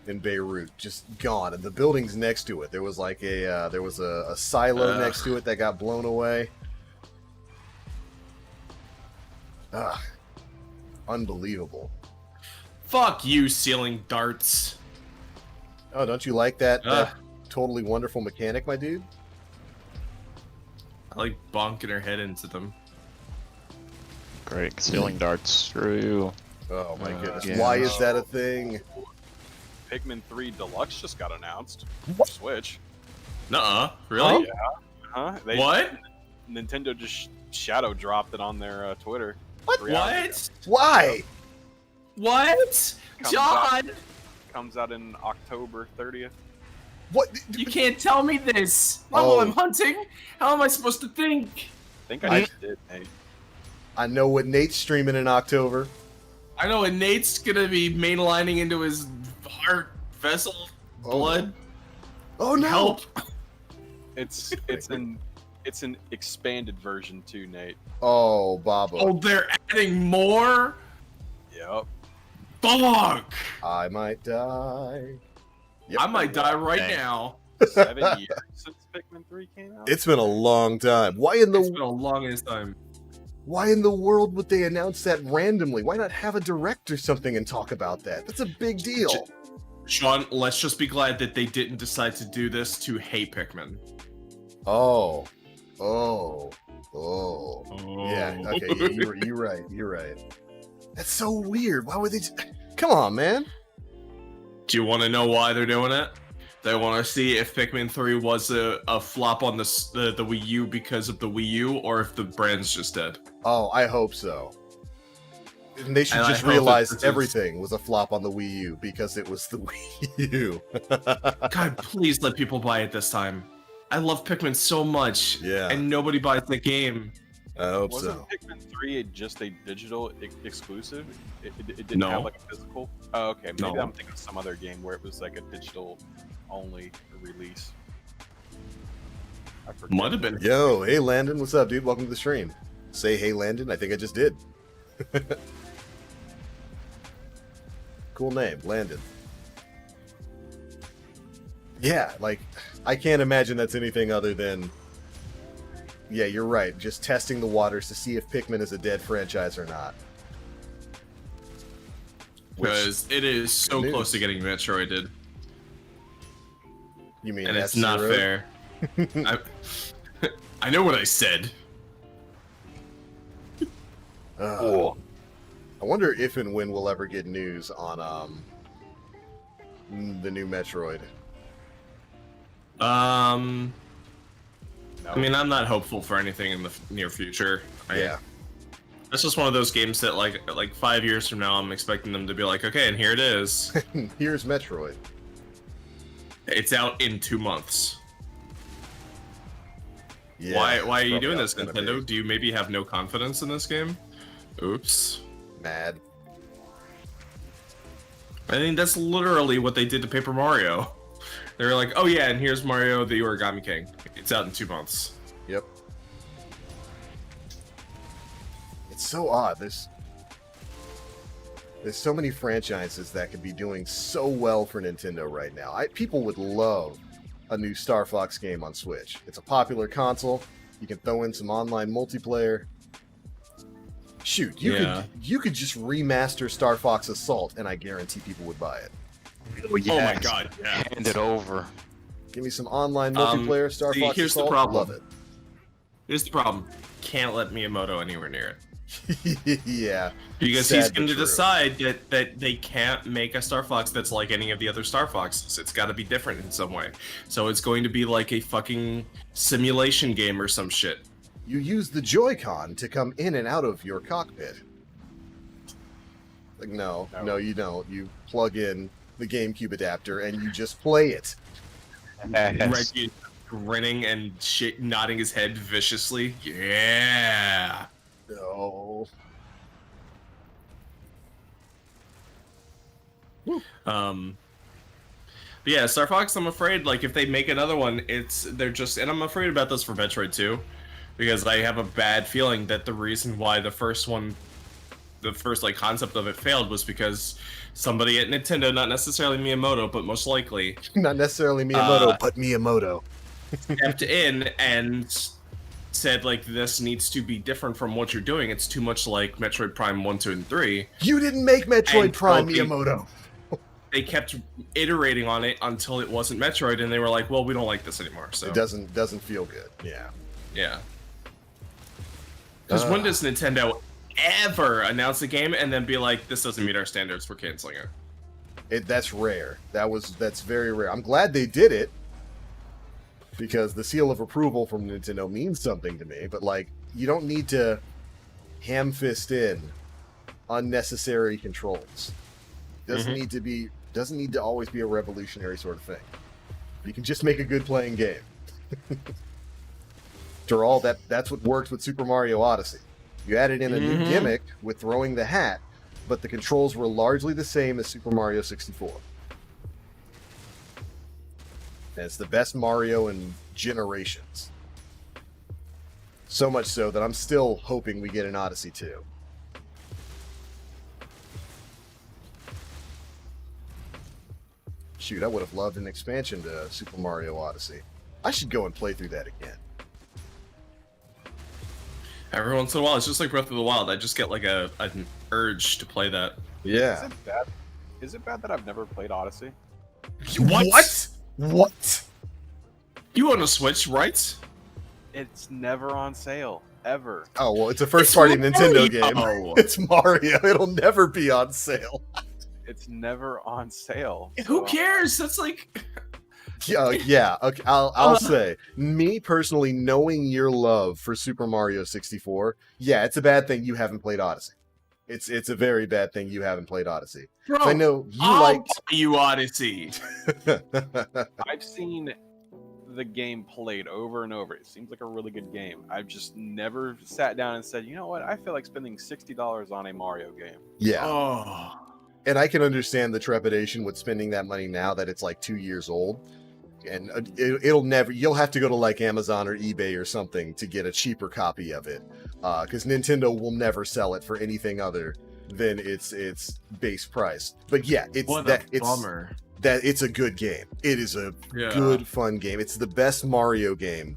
in Beirut just gone, and the buildings next to it. There was like a silo next to it that got blown away. Unbelievable. Fuck you, ceiling darts. Oh, don't you like that totally wonderful mechanic, my dude? I like bonking her head into them. Great. Ceiling darts. Screw you. Oh my goodness. yeah. Why is that a thing? Pikmin 3 Deluxe just got announced. Switch. Nuh-uh. Really? Huh? What? Nintendo just shadow dropped it on their Twitter. What? 3 hours ago. Why? What? Comes John! Comes out in October 30th. What? You can't tell me this! Not Oh. while I'm hunting! How am I supposed to think? I think I just did, Nate. I know what Nate's streaming in October. I know, and Nate's gonna be mainlining into his heart vessel, blood. Oh no! Help! It's an expanded version too, Nate. Oh, Baba. Oh, they're adding more? Yep. Fuck! I might die. Yep. I might die right Dang. now. 7 years since Pikmin 3 came out. It's been a long time. Why in It's been the a longest time. world would they announce that randomly? Why not have a direct or something and talk about that? That's a big deal. Sean, let's just be glad that they didn't decide to do this to hate Pikmin. Oh. Yeah. Okay. You're right. You're right. That's so weird. Why would they? Come on, man. Do you want to know why they're doing it? They want to see if Pikmin 3 was a flop on the Wii U because of the Wii U, or if the brand's just dead. Oh, I hope so. And they should And I just hope realize that this is- everything was a flop on the Wii U because it was the Wii U. God, please let people buy it this time. I love Pikmin so much, Yeah. and nobody buys the game. I hope Wasn't so. Pikmin 3 just a digital exclusive? It didn't No. have like a physical? Oh, okay. Maybe No. I'm thinking of some other game where it was like a digital only release. I forget. Might have been. Yo, hey Landon, what's up, dude? Welcome to the stream. Say hey Landon, I think I just did. Cool name, Landon. Yeah, like, I can't imagine that's anything other than... Yeah, you're right, just testing the waters to see if Pikmin is a dead franchise or not. Which, Because it is so Good close to news. getting Metroided, you mean and it's F-Zero? not fair. I know what I said. I wonder if and when we'll ever get news on the new Metroid. No. I mean, I'm not hopeful for anything in the near future. Yeah. That's just one of those games that, like 5 years from now, I'm expecting them to be like, okay, and here it is. Here's Metroid. It's out in 2 months. Yeah, Why are it's you doing probably this, gonna Nintendo? be Do you maybe have no confidence in this game? Oops. Mad. I think that's literally what they did to Paper Mario. They were like, oh yeah, and here's Mario the Origami King. It's out in 2 months. Yep. It's so odd. There's so many franchises that could be doing so well for Nintendo right now. People would love a new Star Fox game on Switch. It's a popular console. You can throw in some online multiplayer. Shoot, you could just remaster Star Fox Assault, and I guarantee people would buy it. Oh my god, yeah. Hand it over. Give me some online multiplayer Star see, Fox here's the Assault. problem. Love it. Here's the problem. Can't let Miyamoto anywhere near it. Yeah. Because Sad he's but going to true. decide that they can't make a Star Fox that's like any of the other Star Foxes. It's got to be different in some way. So it's going to be like a fucking simulation game or some shit. You use the Joy-Con to come in and out of your cockpit. Like, no, you don't. You plug in the GameCube adapter and you just play it. Reggie grinning and shit, nodding his head viciously. Yeah. No. But yeah, Star Fox, I'm afraid, like, if they make another one, and I'm afraid about this for Metroid 2, because I have a bad feeling that the reason why the first like concept of it failed was because somebody at Nintendo, not necessarily Miyamoto, but most likely, Not necessarily Miyamoto, but Miyamoto. stepped in and said, like, this needs to be different from what you're doing. It's too much like Metroid Prime 1, 2, and 3. You didn't make Metroid And Prime, Trophy. Miyamoto. They kept iterating on it until it wasn't Metroid, and they were like, well, we don't like this anymore. So It doesn't feel good. Yeah. yeah. Because when does Nintendo ever announce a game and then be like, this doesn't meet our standards, we're canceling it? That's rare. That's very rare. I'm glad they did it. because the seal of approval from Nintendo means something to me. But like, you don't need to ham fist in unnecessary controls. Doesn't need to always be a revolutionary sort of thing. You can just make a good playing game. After all, that's what worked with Super Mario Odyssey. You added in a new gimmick with throwing the hat, but the controls were largely the same as Super Mario 64. And it's the best Mario in generations. So much so that I'm still hoping we get an Odyssey 2. Shoot, I would have loved an expansion to Super Mario Odyssey. I should go and play through that again. Every once in a while, it's just like Breath of the Wild. I just get like an urge to play that. Yeah. Is it bad that I've never played Odyssey? What? You own a Switch, right? It's never on sale, ever. Oh, well, it's a first-party Nintendo game. Mario. It's Mario. It'll never be on sale. It's never on sale. Who cares? That's like... Yeah. Okay, I'll say, me personally, knowing your love for Super Mario 64, yeah, it's a bad thing you haven't played Odyssey. It's a very bad thing you haven't played Odyssey. Bro, I know you buy you Odyssey. I've seen the game played over and over. It seems like a really good game. I've just never sat down and said, you know what, I feel like spending $60 on a Mario game. Yeah. Oh. And I can understand the trepidation with spending that money now that it's like 2 years old. And it'll never, you'll have to go to like Amazon or eBay or something to get a cheaper copy of it. Because Nintendo will never sell it for anything other than its base price. But yeah, it's bummer. That it's a good game. It is a good, fun game. It's the best Mario game.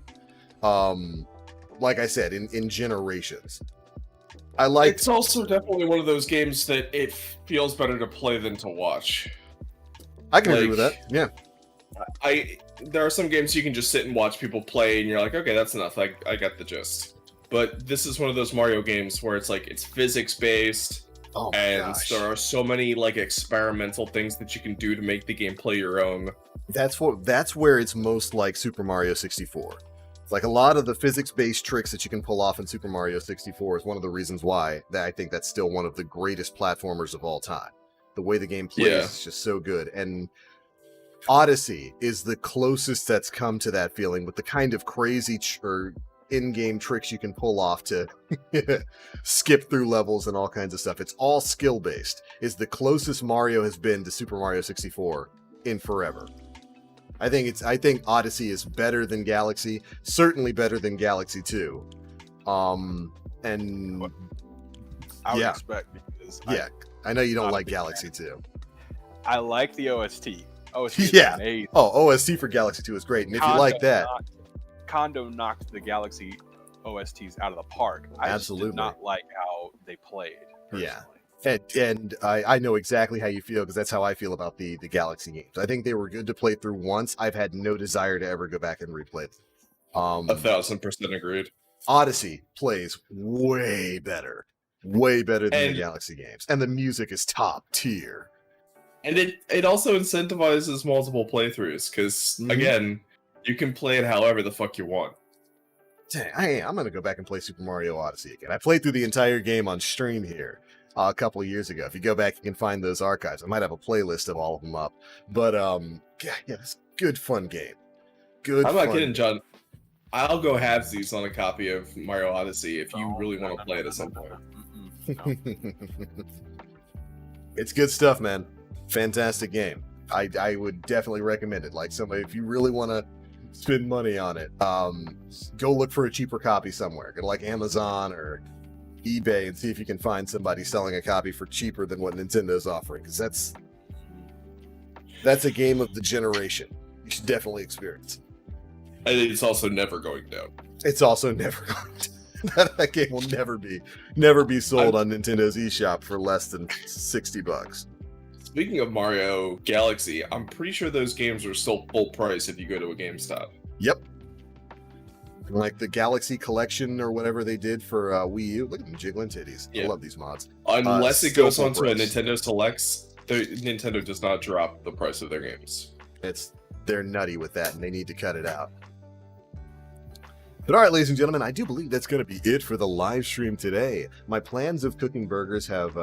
Like I said, in generations. It's also definitely one of those games that it feels better to play than to watch. I can agree with that. Yeah. There are some games you can just sit and watch people play, and you're like, okay, that's enough. I got the gist. But this is one of those Mario games where it's like it's physics based, and there are so many like experimental things that you can do to make the game play your own. That's where it's most like Super Mario 64. Like a lot of the physics-based tricks that you can pull off in Super Mario 64 is one of the reasons why that I think that's still one of the greatest platformers of all time. The way the game plays is just so good. And Odyssey is the closest that's come to that feeling with the kind of crazy or in-game tricks you can pull off to skip through levels and all kinds of stuff. It's all skill-based. Is the closest Mario has been to Super Mario 64 in forever. I think Odyssey is better than Galaxy, certainly better than Galaxy 2. And I would expect, because I know you don't like Galaxy 2. I like the OST. OST is amazing. Oh, OST for Galaxy 2 is great. And if you like that, Kondo knocked the Galaxy OSTs out of the park. I absolutely just did not like how they played. Personally. Yeah. And I know exactly how you feel, because that's how I feel about the Galaxy games. I think they were good to play through once. I've had no desire to ever go back and replay them. 1000% agreed. Odyssey plays way better than the Galaxy games, and the music is top tier. And it also incentivizes multiple playthroughs, because again, you can play it however the fuck you want. Dang, I'm gonna go back and play Super Mario Odyssey again. I played through the entire game on stream here a couple of years ago. If you go back, you can find those archives. I might have a playlist of all of them up. But it's a good fun game. Good. I'm not kidding, John. I'll go halvesies on a copy of Mario Odyssey if you really want to play it at some point. It's good stuff, man. Fantastic game. I would definitely recommend it. Like, somebody, if you really want to spend money on it, go look for a cheaper copy somewhere. Go to like Amazon or eBay and see if you can find somebody selling a copy for cheaper than what Nintendo's offering, because that's a game of the generation. You should definitely experience. And it's also never going down. It's also never going down. That game will never be sold on Nintendo's eShop for less than $60. Speaking of Mario Galaxy, I'm pretty sure those games are still full price if you go to a GameStop. Yep. Like the Galaxy Collection or whatever they did for Wii U. Look at them jiggling titties. I love these mods. Unless it goes onto a Nintendo Selects, Nintendo does not drop the price of their games. They're nutty with that, and they need to cut it out. But all right, ladies and gentlemen, I do believe that's going to be it for the live stream today. My plans of cooking burgers have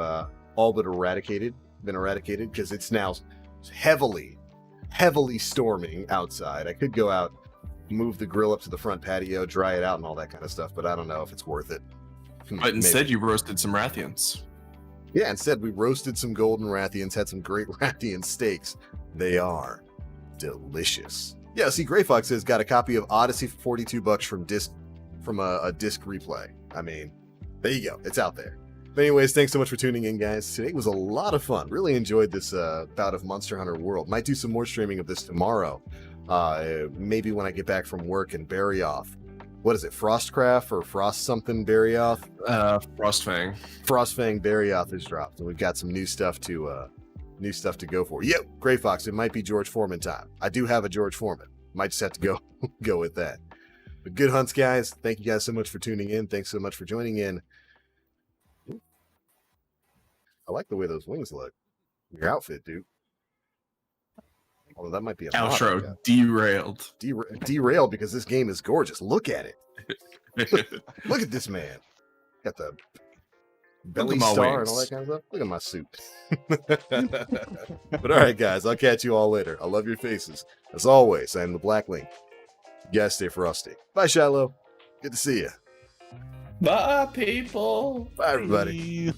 all but been eradicated, because it's now heavily storming outside. I could go out, move the grill up to the front patio, dry it out and all that kind of stuff, but I don't know if it's worth it. But instead, you roasted some Rathians. Yeah, instead we roasted some golden Rathians, had some great Rathian steaks. They are delicious. Yeah, see, Grey Fox has got a copy of Odyssey for $42 from a disc replay. I mean, there you go. It's out there. But anyways, thanks so much for tuning in, guys. Today was a lot of fun. Really enjoyed this bout of Monster Hunter World. Might do some more streaming of this tomorrow. Maybe when I get back from work and bury off. What is it, Frostcraft or Frost something Barryoth? Frostfang. Frostfang Barryoth is dropped, and we've got some new stuff to go for. Yep, Grey Fox, it might be George Foreman time. I do have a George Foreman. Might just have to go with that. But good hunts, guys. Thank you guys so much for tuning in. Thanks so much for joining in. I like the way those wings look. Your outfit, dude. Although that might be a Outro mod, derailed. Derailed because this game is gorgeous. Look at it. Look at this man. Got the belly my star wings. and all that kind of stuff. Look at my suit. But all right, guys, I'll catch you all later. I love your faces. As always, I am the Black Link. You guys stay frosty. Bye, Shiloh. Good to see you. Bye, people. Bye, everybody. Bye.